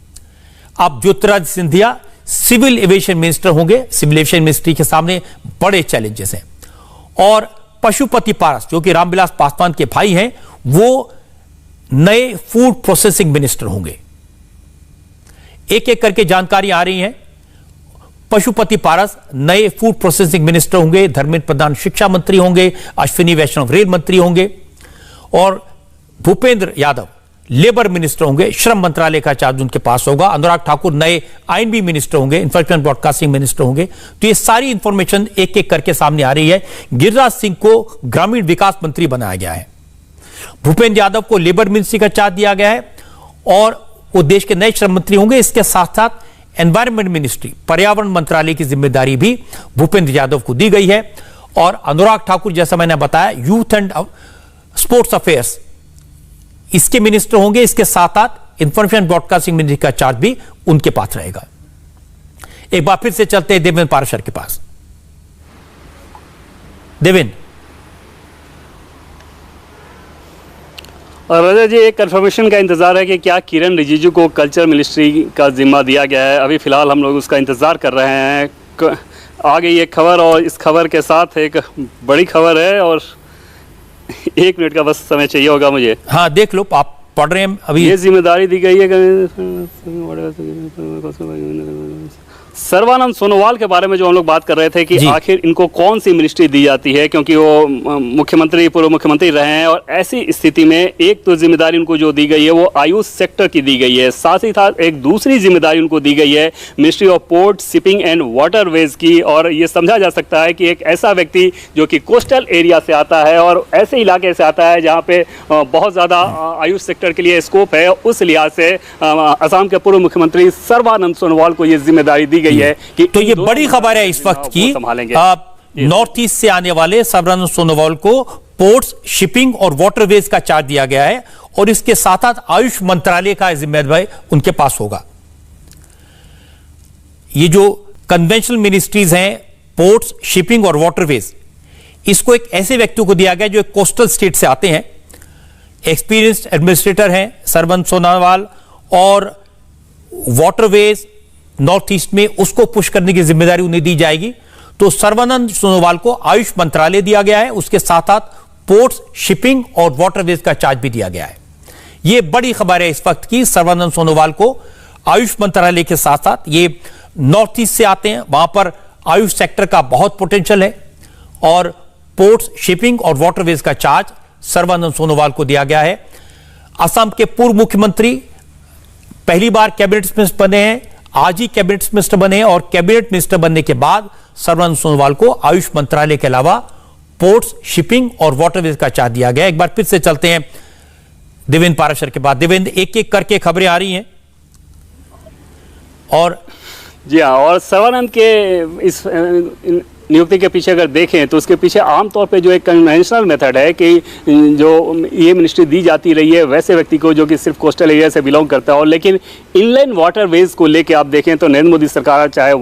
अब Jyotiraj Scindia civil aviation minister होंगे। सिविल एविएशन मिनिस्ट्री के सामने बड़े चैलेंजेस हैं। और पशुपति पारस जो कि रामविलास पासवान के भाई हैं, वो नए फूड प्रोसेसिंग मिनिस्टर होंगे। एक एक करके जानकारी आ रही है। पशुपति पारस नए फूड प्रोसेसिंग मिनिस्टर होंगे। धर्मेंद्र प्रधान शिक्षा मंत्री होंगे। अश्विनी वैष्णव रेल मंत्री होंगे और भूपेंद्र यादव लेबर मिनिस्टर होंगे। श्रम मंत्रालय का चार्ज उनके पास होगा। अनुराग ठाकुर नए आईएनबी मिनिस्टर होंगे, इंफॉर्मेशन ब्रॉडकास्टिंग मिनिस्टर होंगे। तो ये सारी इंफॉर्मेशन एक एक करके सामने आ रही है। गिरिराज सिंह को ग्रामीण विकास मंत्री बनाया गया है। भूपेंद्र यादव को लेबर मिनिस्ट्री का चार्ज दिया गया है और वो देश के नए श्रम मंत्री होंगे। इसके साथ साथ एनवायरमेंट मिनिस्ट्री, पर्यावरण मंत्रालय की जिम्मेदारी भी भूपेंद्र यादव को दी गई है। और अनुराग ठाकुर जैसा मैंने बताया यूथ एंड स्पोर्ट्स अफेयर्स इसके मिनिस्टर होंगे। इसके साथ साथ इंफॉर्मेशन ब्रॉडकास्टिंग मिनिस्ट्री का चार्ज भी उनके पास रहेगा। एक बार फिर से चलते हैं देवेंद्र पाराशर के पास। देवेंद्र, और रजत जी, एक कंफर्मेशन का इंतज़ार है कि क्या किरण रिजिजू को कल्चर मिनिस्ट्री का जिम्मा दिया गया है। अभी फ़िलहाल हम लोग उसका इंतज़ार कर रहे हैं। आ गई एक खबर और इस खबर के साथ एक बड़ी खबर है और 1 मिनट का बस समय चाहिए होगा मुझे। हाँ, देख लो, आप पढ़ रहे हैं अभी। ये जिम्मेदारी दी गई है सर्बानंद सोनोवाल के बारे में जो हम लोग बात कर रहे थे कि आखिर इनको कौन सी मिनिस्ट्री दी जाती है, क्योंकि वो मुख्यमंत्री पूर्व मुख्यमंत्री रहे हैं और ऐसी स्थिति में एक तो जिम्मेदारी उनको जो दी गई है वो आयुष सेक्टर की दी गई है, साथ ही साथ एक दूसरी जिम्मेदारी उनको दी गई है ministry of port, shipping and waterways की। और ये समझा जा सकता है कि एक ऐसा व्यक्ति जो कि कोस्टल एरिया से आता है और ऐसे इलाके से आता है जहाँ पे बहुत ज़्यादा आयुष सेक्टर के लिए स्कोप है, उस लिहाज से असम के पूर्व मुख्यमंत्री सर्बानंद सोनोवाल को ये जिम्मेदारी दी गई है कि तो ये बड़ी खबर है इस वक्त की। नॉर्थ ईस्ट से आने वाले सर्बानंद सोनोवाल को पोर्ट्स, शिपिंग और वाटरवेज का चार्ज दिया गया है और इसके साथ साथ आयुष मंत्रालय का जिम्मेदारी उनके पास होगा। ये जो कन्वेंशनल मिनिस्ट्रीज हैं, पोर्ट्स, शिपिंग और वाटरवेज, इसको एक ऐसे व्यक्ति को दिया गया जो एक कोस्टल स्टेट से आते हैं, एक्सपीरियंस्ड एडमिनिस्ट्रेटर हैं सर्बानंद सोनोवाल, और वाटरवेज नॉर्थ ईस्ट में उसको पुश करने की जिम्मेदारी उन्हें दी जाएगी। तो सर्बानंद सोनोवाल को आयुष मंत्रालय दिया गया है, उसके साथ साथ पोर्ट्स, शिपिंग और वाटरवेज का चार्ज भी दिया गया है। ये बड़ी खबर है इस वक्त की। सर्बानंद सोनोवाल को आयुष मंत्रालय के साथ साथ, ये नॉर्थ ईस्ट से आते हैं, वहां पर आयुष सेक्टर का बहुत पोटेंशियल है और पोर्ट्स, शिपिंग और वाटरवेज का चार्ज सर्बानंद सोनोवाल को दिया गया है। असम के पूर्व मुख्यमंत्री पहली बार कैबिनेट मिनिस्टर बने हैं, आज ही कैबिनेट मिनिस्टर बने हैं और कैबिनेट मिनिस्टर बनने के बाद सर्बानंद सोनोवाल को आयुष मंत्रालय के अलावा पोर्ट्स, शिपिंग और वाटरवेज का चार्ज दिया गया। एक बार फिर से चलते हैं देवेंद्र पाराशर के बाद। देवेंद्र, एक एक करके खबरें आ रही हैं और जी हाँ, और सर्बानंद के इस नियुक्ति के पीछे अगर देखें तो उसके पीछे आमतौर पे जो एक कन्वेंशनल मेथड है कि जो ये मिनिस्ट्री दी जाती रही है वैसे व्यक्ति को जो कि सिर्फ कोस्टल एरिया से बिलोंग करता है। और लेकिन इनलाइन वाटरवेज को लेके आप देखें तो नरेंद्र मोदी सरकार चाहे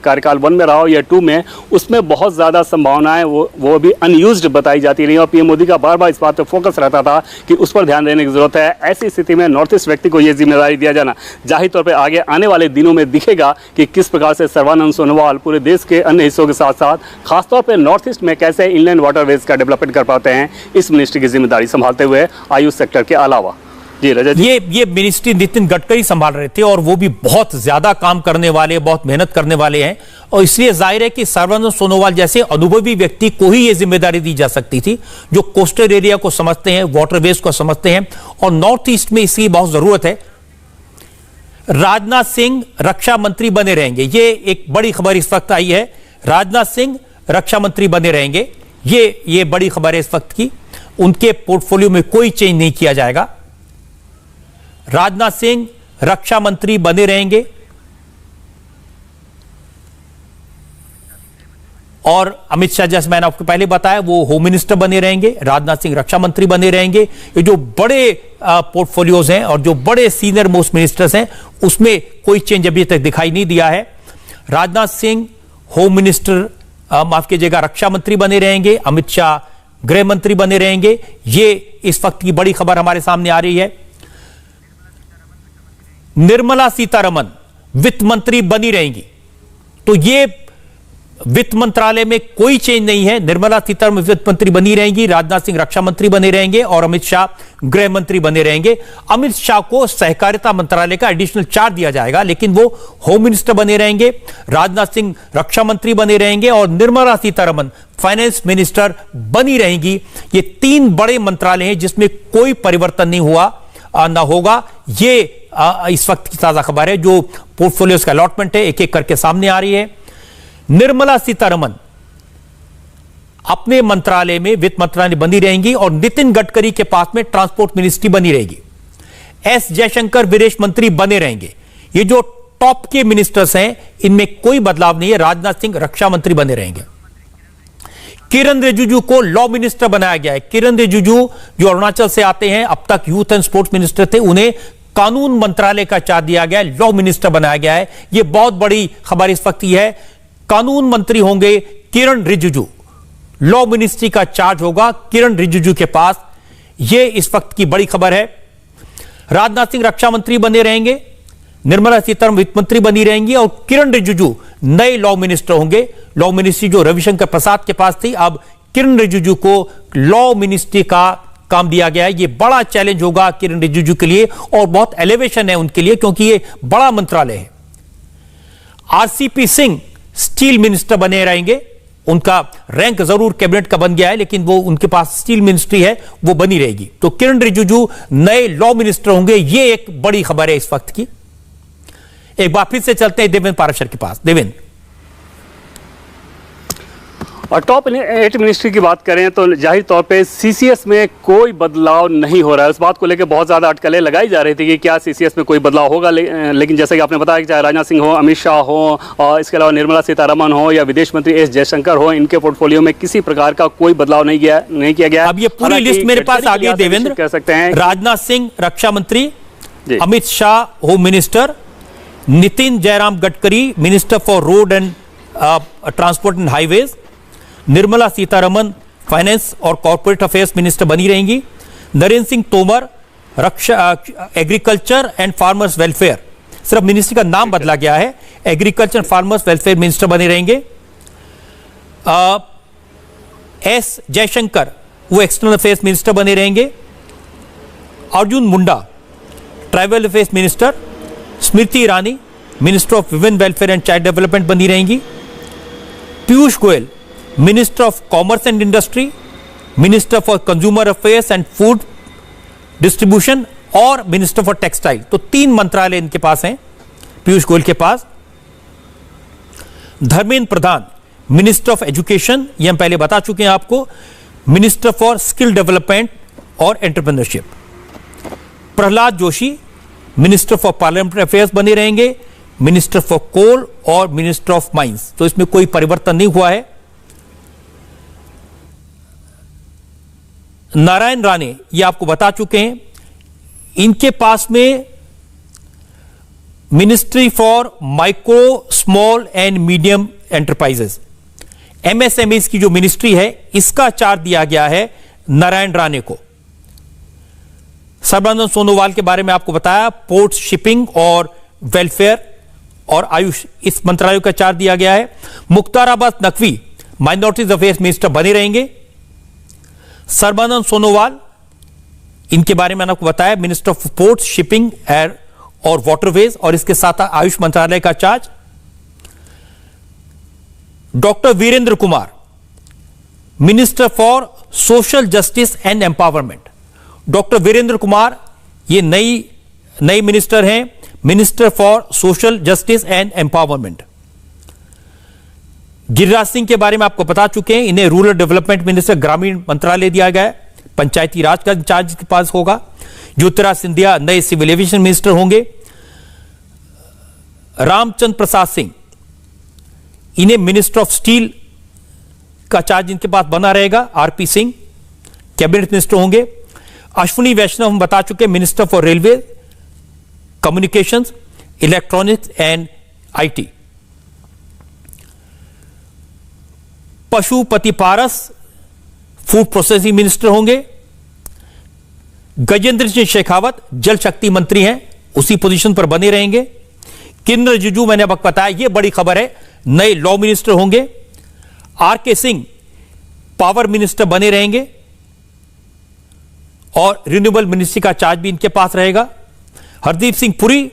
कार्यकाल 1 में रहा हो या 2 में, उसमें बहुत ज़्यादा संभावनाएं वो भी अनयूज्ड बताई जाती रही और पीएम मोदी का बार बार इस बात पर फोकस रहता था कि उस पर ध्यान देने की जरूरत है। ऐसी स्थिति में नॉर्थ ईस्ट व्यक्ति को ये जिम्मेदारी दिया जाना जाहिर तौर पर आगे आने वाले दिनों में दिखेगा कि किस प्रकार से सर्बानंद सोनोवाल पूरे देश के अन्य हिस्सों के साथ साथ खासतौर पर नॉर्थ ईस्ट में कैसे इनलैंड वाटरवेज का डेवलपमेंट कर पाते हैं इस मिनिस्ट्री की जिम्मेदारी संभालते हुए आयुष सेक्टर के अलावा। जी रजत, ये मिनिस्ट्री नितिन गडकरी संभाल रहे थे और वो भी बहुत ज्यादा काम करने वाले, बहुत मेहनत करने वाले हैं और इसलिए जाहिर है कि सर्बानंद सोनोवाल जैसे अनुभवी व्यक्ति को ही ये जिम्मेदारी दी जा सकती थी, जो कोस्टल एरिया को समझते हैं, वाटरवेज को समझते हैं और नॉर्थ ईस्ट में इसकी बहुत जरूरत है। राजनाथ सिंह रक्षा मंत्री बने रहेंगे, ये एक बड़ी खबर इस वक्त आई है। राजनाथ सिंह रक्षा मंत्री बने रहेंगे, ये बड़ी खबर है इस वक्त की। उनके पोर्टफोलियो में कोई चेंज नहीं किया जाएगा। राजनाथ सिंह रक्षा मंत्री बने रहेंगे और अमित शाह, जैसे मैंने आपको पहले बताया, वो होम मिनिस्टर बने रहेंगे। राजनाथ सिंह रक्षा मंत्री बने रहेंगे। ये जो बड़े पोर्टफोलियोज हैं और जो बड़े सीनियर मोस्ट मिनिस्टर्स हैं उसमें कोई चेंज अभी तक दिखाई नहीं दिया है। राजनाथ सिंह होम मिनिस्टर, माफ कीजिएगा, रक्षा मंत्री बने रहेंगे। अमित शाह गृह मंत्री बने रहेंगे। ये इस वक्त की बड़ी खबर हमारे सामने आ रही है। निर्मला सीतारमण वित्त मंत्री बनी रहेंगी, तो ये वित्त मंत्रालय में कोई चेंज नहीं है। निर्मला सीतारमण वित्त मंत्री बनी रहेंगी, राजनाथ सिंह रक्षा मंत्री बने रहेंगे और अमित शाह गृह मंत्री बने रहेंगे। अमित शाह को सहकारिता मंत्रालय का एडिशनल चार्ज दिया जाएगा, लेकिन वो होम मिनिस्टर बने रहेंगे। राजनाथ सिंह रक्षा मंत्री बने रहेंगे और निर्मला सीतारमण फाइनेंस मिनिस्टर बनी रहेंगी। ये 3 बड़े मंत्रालय हैं जिसमें कोई परिवर्तन नहीं हुआ ना होगा। ये इस वक्त की ताजा खबर है। जो पोर्टफोलियोज का अलॉटमेंट है एक एक करके सामने आ रही है। निर्मला सीतारमण अपने मंत्रालय में वित्त मंत्रालय बनी रहेंगी और नितिन गडकरी के पास में ट्रांसपोर्ट मिनिस्ट्री बनी रहेगी। एस जयशंकर विदेश मंत्री बने रहेंगे। ये जो टॉप के मिनिस्टर्स हैं इनमें कोई बदलाव नहीं है। राजनाथ सिंह रक्षा मंत्री बने रहेंगे। किरण रिजिजू को लॉ मिनिस्टर बनाया गया है। किरण रिजिजू जो अरुणाचल से आते हैं, अब तक यूथ एंड स्पोर्ट्स मिनिस्टर थे, उन्हें कानून मंत्रालय का चार्ज दिया गया है, लॉ मिनिस्टर बनाया गया है। यह बहुत बड़ी खबर इस वक्त यह है। कानून मंत्री होंगे किरण रिजिजू, लॉ मिनिस्ट्री का चार्ज होगा किरण रिजिजू के पास। यह इस वक्त की बड़ी खबर है। राजनाथ सिंह रक्षा मंत्री बने रहेंगे, निर्मला सीतारमण वित्त मंत्री बनी रहेंगी और किरण रिजिजू नए लॉ मिनिस्टर होंगे। लॉ मिनिस्ट्री जो रविशंकर प्रसाद के पास थी, अब किरण रिजिजू को लॉ मिनिस्ट्री का काम दिया गया है। यह बड़ा चैलेंज होगा किरण रिजिजू के लिए और बहुत एलिवेशन है उनके लिए, क्योंकि यह बड़ा मंत्रालय है। आरसीपी सिंह स्टील मिनिस्टर बने रहेंगे। उनका रैंक जरूर कैबिनेट का बन गया है, लेकिन वो उनके पास स्टील मिनिस्ट्री है, वो बनी रहेगी। तो किरण रिजिजू नए लॉ मिनिस्टर होंगे। ये एक बड़ी खबर है इस वक्त की। एक बार फिर से चलते हैं देवेंद्र पाराशर के पास। देवेंद्र, और टॉप 8 मिनिस्ट्री की बात करें तो जाहिर तौर पे सीसीएस में कोई बदलाव नहीं हो रहा है। उस बात को लेकर बहुत ज़्यादा अटकलें लगाई जा रही थी कि क्या सीसीएस में कोई बदलाव होगा, लेकिन जैसे कि आपने बताया कि चाहे राजनाथ सिंह हो, अमित शाह हो और इसके अलावा निर्मला सीतारमण हो या विदेश मंत्री एस जयशंकर हो, इनके पोर्टफोलियो में किसी प्रकार का कोई बदलाव नहीं किया गया। अब ये पूरी लिस्ट मेरे पास आ गई देवेंद्र। कह सकते हैं राजनाथ सिंह रक्षा मंत्री, Amit Shah home minister, Nitin Jairam Gadkari minister for road and transport and highways, Nirmala Sitharaman finance और कॉर्पोरेट अफेयर्स मिनिस्टर बनी रहेंगी, नरेंद्र सिंह तोमर रक्षा एग्रीकल्चर एंड फार्मर्स वेलफेयर, सिर्फ मिनिस्ट्री का नाम बदला गया है, agriculture and farmers welfare minister बने रहेंगे। एस जयशंकर वो एक्सटर्नल अफेयर्स मिनिस्टर बने रहेंगे। Arjun Munda tribal affairs minister Smriti Irani minister of women welfare and child development बनी रहेंगी। Piyush Goyal minister of commerce and industry, minister for consumer affairs and food distribution और मिनिस्टर फॉर टेक्सटाइल। तो 3 मंत्रालय इनके पास हैं पीयूष गोयल के पास। Dharmendra Pradhan minister of education, ये हम पहले बता चुके हैं आपको, मिनिस्टर फॉर स्किल डेवलपमेंट और entrepreneurship. Prahlad Joshi minister for parliamentary affairs बने रहेंगे, मिनिस्टर फॉर कोल और मिनिस्टर ऑफ माइंस। तो इसमें कोई परिवर्तन नहीं हुआ है। नारायण राणे ये आपको बता चुके हैं, इनके पास में ministry for micro small and medium enterprises, MSMEs की जो मिनिस्ट्री है, इसका चार्ज दिया गया है नारायण राणे को। सर्बानंद सोनोवाल के बारे में आपको बताया, पोर्ट, शिपिंग और वेलफेयर और आयुष, इस मंत्रालय का चार्ज दिया गया है। Mukhtar Abbas Naqvi minorities affairs minister बने रहेंगे। सर्बानंद सोनोवाल, इनके बारे में मैंने आपको बताया, minister of port, shipping, air और वाटरवेज, और इसके साथ आयुष मंत्रालय का charge. Doctor Virendra Kumar minister for social justice and empowerment. Doctor Virendra Kumar ये नई मिनिस्टर हैं, minister for social justice and empowerment. Giriraj Singh के बारे में आपको बता चुके हैं, इन्हें रूरल डेवलपमेंट मिनिस्टर, ग्रामीण मंत्रालय दिया गया है, पंचायती राज का चार्ज के पास होगा। ज्योतिराज सिंधिया नए सिविल एविएशन मिनिस्टर होंगे। रामचंद्र प्रसाद सिंह, इन्हें मिनिस्टर ऑफ स्टील का चार्ज इनके पास बना रहेगा। आरपी सिंह कैबिनेट मिनिस्टर होंगे। अश्विनी वैष्णव हम बता चुके, minister for railway, communications, electronics and IT. Pashupati Paras food processing minister होंगे। गजेंद्र सिंह शेखावत जल शक्ति मंत्री हैं, उसी पोजीशन पर बने रहेंगे। किरण रिजिजू मैंने अब बताया, यह बड़ी खबर है, नए लॉ मिनिस्टर होंगे। आरके सिंह पावर मिनिस्टर बने रहेंगे और रिन्यूएबल मिनिस्ट्री का चार्ज भी इनके पास रहेगा। हरदीप सिंह पुरी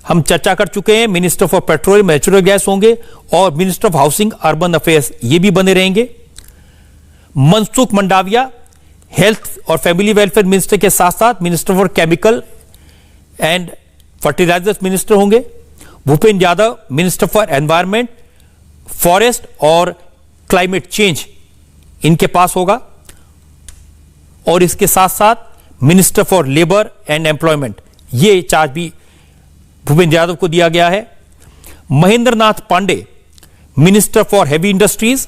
हम चर्चा कर चुके हैं, minister for petroleum natural gas होंगे और minister of housing urban affairs ये भी बने रहेंगे। मनसुख मंडाविया हेल्थ और फैमिली वेलफेयर मिनिस्टर के साथ साथ minister for chemical and fertilisers minister होंगे। Bhupender Yadav minister for environment, forest और क्लाइमेट चेंज इनके पास होगा। और इसके साथ साथ minister for labour and employment, ये चार्ज भी भूपेंद्र यादव को दिया गया है। Mahendra Nath Pandey minister for heavy industries.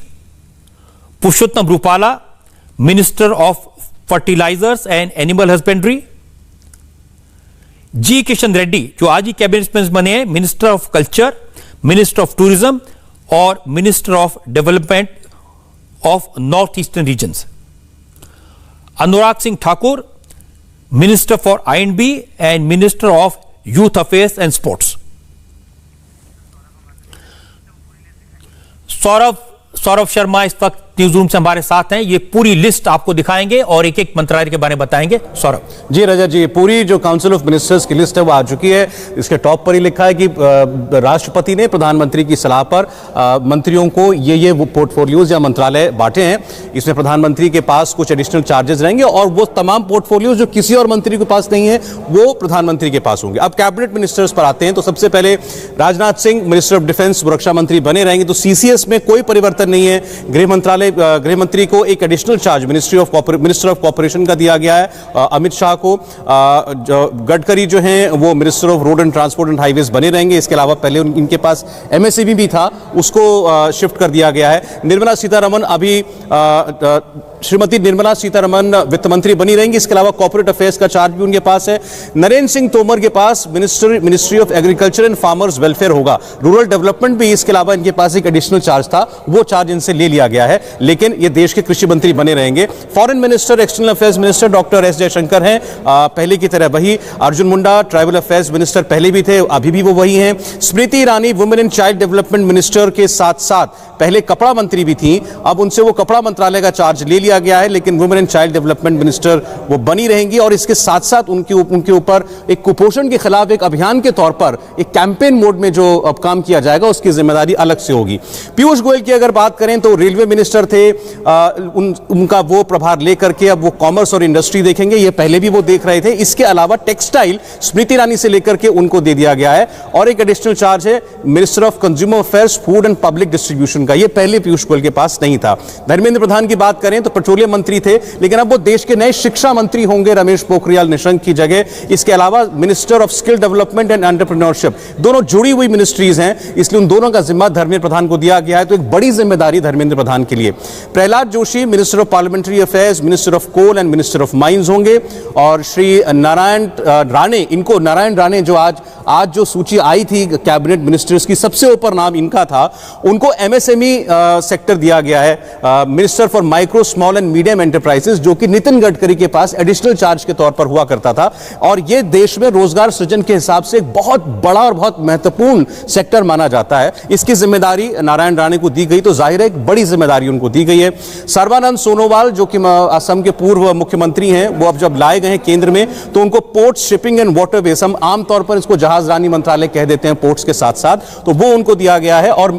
Purushottam Rupala minister of fertilisers and animal husbandry. G Kishan Reddy जो आज ही कैबिनेट मिनिस्टर बने हैं, minister of culture, minister of tourism और minister of development of north eastern regions. Anurag Singh Thakur minister for I and B and minister of youth affairs and sports. Saurabh Sharma इस वक्त न्यूज रूम से हमारे साथ हैं, ये पूरी लिस्ट आपको दिखाएंगे और एक एक मंत्रालय के बारे में बताएंगे। सौरभ जी। रजत जी, पूरी जो काउंसिल ऑफ मिनिस्टर्स की लिस्ट है वो आ चुकी है। इसके टॉप पर ही लिखा है कि राष्ट्रपति ने प्रधानमंत्री की सलाह पर मंत्रियों को ये वो पोर्टफोलियोज या मंत्रालय बांटे हैं। इसमें प्रधानमंत्री के पास कुछ एडिशनल चार्जेस रहेंगे और वो तमाम पोर्टफोलियोज जो किसी और मंत्री के पास नहीं है वो प्रधानमंत्री के पास होंगे। अब कैबिनेट मिनिस्टर्स पर आते हैं तो सबसे पहले Rajnath Singh minister of defence, सुरक्षा मंत्री बने रहेंगे। तो सीसीएस में कोई परिवर्तन नहीं है। गृह मंत्री को एक additional charge minister of corporation का दिया गया है। अमित शाह को, गडकरी जो हैं वो minister of road and transport and highways बने रहेंगे। इसके अलावा पहले इनके पास एमएसएमई भी था, उसको शिफ्ट कर दिया गया है। निर्मला सीतारमण अभी श्रीमती निर्मला सीतारमण वित्त मंत्री बनी रहेंगी। इसके अलावा कॉर्पोरेट अफेयर्स का चार्ज भी उनके पास है। नरेंद्र सिंह तोमर के पास ministry of agriculture and farmers welfare होगा। रूरल डेवलपमेंट भी इसके अलावा इनके पास एक एडिशनल चार्ज था, वो चार्ज इनसे ले लिया गया है, लेकिन ये देश के कृषि मंत्री बने रहेंगे। Foreign minister, external affairs minister doctor S Jaishankar हैं, पहले की तरह वही। Arjun Munda tribal affairs minister पहले भी थे, अभी भी वो वही हैं। Smriti Irani women and child development minister के साथ साथ पहले कपड़ा मंत्री भी थी, अब उनसे वो कपड़ा मंत्रालय का चार्ज ले लिया दिया गया है, लेकिन women and child development minister वो बनी रहेंगी और इसके साथ साथ उनके ऊपर एक कुपोषण के खिलाफ एक अभियान के तौर पर एक कैंपेन मोड में जो अब काम किया जाएगा उसकी जिम्मेदारी अलग से होगी। पीयूष गोयल की अगर बात करें तो रेलवे मिनिस्टर थे, उनका वो प्रभार लेकर के अब वो कॉमर्स और इंडस्ट्री देखेंगे, ये पहले भी वो देख रहे थे। इसके अलावा टेक्सटाइल स्मृति ईरानी से लेकर के उनको दे दिया गया है और एक एडिशनल चार्ज है minister of consumer affairs, food and public distribution का, ये पहले पीयूष गोयल के पास नहीं था। धर्मेंद्र प्रधान की बात करें तो पेट्रोलियम मंत्री थे, लेकिन अब वो देश के नए शिक्षा मंत्री होंगे रमेश पोखरियाल निशंक की जगह। इसके अलावा minister of skill development and entrepreneurship, दोनों जुड़ी हुई मिनिस्ट्रीज हैं, इसलिए उन दोनों का जिम्मा धर्मेंद्र प्रधान को दिया गया है, तो एक बड़ी जिम्मेदारी धर्मेंद्र प्रधान के लिए। Pralhad Joshi minister of parliamentary affairs, minister of coal and minister of mines होंगे और श्री नारायण राणे जो आज जो सूची आई थी कैबिनेट मिनिस्टर्स की, सबसे ऊपर नाम इनका था, उनको एमएसएमई सेक्टर दिया गया है, minister for micro small and medium enterprises, जो कि नितिन गडकरी के पास एडिशनल चार्ज के तौर पर हुआ करता था और यह देश में रोजगार सृजन के हिसाब से एक बहुत बड़ा और बहुत महत्वपूर्ण सेक्टर माना जाता है। इसकी जिम्मेदारी नारायण राणे को दी गई, तो जाहिर है एक बड़ी जिम्मेदारी उनको दी गई है। सर्बानंद सोनोवाल जो कि असम के पूर्व मुख्यमंत्री हैं, वो अब जब लाए गए हैं केंद्र में तो उनको पोर्ट, शिपिंग एंड वाटरवेज, हम आमतौर पर इसको जहाजरानी मंत्रालय कह देते हैं पोर्ट्स के साथ साथ, तो वो उनको दिया गया है और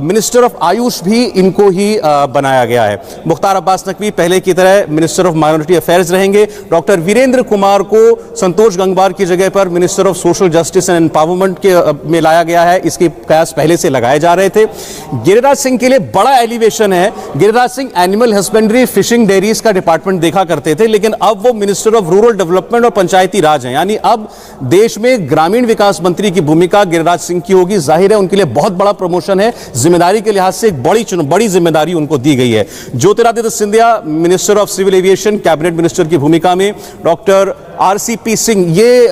मिनिस्टर ऑफ आयुष भी इनको ही बनाया गया है। मुख्तार अब्बास नकवी पहले की तरह मिनिस्टर ऑफ माइनॉरिटी अफेयर्स रहेंगे। डॉक्टर वीरेंद्र कुमार को संतोष गंगवार की जगह पर minister of social justice and empowerment के में लाया गया है, इसके प्रयास पहले से लगाए जा रहे थे। गिरिराज सिंह के लिए बड़ा एलिवेशन है। Giriraj Singh animal husbandry, fishing, dairies का डिपार्टमेंट देखा करते थे, लेकिन अब वो मिनिस्टर ऑफ रूरल डेवलपमेंट और पंचायती राज हैं, यानी अब देश में ग्रामीण विकास मंत्री की भूमिका गिरिराज सिंह की होगी। जाहिर है उनके लिए बहुत बड़ा प्रमोशन है, जिम्मेदारी के लिहाज से एक बड़ी जिम्मेदारी उनको दी गई है। Jyotiraditya Scindia minister of civil aviation, cabinet minister की भूमिका में। डॉक्टर आरसीपी सिंह, ये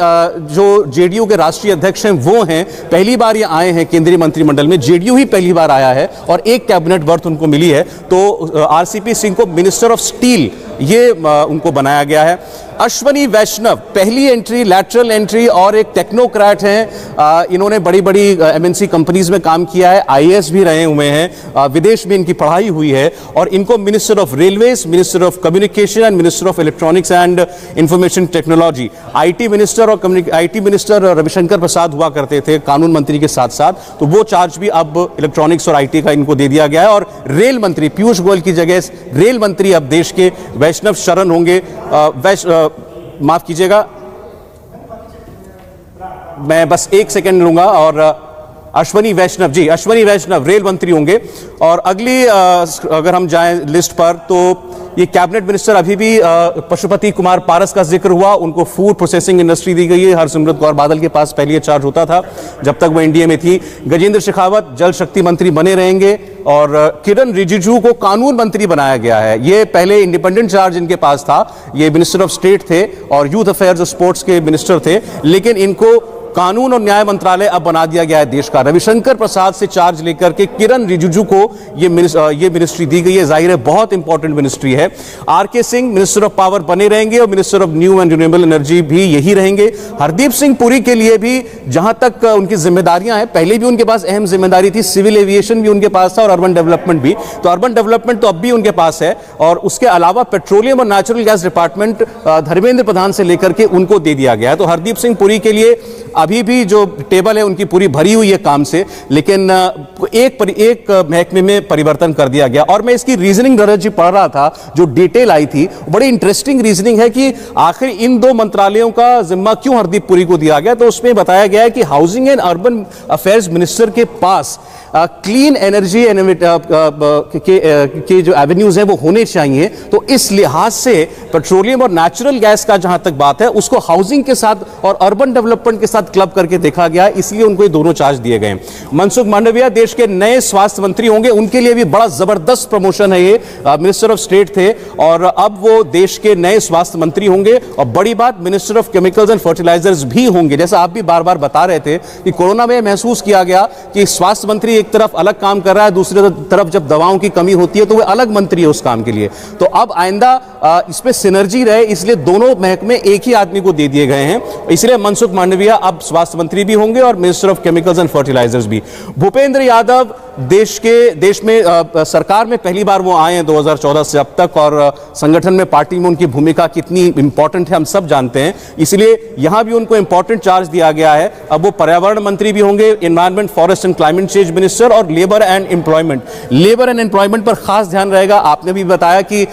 जो जेडीयू के राष्ट्रीय अध्यक्ष हैं वो हैं, पहली बार ये आए हैं केंद्रीय मंत्रिमंडल में, जेडीयू ही पहली बार आया है और एक कैबिनेट बर्थ उनको मिली है, तो आरसीपी सिंह को मिनिस्टर ऑफ स्टील ये उनको बनाया गया है। अश्वनी वैष्णव पहली एंट्री, लैटरल एंट्री और एक टेक्नोक्रेट हैं, इन्होंने बड़ी बड़ी एमएनसी कंपनीज में काम किया है, आईएएस भी रहे हुए हैं, विदेश में इनकी पढ़ाई हुई है और इनको minister of railways, minister of communication and minister of electronics and information technology, IT minister Ravishankar Prasad हुआ करते थे कानून मंत्री के साथ साथ, तो वो चार्ज भी अब इलेक्ट्रॉनिक्स और आईटी का इनको दे दिया गया है। और रेल मंत्री पीयूष गोयल की जगह रेल मंत्री अब देश के वैष्णव शरण होंगे। माफ कीजिएगा, मैं बस एक सेकंड लूंगा और अश्वनी वैष्णव रेल मंत्री होंगे। और अगली अगर हम जाएं लिस्ट पर तो ये कैबिनेट मिनिस्टर अभी भी पशुपति कुमार पारस का जिक्र हुआ, उनको फूड प्रोसेसिंग इंडस्ट्री दी गई है। हरसिमरत कौर बादल के पास पहले ये चार्ज होता था जब तक वो एनडीए में थी। गजेंद्र शेखावत जल शक्ति मंत्री बने रहेंगे और किरण रिजिजू को कानून मंत्री बनाया गया है। ये पहले इंडिपेंडेंट चार्ज इनके पास था, ये मिनिस्टर ऑफ स्टेट थे और यूथ अफेयर्स और स्पोर्ट्स के मिनिस्टर थे, लेकिन इनको कानून और न्याय मंत्रालय अब बना दिया गया है देश का। रविशंकर प्रसाद से चार्ज लेकर के किरण रिजिजू को ये मिनिस्ट्री दी गई है, जाहिर है बहुत इंपॉर्टेंट मिनिस्ट्री है। R K Singh minister of power बने रहेंगे और minister of new and renewable energy भी यही रहेंगे। हरदीप सिंह पुरी के लिए भी जहां तक उनकी जिम्मेदारियां हैं, पहले भी उनके पास अहम जिम्मेदारी थी, सिविल एविएशन भी उनके पास था और अर्बन डेवलपमेंट भी, तो अर्बन डेवलपमेंट तो अब भी उनके पास है। और उसके अलावा पेट्रोलियम और natural gas department Dharmendra Pradhan से लेकर के उनको दे दिया गया है। तो हरदीप सिंह पुरी के लिए अभी भी जो टेबल है उनकी पूरी भरी हुई है काम से, लेकिन एक महकमे में परिवर्तन कर दिया गया। और मैं इसकी रीजनिंग नरेश जी पढ़ रहा था, जो डिटेल आई थी, बड़ी इंटरेस्टिंग रीजनिंग है कि आखिर इन दो मंत्रालयों का जिम्मा क्यों हरदीप पुरी को दिया गया। तो उसमें बताया गया है कि housing and urban affairs minister के पास क्लीन एनर्जी के जो एवेन्यूज हैं वो होने चाहिए, तो इस लिहाज से पेट्रोलियम और नेचुरल गैस का जहां तक बात है उसको हाउसिंग के साथ और अर्बन डेवलपमेंट के साथ क्लब करके देखा गया, इसलिए उनको ये दोनों चार्ज दिए गए। मनसुख मांडविया देश के नए स्वास्थ्य मंत्री होंगे, उनके लिए भी बड़ा जबरदस्त प्रमोशन है ये, मिनिस्टर ऑफ स्टेट थे और अब वो देश के नए स्वास्थ्य मंत्री होंगे। और बड़ी बात, minister of chemicals and fertilisers भी होंगे। जैसा आप भी बार बार बता रहे थे कि कोरोना में महसूस किया गया कि स्वास्थ्य मंत्री एक तरफ अलग काम कर रहा है, दूसरी तरफ जब दवाओं की कमी होती है तो वह अलग मंत्री है उस काम के लिए। तो अब आइंदा इसमें सिनर्जी रहे, इसलिए दोनों महकमे एक ही आदमी को दे दिए गए हैं, इसलिए मनसुख मांडविया अब स्वास्थ्य मंत्री भी होंगे और minister of chemicals and fertilisers भी। भूपेंद्र यादव देश में सरकार में पहली बार वो आए हैं 2014 से अब तक, और संगठन में, पार्टी में उनकी भूमिका कितनी इंपॉर्टेंट है हम सब जानते हैं। इसलिए यहां भी उनको इंपॉर्टेंट चार्ज दिया गया है। अब वो पर्यावरण मंत्री भी होंगे, environment, forest and climate change minister, और लेबर एंड एम्प्लॉयमेंट पर खास ध्यान रहेगा। आपने भी बताया कि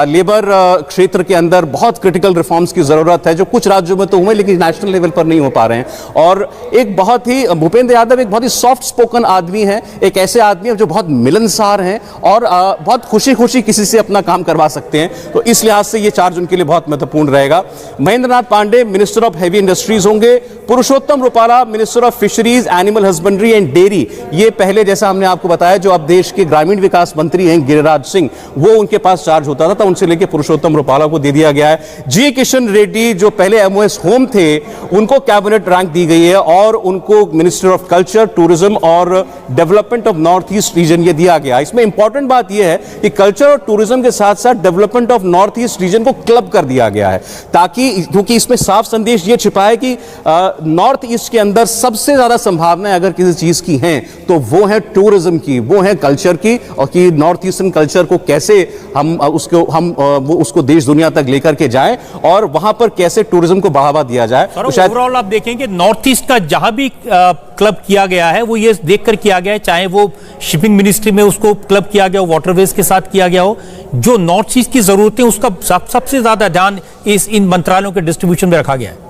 लेबर क्षेत्र के अंदर बहुत क्रिटिकल रिफॉर्म्स की जरूरत है, जो कुछ राज्यों में तो हुए लेकिन नेशनल लेवल पर नहीं हो पा रहे हैं। और एक बहुत ही, भूपेंद्र यादव एक बहुत ही सॉफ्ट स्पोकन आदमी है, एक ऐसे आदमी है जो बहुत मिलनसार हैं और बहुत खुशी खुशी किसी से अपना काम करवा सकते हैं। तो इस लिहाज से ये चार्ज उनके लिए बहुत महत्वपूर्ण रहेगा। Mahendra Nath Pandey minister of heavy industries होंगे। Purushottam Rupala minister of fisheries, animal husbandry and dairy. ये पहले, जैसा हमने आपको बताया, जो अब देश के ग्रामीण विकास मंत्री हैं गिरिराज सिंह, वो उनके पास चार्ज होता था, उनसे लेकर पुरुषोत्तम रुपाला को दे दिया गया है। जी किशन रेड्डी जो पहले एमओएस होम थे, उनको कैबिनेट रैंक दी गई है और उनको मिनिस्टर ऑफ कल्चर, टूरिज्म और development of north east region ये दिया गया। इसमें इंपॉर्टेंट बात यह है कि कल्चर और टूरिज्म के साथ साथ development of north east region को क्लब कर दिया गया है, ताकि, क्योंकि इसमें साफ संदेश ये छिपा है कि नॉर्थ ईस्ट के अंदर सबसे ज्यादा संभावनाएं अगर किसी चीज की हैं तो वो है टूरिज्म की, वो है कल्चर की, और कि नॉर्थ ईस्टर्न कल्चर को कैसे हम उसको देश दुनिया तक लेकर के जाएं और वहां पर कैसे टूरिज्म को बढ़ावा दिया जाए। तो शायद ओवरऑल आप देखेंगे नॉर्थ ईस्ट का जहां भी क्लब किया गया है वो ये देखकर किया गया है, चाहे वो शिपिंग मिनिस्ट्री में उसको क्लब किया गया हो, वाटरवेज के साथ किया गया हो, जो नॉर्थ ईस्ट की जरूरतें उसका सबसे ज्यादा ध्यान इन मंत्रालयों के डिस्ट्रीब्यूशन में रखा गया है।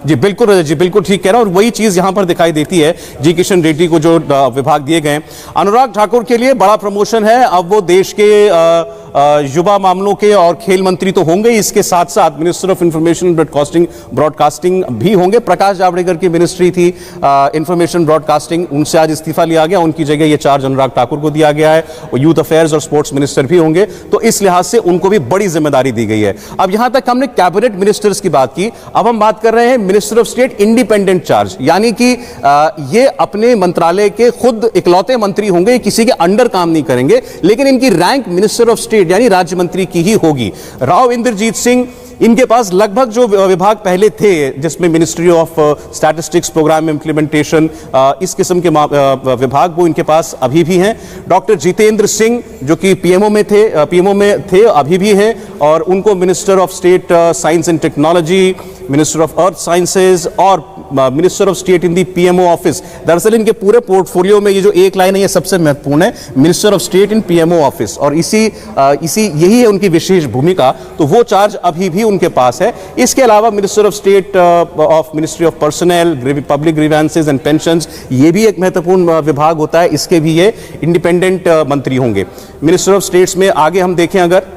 जी बिल्कुल ठीक कह रहा हूं, और वही चीज यहां पर दिखाई देती है। जी किशन रेड्डी को जो विभाग दिए गए। अनुराग ठाकुर के लिए बड़ा प्रमोशन है, अब वो देश के युवा मामलों के और खेल मंत्री तो होंगे, इसके साथ साथ मिनिस्टर ऑफ इंफॉर्मेशन ब्रॉडकास्टिंग भी होंगे। प्रकाश जावड़ेकर की मिनिस्ट्री थी इंफॉर्मेशन ब्रॉडकास्टिंग, उनसे आज इस्तीफा लिया गया, उनकी जगह ये चार्ज अनुराग ठाकुर को दिया गया है। वो यूथ अफेयर्स और स्पोर्ट्स मिनिस्टर भी होंगे, तो इस लिहाज से उनको भी बड़ी जिम्मेदारी दी गई है। अब यहां तक हमने कैबिनेट मिनिस्टर्स की बात की, अब हम बात कर रहे हैं minister of state independent charge, यानी कि ये अपने मंत्रालय के खुद इकलौते मंत्री होंगे, किसी के अंडर काम नहीं करेंगे, लेकिन इनकी रैंक मिनिस्टर ऑफ स्टेट यानी राज्य मंत्री की ही होगी। राव इंद्रजीत सिंह, इनके पास लगभग जो विभाग पहले थे, जिसमें ministry of statistics, programme implementation, इस किस्म के विभाग, वो इनके पास अभी भी हैं। डॉक्टर जितेंद्र सिंह जो कि पीएमओ में थे अभी भी हैं, और उनको minister of state science and technology, minister of earth sciences और minister of state in the PMO office. दरअसल इनके पूरे पोर्टफोलियो में ये जो एक लाइन है ये सबसे महत्वपूर्ण है, minister of state in PMO office, और यही है उनकी विशेष भूमिका, तो वो चार्ज अभी भी उनके पास है। इसके अलावा minister of state of ministry of personal, public grievances and pensions, ये भी एक महत्वपूर्ण विभाग होता है, इसके भी ये इंडिपेंडेंट मंत्री होंगे। मिनिस्टर ऑफ स्टेट्स में आगे हम देखें, अगर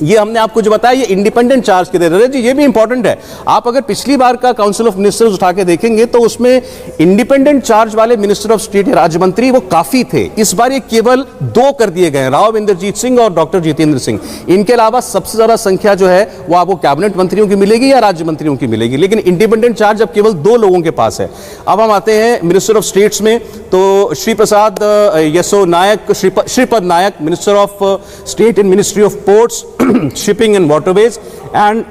ये हमने आपको जो बताया ये इंडिपेंडेंट चार्ज के दे रहे जी, ये भी इंपॉर्टेंट है। आप अगर पिछली बार का काउंसिल ऑफ मिनिस्टर्स उठा के देखेंगे तो उसमें इंडिपेंडेंट चार्ज वाले मिनिस्टर ऑफ स्टेट राज्य मंत्री वो काफी थे। इस बार ये केवल 2 कर दिए गए, राव इंद्रजीत सिंह और डॉक्टर जितेंद्र सिंह। इनके अलावा सबसे ज्यादा संख्या जो है वो आपको कैबिनेट मंत्रियों की मिलेगी या राज्य मंत्रियों की मिलेगी, लेकिन इंडिपेंडेंट चार्ज अब केवल 2 लोगों के पास है। अब हम आते हैं मिनिस्टर ऑफ स्टेट्स में, तो Shriprasad Yesso Naik, Shripad Naik minister of state in ministry of ports, shipping and waterways and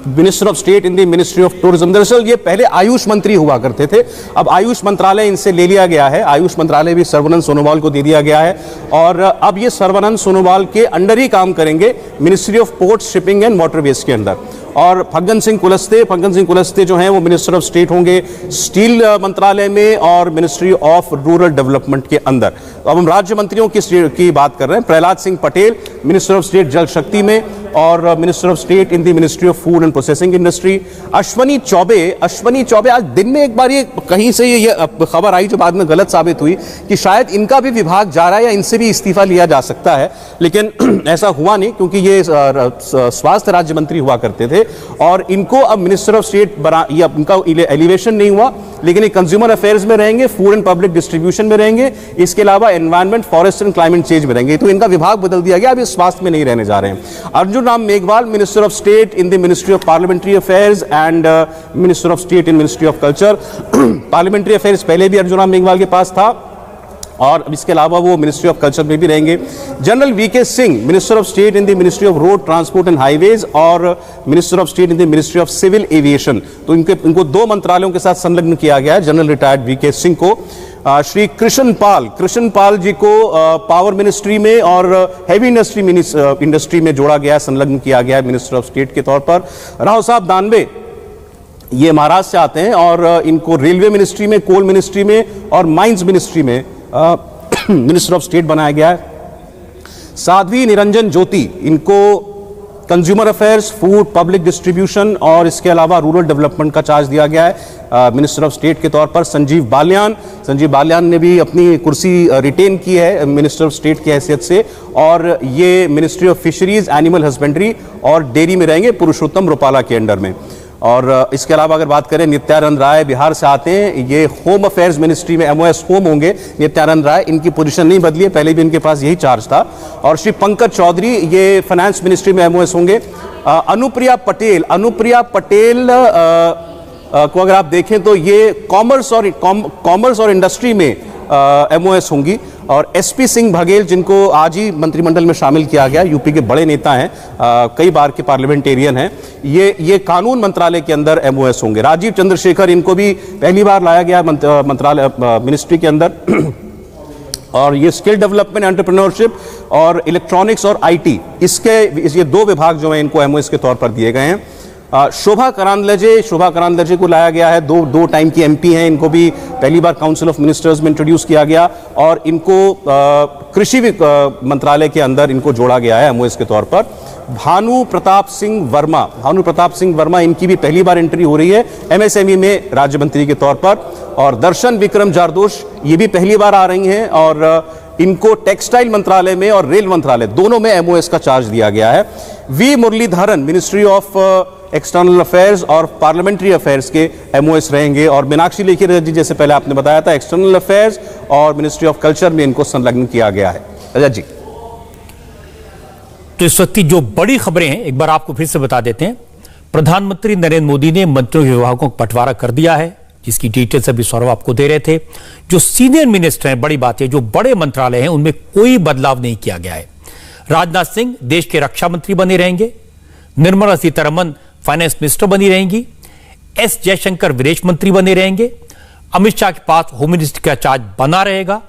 minister of state in the ministry of tourism. दरअसल ये पहले आयुष मंत्री हुआ करते थे, अब आयुष मंत्रालय इनसे ले लिया गया है। आयुष मंत्रालय भी सर्बानंद सोनोवाल को दे दिया गया है, और अब ये सर्बानंद सोनोवाल के अंडर ही काम करेंगे, ministry of ports, shipping and waterways के अंदर। और फग्गन सिंह कुलस्ते जो हैं वो मिनिस्टर ऑफ स्टेट होंगे स्टील मंत्रालय में और मिनिस्ट्री ऑफ रूरल डेवलपमेंट के अंदर। तो अब हम राज्य मंत्रियों की बात कर रहे हैं। Prahlad Singh Patel minister of state जल शक्ति में और minister of state in the ministry of food and processing industry. Ashwani Choubey आज दिन में एक बार ये कहीं से ये खबर आई जो बाद में गलत साबित हुई कि शायद इनका भी विभाग जा रहा है या इनसे भी इस्तीफा लिया जा सकता है, लेकिन ऐसा हुआ नहीं, क्योंकि ये स्वास्थ्य राज्य मंत्री हुआ करते थे और इनको अब मिनिस्टर ऑफ स्टेट इनका एलिवेशन नहीं हुआ, लेकिन ये कंज्यूमर अफेयर्स में रहेंगे, फूड एंड पब्लिक डिस्ट्रीब्यूशन में रहेंगे, इसके अलावा environment, forest and climate change में रहेंगे। तो इनका विभाग बदल दिया गया, अब ये स्वास्थ्य में नहीं रहने जा रहे हैं। Arjun Ram Meghwal minister of state in the ministry of parliamentary affairs and minister of state in ministry of culture. Parliamentary affairs पहले भी अर्जुन राम मेघवाल के पास था, और इसके अलावा वो मिनिस्ट्री ऑफ कल्चर में भी रहेंगे। General V K Singh, minister of state in the ministry of road transport and highways और minister of state in the ministry of civil aviation, तो इनको 2 मंत्रालयों के साथ संलग्न किया गया है। जनरल रिटायर्ड वीके सिंह को श्री कृष्ण पाल जी को पावर मिनिस्ट्री में और हैवी इंडस्ट्री में जोड़ा गया है, संलग्न किया गया है मिनिस्टर ऑफ स्टेट के तौर पर। राव साहब दानवे ये महाराष्ट्र से आते हैं और इनको रेलवे मिनिस्ट्री में, कोल मिनिस्ट्री में और माइंस मिनिस्ट्री में मिनिस्टर ऑफ स्टेट बनाया गया है। साध्वी निरंजन ज्योति, इनको consumer affairs, food, public distribution और इसके अलावा रूरल डेवलपमेंट का चार्ज दिया गया है मिनिस्टर ऑफ स्टेट के तौर पर। संजीव बालियान ने भी अपनी कुर्सी रिटेन की है मिनिस्टर ऑफ स्टेट की हैसियत से, और ये ministry of fisheries, animal husbandry और डेयरी में रहेंगे पुरुषोत्तम रुपाला के अंडर में। और इसके अलावा अगर बात करें, नित्यानंद राय बिहार से आते हैं, ये होम अफेयर्स मिनिस्ट्री में MOS होम होंगे नित्यानंद राय, इनकी पोजीशन नहीं बदली है, पहले भी इनके पास यही चार्ज था। और श्री पंकज चौधरी ये फाइनेंस मिनिस्ट्री में MOS होंगे। अनुप्रिया पटेल को अगर आप देखें तो ये कॉमर्स और इंडस्ट्री में MOS होंगी। और SP सिंह बघेल, जिनको आज ही मंत्रिमंडल में शामिल किया गया, यूपी के बड़े नेता हैं, कई बार के पार्लियामेंटेरियन हैं, ये कानून मंत्रालय के अंदर MOS होंगे। राजीव चंद्रशेखर, इनको भी पहली बार लाया गया मंत्रालय मिनिस्ट्री के अंदर। और ये स्किल डेवलपमेंट, एंटरप्रेन्योरशिप और इलेक्ट्रॉनिक्स और IT, ये 2 विभाग जो हैं इनको MOS के तौर पर दिए गए हैं। शोभा करांदलेजे को लाया गया है, दो टाइम की MP हैं, इनको भी पहली बार काउंसिल ऑफ मिनिस्टर्स में इंट्रोड्यूस किया गया और इनको कृषि मंत्रालय के अंदर इनको जोड़ा गया है MOS के तौर पर। भानु प्रताप सिंह वर्मा, इनकी भी पहली बार एंट्री हो रही है MSME में राज्य मंत्री के तौर पर। और दर्शन विक्रम जारदोश, ये भी पहली बार आ रही हैं और इनको टेक्सटाइल मंत्रालय में और रेल मंत्रालय दोनों में MOS का चार्ज दिया गया है। V Muraleedharan, ministry of external affairs और पार्लियामेंट्री अफेयर्स के MOS रहेंगे। और मीनाक्षी लेखी रजत जी, जैसे पहले आपने बताया था, एक्सटर्नल अफेयर्स और मिनिस्ट्री ऑफ कल्चर में इनको संलग्न किया गया है। रजत जी, तो इस वक्त की जो बड़ी खबरें हैं एक बार आपको फिर से बता देते हैं। प्रधानमंत्री नरेंद्र मोदी ने मंत्रियों के विभागों को बंटवारा कर दिया है, जिसकी डिटेल्स अभी सौरभ आपको दे रहे थे। जो सीनियर मिनिस्टर हैं, बड़ी बात है, जो बड़े मंत्रालय हैं उनमें कोई बदलाव नहीं किया गया है। राजनाथ सिंह देश के रक्षा मंत्री बने रहेंगे, निर्मला सीतारमण फाइनेंस मिनिस्टर बनी रहेंगी, S जयशंकर विदेश मंत्री बने रहेंगे, अमित शाह के पास होम मिनिस्टर का चार्ज बना रहेगा,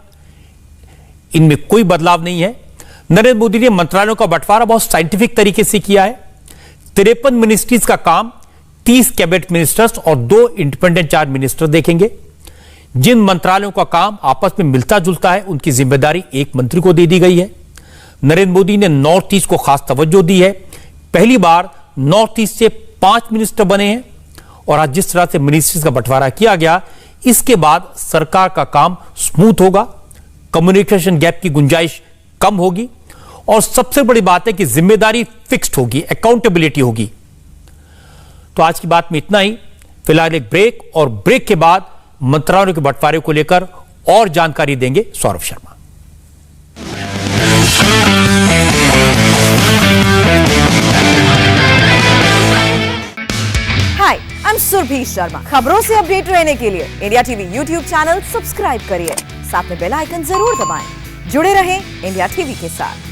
इनमें कोई बदलाव नहीं है। नरेंद्र मोदी ने मंत्रालयों का बंटवारा बहुत साइंटिफिक तरीके से किया है। 53 मिनिस्ट्रीज का काम 30 कैबिनेट मिनिस्टर्स और 2 इंडिपेंडेंट चार्ज मिनिस्टर देखेंगे। जिन मंत्रालयों का काम आपस में मिलता जुलता है उनकी जिम्मेदारी एक मंत्री को दे दी गई है। नरेंद्र मोदी ने नॉर्थ ईस्ट को खास तवज्जो दी है। पहली बार नॉर्थ ईस्ट से 5 मिनिस्टर बने हैं और आज जिस तरह से मिनिस्ट्रीज का बंटवारा किया गया, इसके बाद सरकार का काम स्मूथ होगा, कम्युनिकेशन गैप की गुंजाइश कम होगी और सबसे बड़ी बात है कि जिम्मेदारी फिक्स्ड होगी, अकाउंटेबिलिटी होगी। तो आज की बात में इतना ही। फिलहाल एक ब्रेक, और ब्रेक के बाद मंत्रालयों के बंटवारे को लेकर और जानकारी देंगे सौरभ शर्मा। हाय, आई एम सुरभि शर्मा। खबरों से अपडेट रहने के लिए India TV YouTube channel subscribe करिए, साथ में बेल आइकन जरूर दबाएं। जुड़े रहें इंडिया टीवी के साथ।